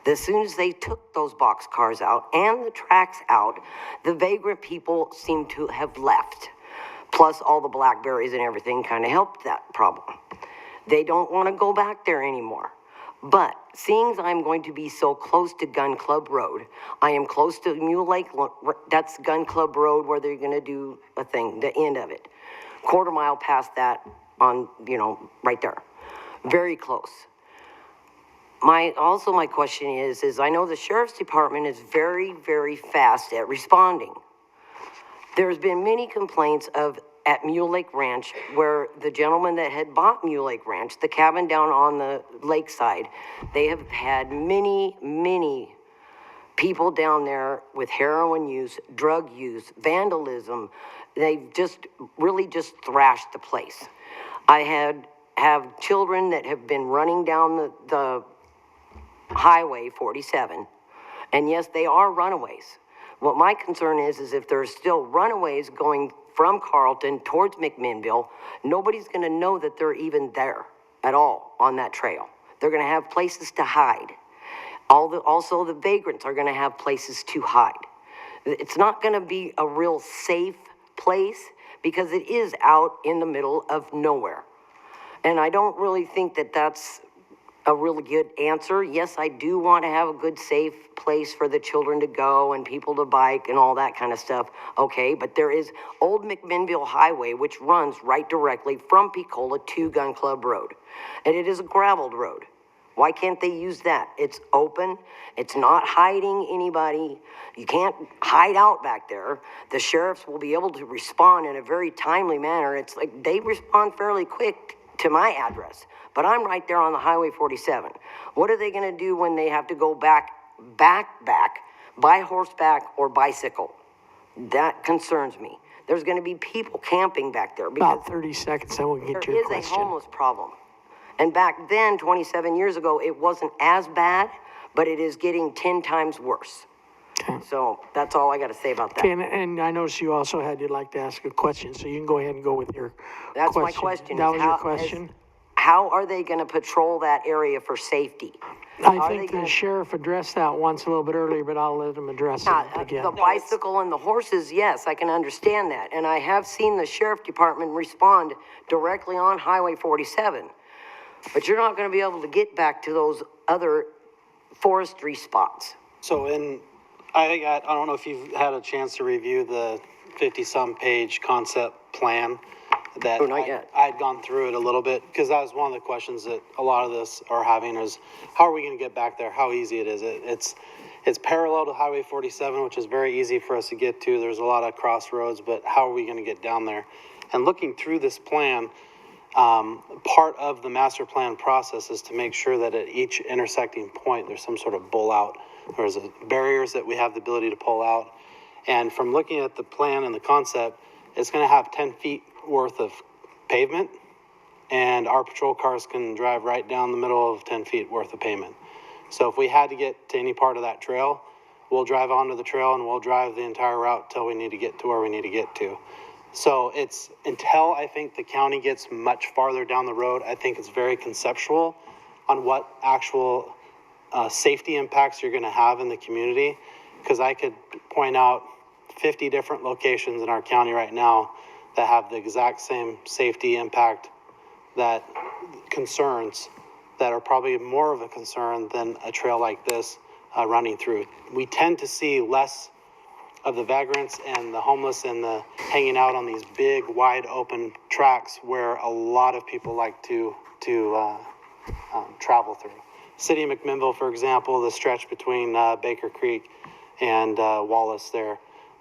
As soon as they took those boxcars out and the tracks out, the vagrant people seemed to have left. Plus all the blackberries and everything kind of helped that problem. They don't want to go back there anymore. But seeing as I'm going to be so close to Gun Club Road, I am close to Mule Lake, that's Gun Club Road where they're going to do a thing, the end of it. Quarter mile past that on, right there. Very close. My question is I know the Sheriff's Department is very, very fast at responding. There's been many complaints at Mule Lake Ranch where the gentleman that had bought Mule Lake Ranch, the cabin down on the lakeside, they have had many, many people down there with heroin use, drug use, vandalism. They've really thrashed the place. I have children that have been running down the Highway 47, and yes, they are runaways. What my concern is if there's still runaways going from Carlton towards McMinnville, nobody's going to know that they're even there at all on that trail. They're going to have places to hide. Also, the vagrants are going to have places to hide. It's not going to be a real safe place because it is out in the middle of nowhere. And I don't really think that that's a really good answer. Yes, I do want to have a good, safe place for the children to go and people to bike and all that kind of stuff. Okay, but there is Old McMinnville Highway, which runs right directly from Picola to Gun Club Road. And it is a graveled road. Why can't they use that? It's open. It's not hiding anybody. You can't hide out back there. The sheriffs will be able to respond in a very timely manner. It's like they respond fairly quick to my address, but I'm right there on the Highway 47. What are they going to do when they have to go back by horseback or bicycle? That concerns me. There's going to be people camping back there. About 30 seconds, then we'll get to your question. There is a homeless problem. And back then, 27 years ago, it wasn't as bad, but it is getting 10 times worse. Okay. So that's all I got to say about that. Okay, and I noticed you also you'd like to ask a question, so you can go ahead and go with your That's question. my question. That was your question? How are they going to patrol that area for safety? I think the sheriff addressed that once a little bit earlier, but I'll let him address it again. The bicycle and the horses, yes, I can understand that. And I have seen the sheriff department respond directly on Highway 47. But you're not going to be able to get back to those other forestry spots. So I don't know if you've had a chance to review the 50-some page concept plan that I'd gone through it a little bit, because that was one of the questions that a lot of this are having is, how are we going to get back there? How easy it is. It's parallel to Highway 47, which is very easy for us to get to. There's a lot of crossroads, but how are we going to get down there? And looking through this plan, part of the master plan process is to make sure that at each intersecting point, there's some sort of pull out. There's barriers that we have the ability to pull out. And from looking at the plan and the concept, it's going to have 10 feet worth of pavement, and our patrol cars can drive right down the middle of 10 feet worth of pavement. So if we had to get to any part of that trail, we'll drive onto the trail and we'll drive the entire route till we need to get to where we need to get to. So it's until I think the county gets much farther down the road, I think it's very conceptual on what actual safety impacts you're going to have in the community. Because I could point out 50 different locations in our county right now that have the exact same safety impact, that concerns that are probably more of a concern than a trail like this running through. We tend to see less of the vagrants and the homeless and the hanging out on these big, wide open tracks where a lot of people like to travel through. City of McMinnville, for example, the stretch between Baker Creek and Wallace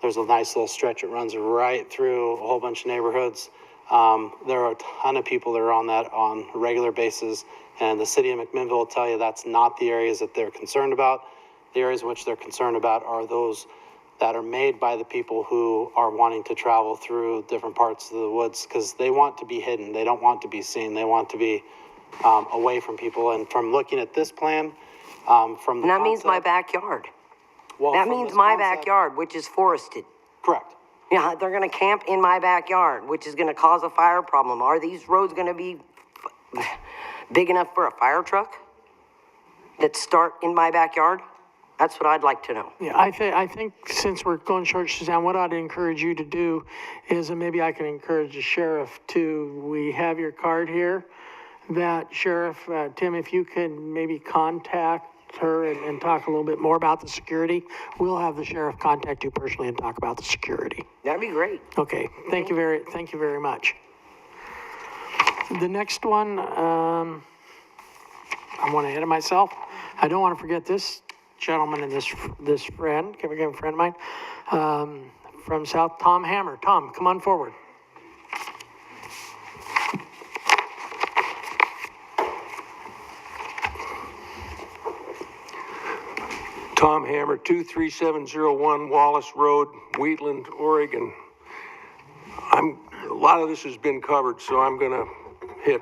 there's a nice little stretch. It runs right through a whole bunch of neighborhoods. There are a ton of people that are on that on a regular basis, and the city of McMinnville will tell you that's not the areas that they're concerned about. The areas in which they're concerned about are those that are made by the people who are wanting to travel through different parts of the woods, because they want to be hidden. They don't want to be seen. They want to be away from people. And from looking at this plan, from the that means my backyard. Well, that means my backyard, which is forested. Correct. Yeah, they're going to camp in my backyard, which is going to cause a fire problem. Are these roads going to be big enough for a fire truck that start in my backyard? That's what I'd like to know. Yeah, I think since we're going short, Suzanne, what I'd encourage you to do is, and maybe I can encourage the sheriff too, we have your card here, that Sheriff Tim, if you can maybe contact her and talk a little bit more about the security, we'll have the sheriff contact you personally and talk about the security. That'd be great. Okay, thank you very much. The next one, I want ahead of myself. I don't want to forget this gentleman and this friend, can we get a friend of mine, from South, Tom Hammer. Tom, come on forward. Tom Hammer, 23701 Wallace Road, Wheatland, Oregon. A lot of this has been covered, so I'm going to hit.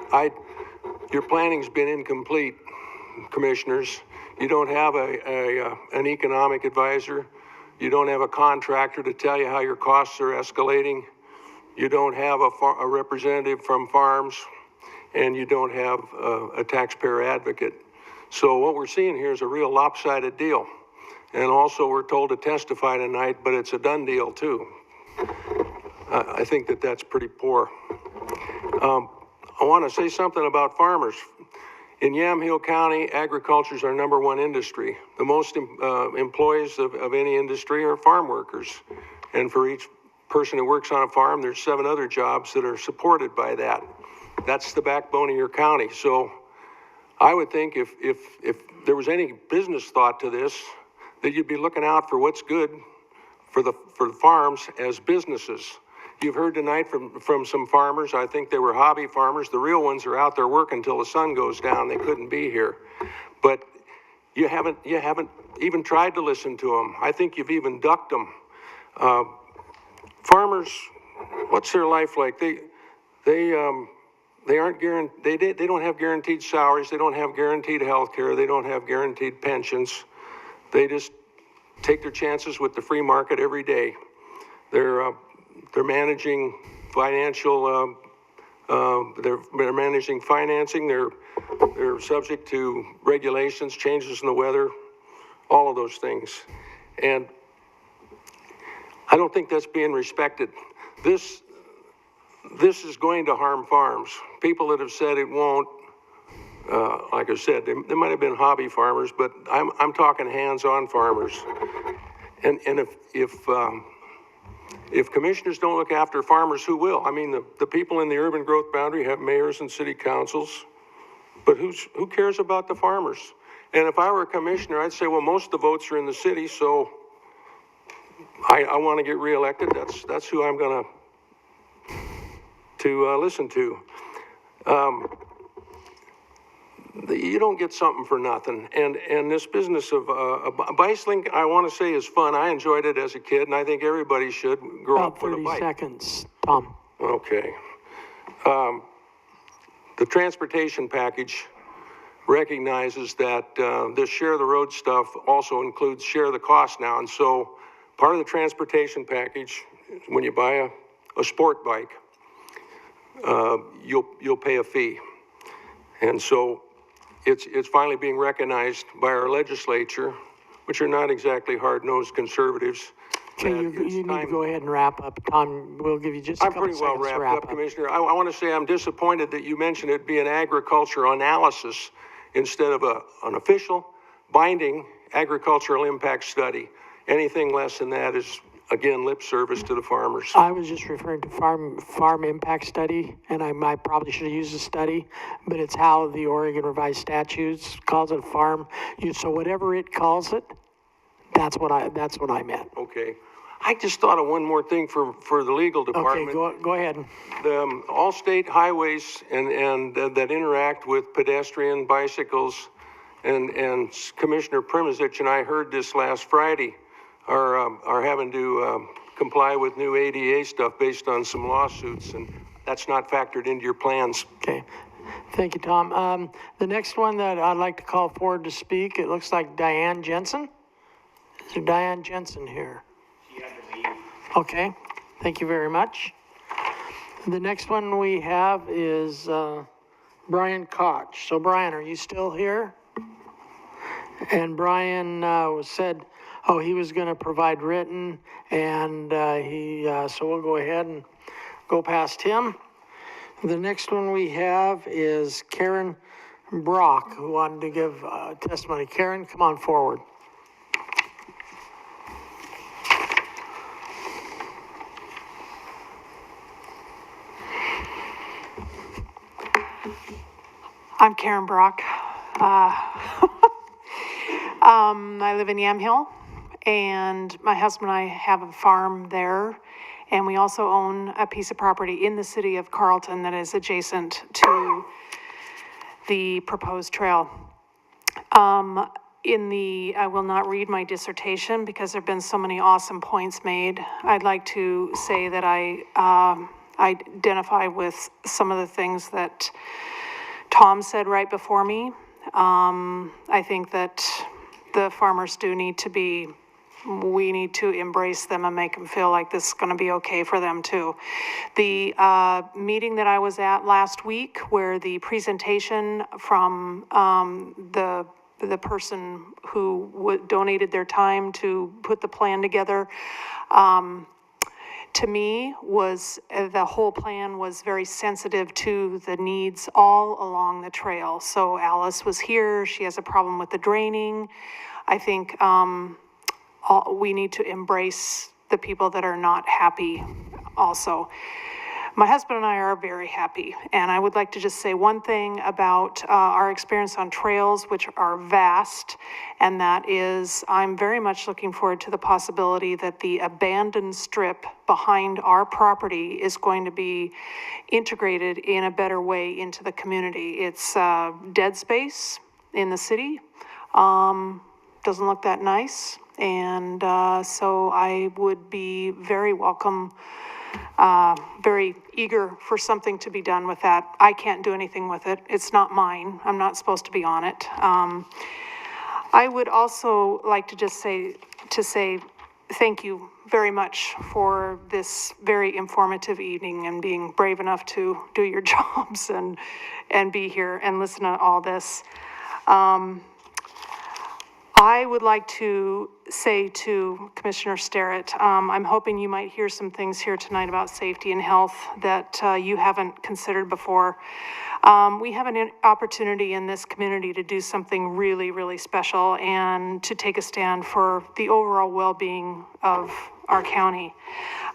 Your planning's been incomplete, commissioners. You don't have an economic advisor. You don't have a contractor to tell you how your costs are escalating. You don't have a representative from farms, and you don't have a taxpayer advocate. So what we're seeing here is a real lopsided deal. And also we're told to testify tonight, but it's a done deal too. I think that that's pretty poor. I want to say something about farmers. In Yamhill County, agriculture is our #1 industry. The most employees of any industry are farm workers. And for each person who works on a farm, there's 7 other jobs that are supported by that. That's the backbone of your county. So I would think if there was any business thought to this, that you'd be looking out for what's good for the farms as businesses. You've heard tonight from some farmers. I think they were hobby farmers. The real ones are out there working until the sun goes down. They couldn't be here. But you haven't even tried to listen to them. I think you've even ducked them. Farmers, what's their life like? They aren't guaranteed. They don't have guaranteed salaries. They don't have guaranteed health care. They don't have guaranteed pensions. They just take their chances with the free market every day. They're managing financial. They're managing financing. They're subject to regulations, changes in the weather, all of those things, and I don't think that's being respected. This is going to harm farms. People that have said it won't, like I said, they might have been hobby farmers, but I'm talking hands-on farmers. And if commissioners don't look after farmers, who will? I mean, the people in the urban growth boundary have mayors and city councils, but who cares about the farmers? And if I were a commissioner, I'd say, well, most of the votes are in the city, so I want to get reelected. That's who I'm going to listen to. You don't get something for nothing. And this business of bicycling, I want to say, is fun. I enjoyed it as a kid, and I think everybody should grow up with a bike. 30 seconds, Tom. Okay. The transportation package recognizes that this share the road stuff also includes share the cost now. And so part of the transportation package, when you buy a sport bike, you'll pay a fee. And so it's finally being recognized by our legislature, which are not exactly hard-nosed conservatives. Okay, you need to go ahead and wrap up. Tom, we'll give you just a couple I'm pretty well seconds to wrapped wrap up, Commissioner. I want to say I'm disappointed that you mentioned it be an agriculture analysis instead of an official binding agricultural impact study. Anything less than that is, again, lip service to the farmers. I was just referring to farm impact study, and I probably should have used a study, but it's how the Oregon Revised Statutes calls it a farm use. So whatever it calls it, that's what I meant. Okay. I just thought of one more thing for the legal department. Okay, go ahead. All state highways and that interact with pedestrian bicycles, and Commissioner Primizich and I heard this last Friday, are having to comply with new ADA stuff based on some lawsuits, and that's not factored into your plans. Okay. Thank you, Tom. The next one that I'd like to call forward to speak, it looks like Diane Jensen. Is there Diane Jensen here? She had to leave. Okay. Thank you very much. The next one we have is Brian Koch. So Brian, are you still here? And Brian said, he was going to provide written, and so we'll go ahead and go past him. The next one we have is Karen Brock, who wanted to give testimony. Karen, come on forward. I'm Karen Brock. I live in Yamhill, and my husband and I have a farm there, and we also own a piece of property in the city of Carlton that is adjacent to the proposed trail. I will not read my dissertation because there have been so many awesome points made. I'd like to say that I identify with some of the things that Tom said right before me. I think that the farmers we need to embrace them and make them feel like this is going to be okay for them too. The meeting that I was at last week, where the presentation from the the person who donated their time to put the plan together. To me, the whole plan was very sensitive to the needs all along the trail. So Alice was here, she has a problem with the draining. I think we need to embrace the people that are not happy also. My husband and I are very happy, and I would like to just say one thing about our experience on trails, which are vast, and that is I'm very much looking forward to the possibility that the abandoned strip behind our property is going to be integrated in a better way into the community. It's dead space in the city, doesn't look that nice, and so I would be very very eager for something to be done with that. I can't do anything with it. It's not mine. I'm not supposed to be on it. I would also like to just say thank you very much for this very informative evening and being brave enough to do your jobs and be here and listen to all this. I would like to say to Commissioner Sterrett, I'm hoping you might hear some things here tonight about safety and health that you haven't considered before. We have an opportunity in this community to do something really, really special and to take a stand for the overall well-being of our county.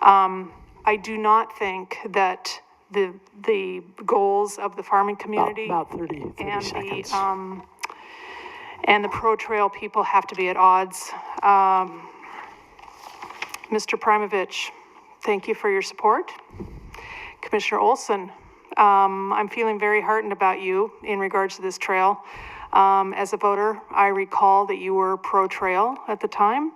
I do not think that the goals of the farming community about 30 and seconds. And the pro-trail people have to be at odds. Mr. Primovich, thank you for your support. Commissioner Olson, I'm feeling very heartened about you in regards to this trail. As a voter, I recall that you were pro-trail at the time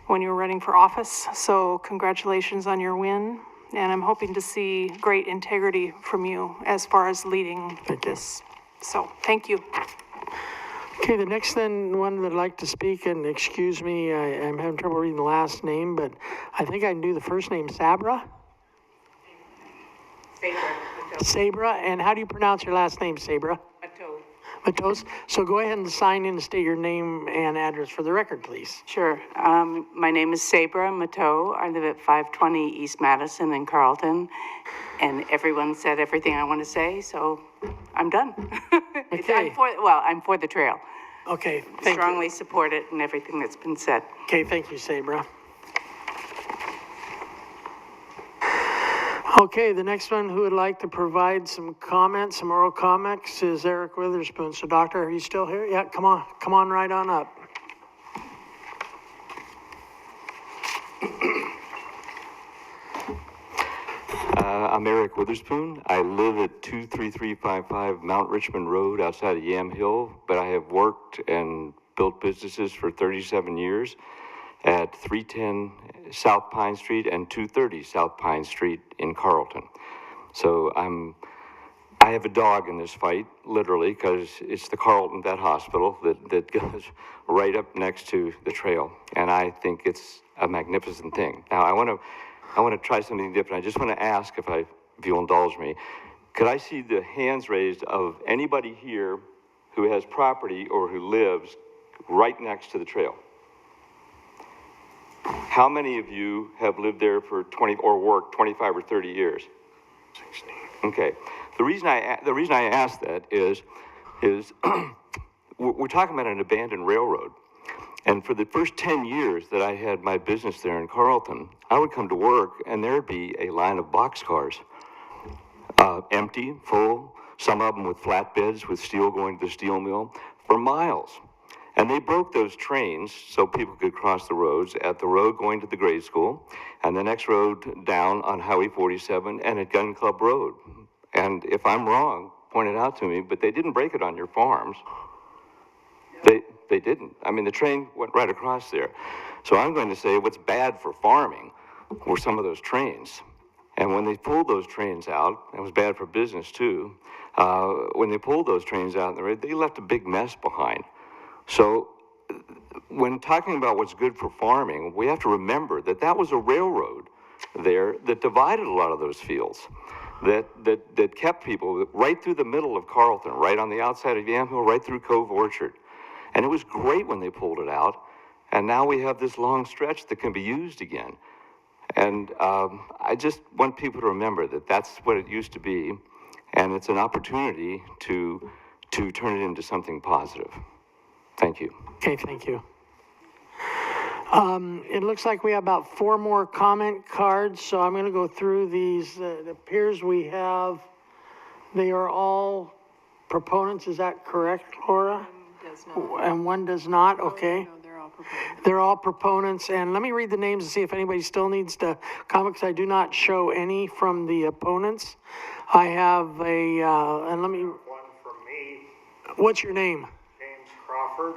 when you were running for office, so congratulations on your win. And I'm hoping to see great integrity from you as far as leading this. So, thank you. Okay, the next one that I'd like to speak, and excuse me, I'm having trouble reading the last name, but I think I can do the first name, Sabra? Sabra, and how do you pronounce your last name, Sabra? Matos. So go ahead and sign in and state your name and address for the record, please. Sure. My name is Sabra Mato. I live at 520 East Madison in Carlton, and everyone said everything I want to say, so I'm done. Okay. I'm for the trail. Okay, Strongly support it and everything that's been said. Okay, thank you, Sabra. Okay, the next one who would like to provide some comments, some oral comments, is Eric Witherspoon. So, Doctor, are you still here? Yeah, come on right on up. I'm Eric Witherspoon. I live at 23355 Mount Richmond Road outside of Yamhill, but I have worked and built businesses for 37 years at 310 South Pine Street and 230 South Pine Street in Carlton. So I have a dog in this fight, literally, because it's the Carlton Vet Hospital that goes right up next to the trail, and I think it's a magnificent thing. Now, I want to try something different. I just want to ask, if you'll indulge me, could I see the hands raised of anybody here who has property or who lives right next to the trail? How many of you have lived there for 20 or worked 25 or 30 years? 16. Okay. The reason I ask that is we're talking about an abandoned railroad. And for the first 10 years that I had my business there in Carlton, I would come to work and there'd be a line of boxcars, empty, full, some of them with flatbeds with steel going to the steel mill, for miles. And they broke those trains so people could cross the roads at the road going to the grade school and the next road down on Highway 47 and at Gun Club Road. And if I'm wrong, point it out to me, but they didn't break it on your farms. They didn't. I mean, the train went right across there. So I'm going to say what's bad for farming were some of those trains. And when they pulled those trains out, it was bad for business too. When they pulled those trains out, they left a big mess behind. So when talking about what's good for farming, we have to remember that that was a railroad there that divided a lot of those fields, that kept people right through the middle of Carlton, right on the outside of Yamhill, right through Cove Orchard. And it was great when they pulled it out. And now we have this long stretch that can be used again. And I just want people to remember that that's what it used to be. And it's an opportunity to turn it into something positive. Thank you. Okay, thank you. It looks like we have about 4 more comment cards, so I'm going to go through these. It appears we have, they are all proponents, is that correct, Laura? Does not. And one does not, okay. No, they're all proponents. They're all proponents, and let me read the names and see if anybody still needs to comment, because I do not show any from the opponents. I have a, and let me. One from me, What's your name? James Crawford.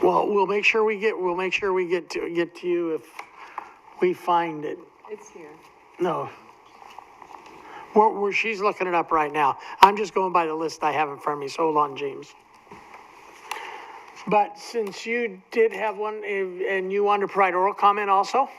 Well, we'll make sure we get to you if we find it. It's here. No. She's looking it up right now. I'm just going by the list I have in front of me, so hold on, James. But since you did have one, and you wanted to provide oral comment also?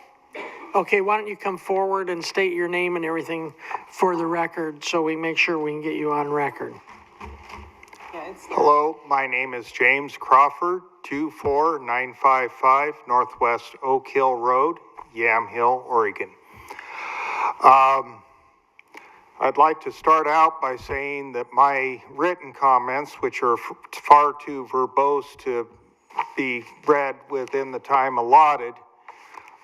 Okay, why don't you come forward and state your name and everything for the record, so we make sure we can get you on record. Yeah, it's here. Hello, my name is James Crawford, 24955 Northwest Oak Hill Road, Yamhill, Oregon. I'd like to start out by saying that my written comments, which are far too verbose to be read within the time allotted,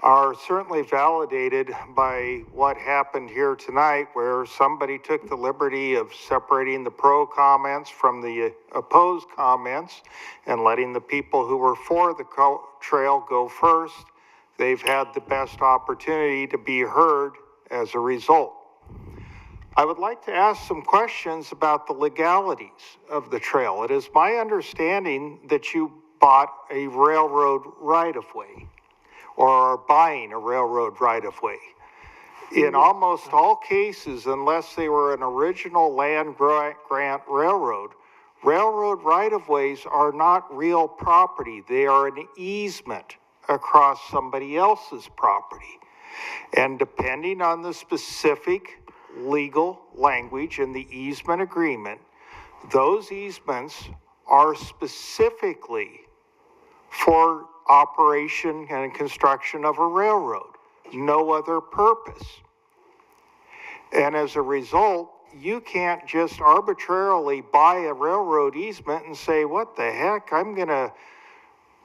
are certainly validated by what happened here tonight, where somebody took the liberty of separating the pro comments from the opposed comments and letting the people who were for the trail go first. They've had the best opportunity to be heard as a result. I would like to ask some questions about the legalities of the trail. It is my understanding that you bought a railroad right-of-way, or are buying a railroad right-of-way. In almost all cases, unless they were an original land grant railroad, railroad right-of-ways are not real property. They are an easement across somebody else's property. And depending on the specific legal language in the easement agreement, those easements are specifically for operation and construction of a railroad, no other purpose. And as a result, you can't just arbitrarily buy a railroad easement and say, what the heck, I'm gonna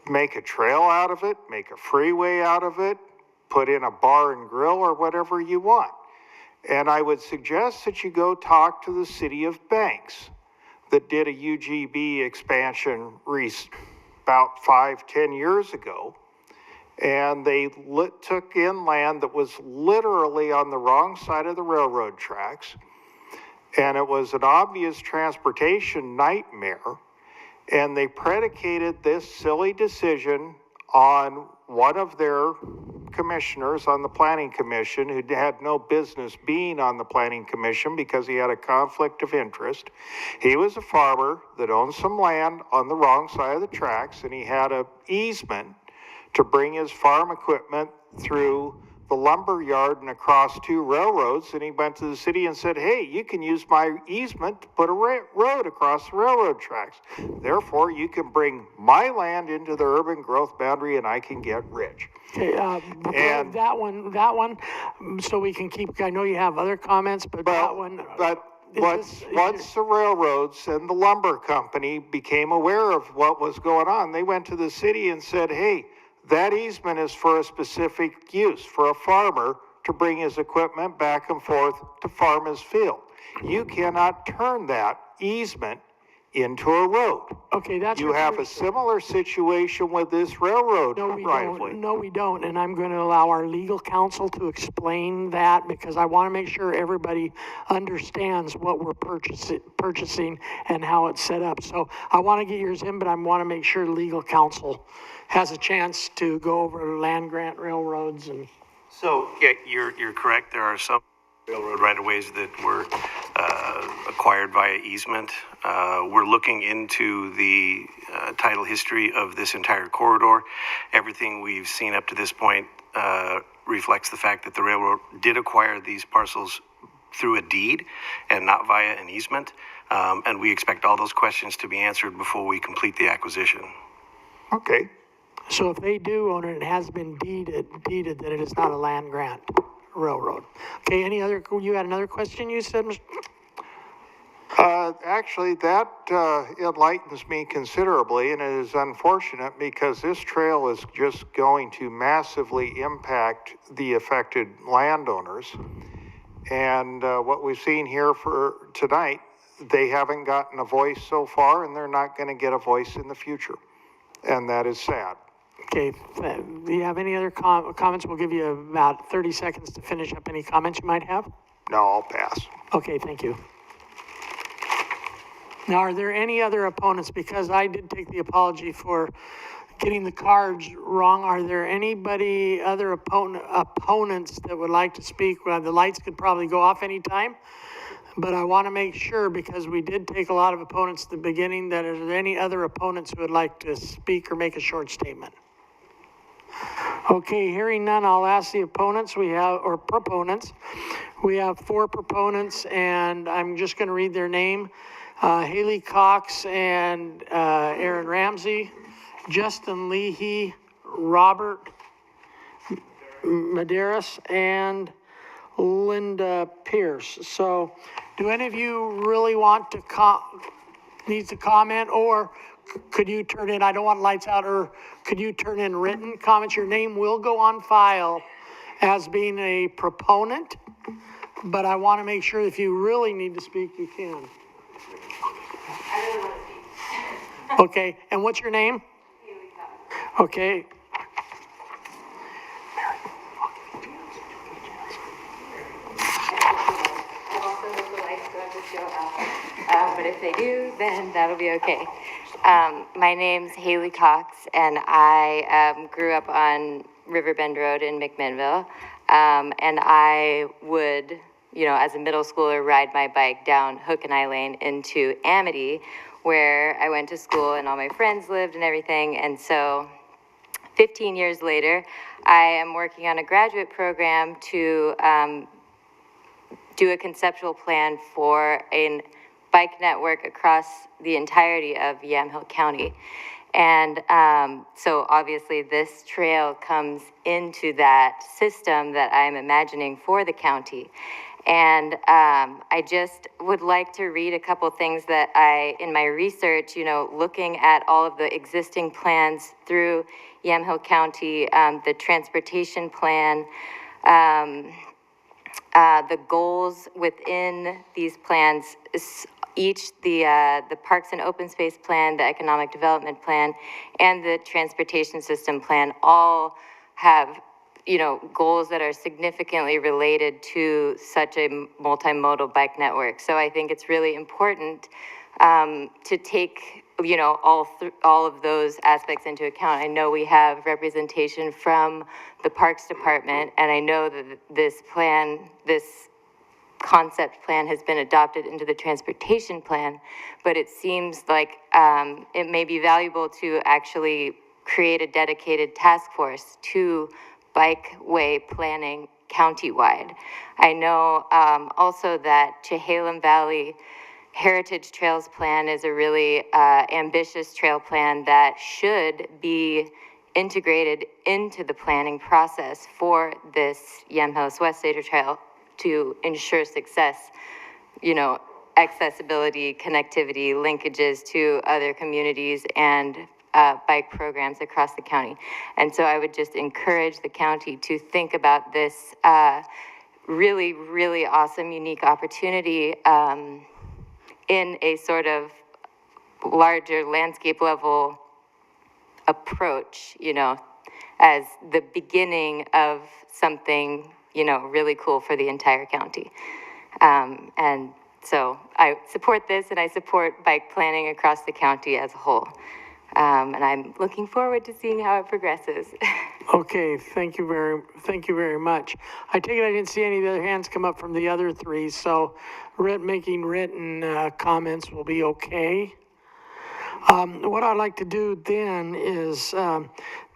make a trail out of it, make a freeway out of it, put in a bar and grill or whatever you want. And I would suggest that you go talk to the city of Banks that did a UGB expansion about 5-10 years ago. And they took in land that was literally on the wrong side of the railroad tracks. And it was an obvious transportation nightmare. And they predicated this silly decision on one of their commissioners on the planning commission who had no business being on the planning commission because he had a conflict of interest. He was a farmer that owned some land on the wrong side of the tracks, and he had an easement to bring his farm equipment through the lumber yard and across 2 railroads. And he went to the city and said, hey, you can use my easement to put a road across the railroad tracks. Therefore, you can bring my land into the urban growth boundary and I can get rich. Okay, and that one, so we can keep, I know you have other comments, but that one. But once the railroads and the lumber company became aware of what was going on, they went to the city and said, hey, that easement is for a specific use, for a farmer to bring his equipment back and forth to farm his field. You cannot turn that easement into a road. Okay, that's you have a similar situation with this railroad right-of-way. No, we don't, and I'm going to allow our legal counsel to explain that because I want to make sure everybody understands what we're purchasing and how it's set up. So I want to get yours in, but I want to make sure legal counsel has a chance to go over land grant railroads and. So, yeah, you're correct. There are some railroad right-of-ways that were acquired via easement. We're looking into the title history of this entire corridor. Everything we've seen up to this point reflects the fact that the railroad did acquire these parcels through a deed and not via an easement. And we expect all those questions to be answered before we complete the acquisition. Okay. So if they do own it, it has been deeded, that it is not a land grant railroad. Okay, any other, you had another question you said, Mr.? Actually, that enlightens me considerably, and it is unfortunate because this trail is just going to massively impact the affected landowners. And what we've seen here for tonight, they haven't gotten a voice so far, and they're not going to get a voice in the future. And that is sad. Okay, do you have any other comments? We'll give you about 30 seconds to finish up any comments you might have. No, I'll pass. Okay, thank you. Now, are there any other opponents? Because I did take the apology for getting the cards wrong. Are there anybody, other opponents that would like to speak? Well, the lights could probably go off anytime, but I want to make sure, because we did take a lot of opponents at the beginning, that are there any other opponents who would like to speak or make a short statement? Okay, hearing none, I'll ask the opponents or proponents. We have 4 proponents, and I'm just going to read their name. Haley Cox and Aaron Ramsey, Justin Leahy, Robert Medeiros, and Linda Pierce. So do any of you really want to needs to comment, or could you turn in, I don't want lights out, or could you turn in written comments? Your name will go on file as being a proponent, but I want to make sure if you really need to speak, you can. I really want to speak. Okay, and what's your name? Okay. But if they do, then that'll be okay. My name's Haley Cox, and I grew up on Riverbend Road in McMinnville. And I would, as a middle schooler, ride my bike down Hook and Eye Lane into Amity, where I went to school and all my friends lived and everything. And so 15 years later, I am working on a graduate program to do a conceptual plan for a bike network across the entirety of Yamhill County. And so obviously this trail comes into that system that I'm imagining for the county. And I just would like to read a couple things that in my research, looking at all of the existing plans through Yamhill County, the transportation plan, the goals within these plans, the Parks and Open Space Plan, the Economic Development Plan, and the Transportation System Plan all have, goals that are significantly related to such a multimodal bike network. So I think it's really important to take, all of those aspects into account. I know we have representation from the Parks Department, and I know that this concept plan has been adopted into the transportation plan, but it seems like it may be valuable to actually create a dedicated task force to bikeway planning countywide. I know also that Chehalem Valley Heritage Trails Plan is a really ambitious trail plan that should be integrated into the planning process for this Yamhelas Westsider Trail to ensure success, accessibility, connectivity, linkages to other communities, and bike programs across the county. And so I would just encourage the county to think about this really, really awesome, unique opportunity in a sort of larger landscape level approach, as the beginning of something, really cool for the entire county. And so I support this, and I support bike planning across the county as a whole. And I'm looking forward to seeing how it progresses. Okay, thank you very much. I take it I didn't see any of the other hands come up from the other 3, so making written comments will be okay. What I'd like to do then is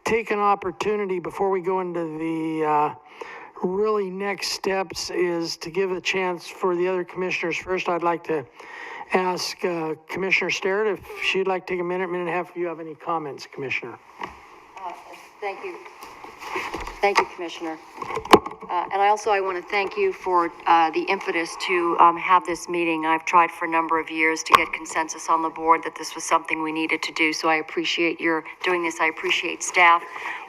take an opportunity before we go into the really next steps is to give a chance for the other commissioners. First, I'd like to ask Commissioner Sterrett if she'd like to take a minute and a half if you have any comments, Commissioner. Thank you. Thank you, Commissioner. And I want to thank you for the impetus to have this meeting. I've tried for a number of years to get consensus on the board that this was something we needed to do, so I appreciate your doing this. I appreciate staff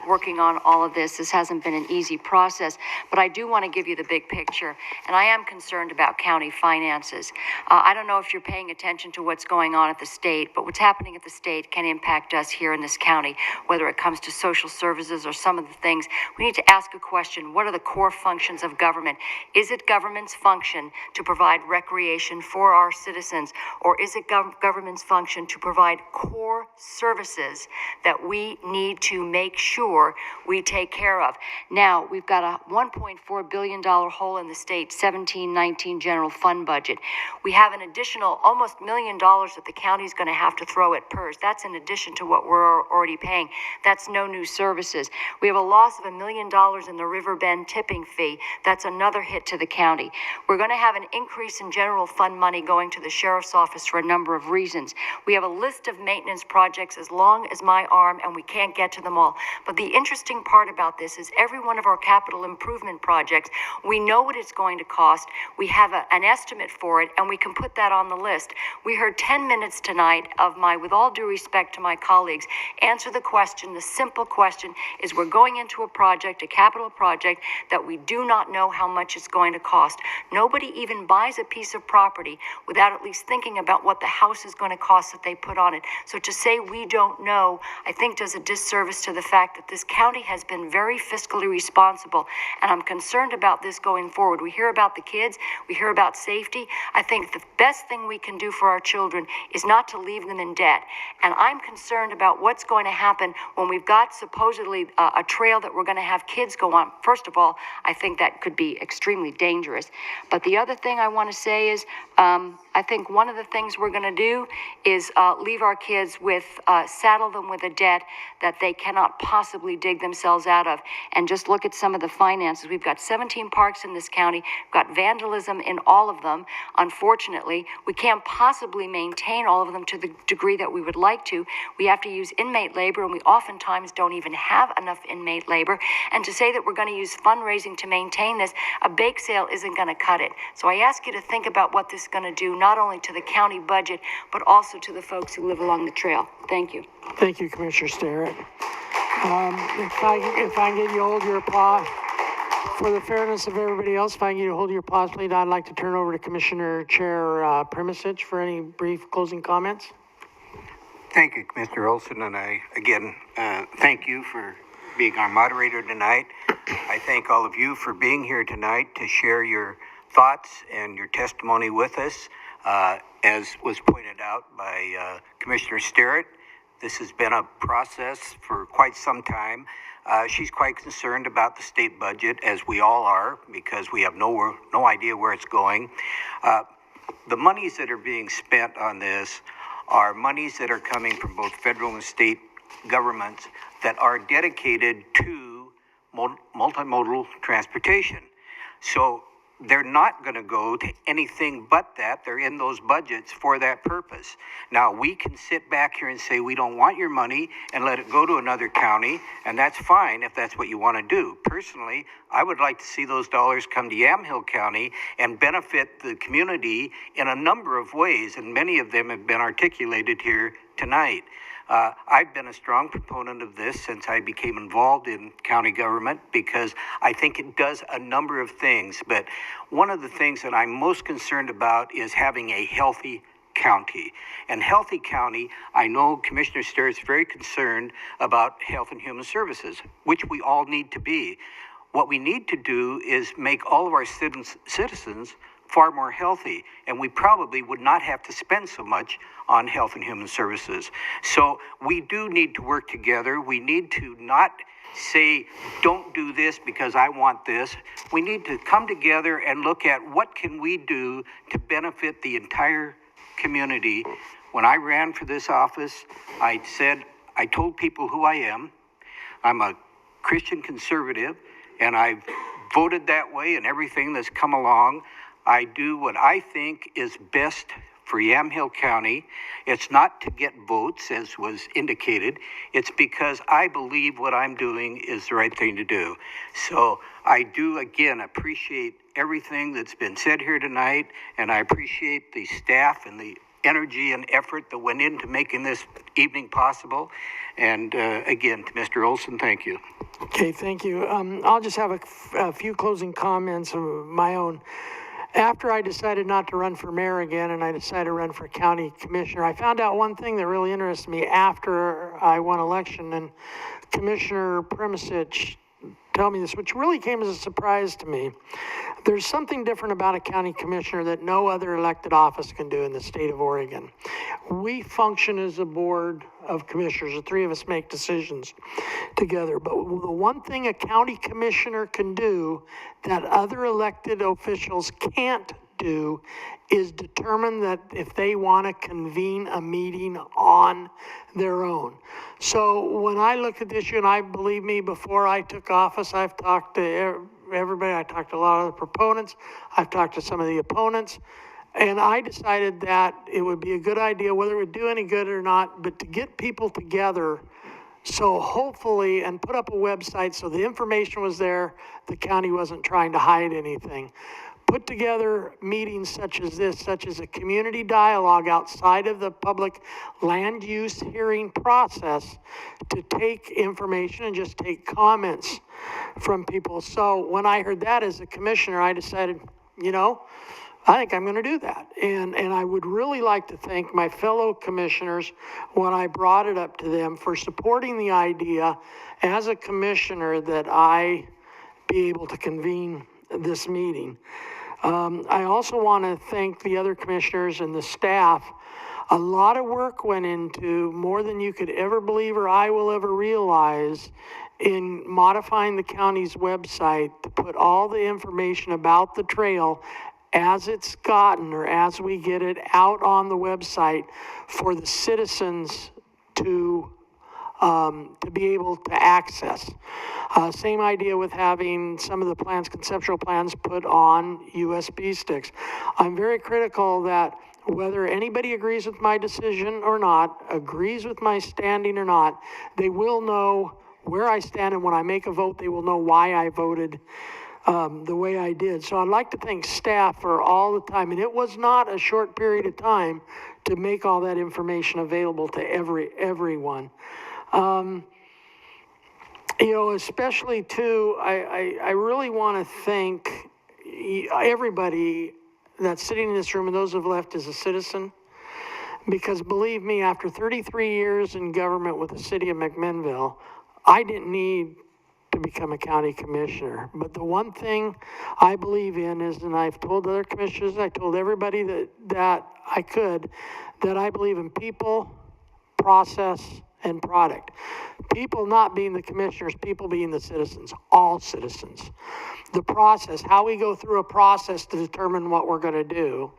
working on all of this. This hasn't been an easy process, but I do want to give you the big picture, and I am concerned about county finances. I don't know if you're paying attention to what's going on at the state, but what's happening at the state can impact us here in this county, whether it comes to social services or some of the things. We need to ask a question: what are the core functions of government? Is it government's function to provide recreation for our citizens, or is it government's function to provide core services that we need to make sure we take care of? Now, we've got a $1.4 billion hole in the state 17-19 general fund budget. We have an additional almost $1 million that the county's going to have to throw at PERS. That's in addition to what we're already paying. That's no new services. We have a loss of $1 million in the River Bend tipping fee. That's another hit to the county. We're going to have an increase in general fund money going to the sheriff's office for a number of reasons. We have a list of maintenance projects as long as my arm, and we can't get to them all. But the interesting part about this is every one of our capital improvement projects, we know what it's going to cost. We have an estimate for it, and we can put that on the list. We heard 10 minutes tonight of with all due respect to my colleagues, answer the question. The simple question is, we're going into a project, a capital project, that we do not know how much it's going to cost. Nobody even buys a piece of property without at least thinking about what the house is going to cost that they put on it. So to say we don't know, I think does a disservice to the fact that this county has been very fiscally responsible, and I'm concerned about this going forward. We hear about the kids, we hear about safety. I think the best thing we can do for our children is not to leave them in debt, and I'm concerned about what's going to happen when we've got supposedly a trail that we're going to have kids go on. First of all, I think that could be extremely dangerous. But the other thing I want to say is, I think one of the things we're going to do is leave our kids with, saddle them with a debt that they cannot possibly dig themselves out of. And just look at some of the finances. We've got 17 parks in this county. We've got vandalism in all of them. Unfortunately, we can't possibly maintain all of them to the degree that we would like to. We have to use inmate labor, and we oftentimes don't even have enough inmate labor. And to say that we're going to use fundraising to maintain this, a bake sale isn't going to cut it. So I ask you to think about what this is going to do, not only to the county budget, but also to the folks who live along the trail. Thank you. Thank you, Commissioner Sterrett. If I can get you to hold your applause, for the fairness of everybody else, if I can get you to hold your applause, please, I'd like to turn over to Commissioner Chair Primisich for any brief closing comments. Thank you, Commissioner Olson, and I, again, thank you for being our moderator tonight. I thank all of you for being here tonight to share your thoughts and your testimony with us. As was pointed out by Commissioner Sterrett, this has been a process for quite some time. She's quite concerned about the state budget, as we all are, because we have no idea where it's going. The monies that are being spent on this are monies that are coming from both federal and state governments that are dedicated to multimodal transportation. So they're not going to go to anything but that. They're in those budgets for that purpose. Now, we can sit back here and say we don't want your money and let it go to another county, and that's fine if that's what you want to do. Personally, I would like to see those dollars come to Yamhill County and benefit the community in a number of ways, and many of them have been articulated here tonight. I've been a strong proponent of this since I became involved in county government, because I think it does a number of things. But one of the things that I'm most concerned about is having a healthy county. And healthy county, I know Commissioner Sterrett's very concerned about health and human services, which we all need to be. What we need to do is make all of our citizens far more healthy, and we probably would not have to spend so much on health and human services. So we do need to work together. We need to not say, don't do this because I want this. We need to come together and look at what can we do to benefit the entire community. When I ran for this office, I told people who I am. I'm a Christian conservative, and I've voted that way in everything that's come along. I do what I think is best for Yamhill County. It's not to get votes, as was indicated. It's because I believe what I'm doing is the right thing to do. So I do, again, appreciate everything that's been said here tonight, and I appreciate the staff and the energy and effort that went into making this evening possible. And again, to Mr. Olson, thank you. Okay, thank you. I'll just have a few closing comments of my own. After I decided not to run for mayor again and I decided to run for county commissioner, I found out one thing that really interested me after I won election, and Commissioner Primasic told me this, which really came as a surprise to me. There's something different about a county commissioner that no other elected office can do in the state of Oregon. We function as a board of commissioners. The three of us make decisions together. But the one thing a county commissioner can do that other elected officials can't do is determine that if they want to convene a meeting on their own. So when I look at this issue, and I believe me, before I took office, I've talked to everybody. I talked to a lot of the proponents. I've talked to some of the opponents. And I decided that it would be a good idea, whether it would do any good or not, but to get people together. So hopefully, and put up a website so the information was there, the county wasn't trying to hide anything. Put together meetings such as this, such as a community dialogue outside of the public land use hearing process, to take information and just take comments from people. So when I heard that as a commissioner, I decided, you know, I think I'm going to do that. And I would really like to thank my fellow commissioners when I brought it up to them for supporting the idea as a commissioner that I be able to convene this meeting. I also want to thank the other commissioners and the staff. A lot of work went into, more than you could ever believe or I will ever realize, in modifying the county's website to put all the information about the trail as it's gotten, or as we get it out on the website, for the citizens to be able to access. Same idea with having some of the plans, conceptual plans, put on USB sticks. I'm very critical that whether anybody agrees with my decision or not, agrees with my standing or not, they will know where I stand, and when I make a vote, they will know why I voted the way I did. So I'd like to thank staff for all the time, and it was not a short period of time to make all that information available to everyone. You know, especially too, I really want to thank everybody that's sitting in this room and those who have left as a citizen, because believe me, after 33 years in government with the city of McMinnville, I didn't need to become a county commissioner. But the one thing I believe in is, and I've told other commissioners, I told everybody that I could, that I believe in people, process, and product. People not being the commissioners, people being the citizens, all citizens. The process, how we go through a process to determine what we're going to do.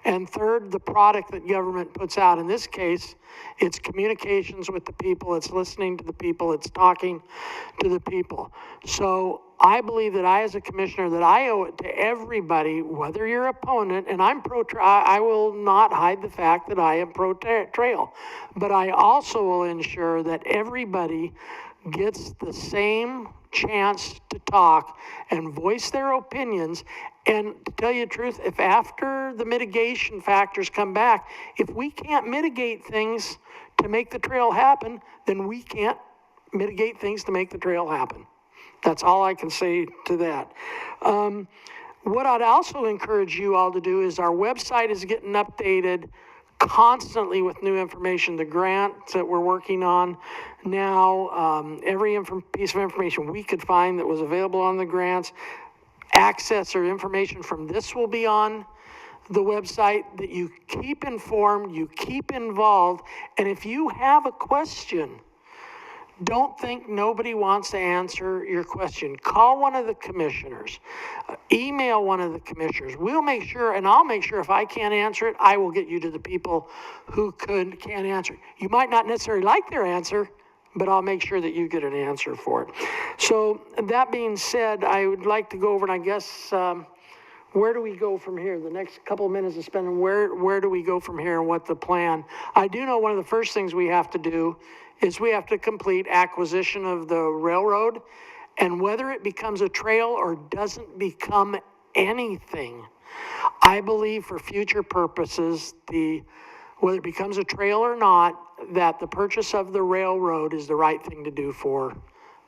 And third, the product that government puts out. In this case, it's communications with the people, it's listening to the people, it's talking to the people. So I believe that I, as a commissioner, that I owe it to everybody, whether you're opponent, and I'm I will not hide the fact that I am pro-trail, but I also will ensure that everybody gets the same chance to talk and voice their opinions. And to tell you the truth, if after the mitigation factors come back, if we can't mitigate things to make the trail happen, then we can't mitigate things to make the trail happen. That's all I can say to that. What I'd also encourage you all to do is, our website is getting updated constantly with new information. The grants that we're working on now, every piece of information we could find that was available on the grants, access or information from this will be on the website, that you keep informed, you keep involved, and if you have a question, don't think nobody wants to answer your question. Call one of the commissioners, email one of the commissioners. We'll make sure, and I'll make sure if I can't answer it, I will get you to the people who can answer it. You might not necessarily like their answer, but I'll make sure that you get an answer for it. So that being said, I would like to go over, and I guess where do we go from here? The next couple of minutes of spending, where do we go from here and what the plan? I do know one of the first things we have to do is we have to complete acquisition of the railroad, and whether it becomes a trail or doesn't become anything, I believe for future purposes, whether it becomes a trail or not, that the purchase of the railroad is the right thing to do for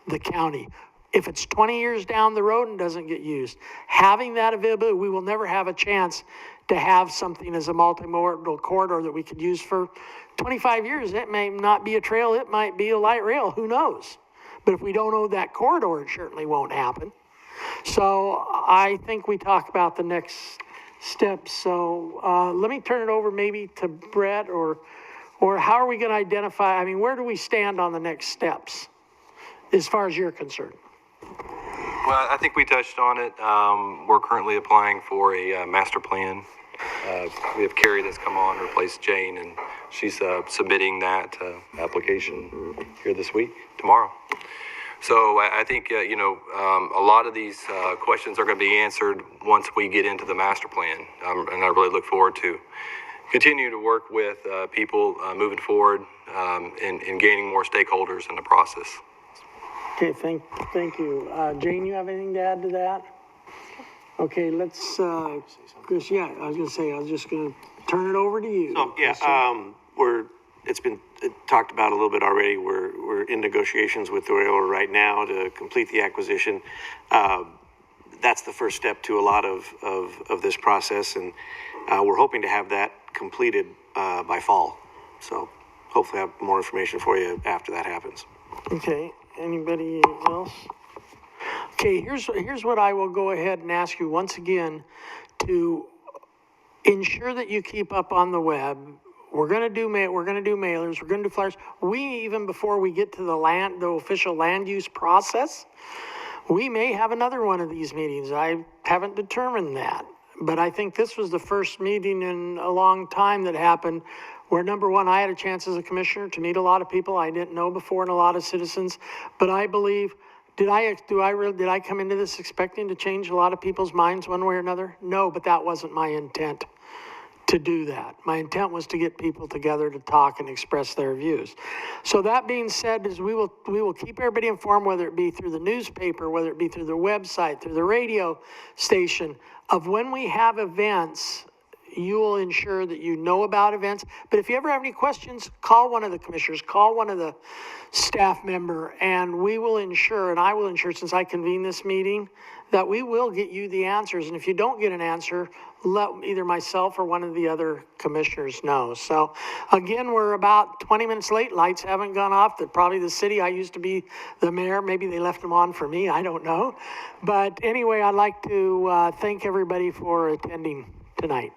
the county. If it's 20 years down the road and doesn't get used, having that availability, we will never have a chance to have something as a multimodal corridor that we could use for 25 years. It may not be a trail, it might be a light rail, who knows? But if we don't own that corridor, it certainly won't happen. So I think we talk about the next steps. So let me turn it over maybe to Brett, or how are we going to identify, I mean, where do we stand on the next steps as far as you're concerned? Well, I think we touched on it. We're currently applying for a master plan. We have Carrie that's come on to replace Jane, and she's submitting that application here this week, tomorrow. So I think, a lot of these questions are going to be answered once we get into the master plan. And I really look forward to continue to work with people moving forward and gaining more stakeholders in the process. Okay, thank you. Jane, you have anything to add to that? Okay, let's, Chris, yeah, I was gonna say, I was just gonna turn it over to you. So, yeah, it's been talked about a little bit already. We're in negotiations with the railroad right now to complete the acquisition. That's the first step to a lot of this process, and we're hoping to have that completed by fall. So hopefully have more information for you after that happens. Okay, anybody else? Okay, here's what I will go ahead and ask you once again to ensure that you keep up on the web. We're gonna do mailers, we're gonna do flyers. Even before we get to the official land use process, we may have another one of these meetings. I haven't determined that, but I think this was the first meeting in a long time that happened where, number one, I had a chance as a commissioner to meet a lot of people I didn't know before and a lot of citizens. But I believe, did I come into this expecting to change a lot of people's minds one way or another? No, but that wasn't my intent to do that. My intent was to get people together to talk and express their views. So that being said, is we will keep everybody informed, whether it be through the newspaper, whether it be through the website, through the radio station, of when we have events. You will ensure that you know about events. But if you ever have any questions, call one of the commissioners, call one of the staff member, and we will ensure, and I will ensure, since I convene this meeting, that we will get you the answers. And if you don't get an answer, let either myself or one of the other commissioners know. So again, we're about 20 minutes late. Lights haven't gone off. Probably the city, I used to be the mayor. Maybe they left them on for me. I don't know. But anyway, I'd like to thank everybody for attending tonight.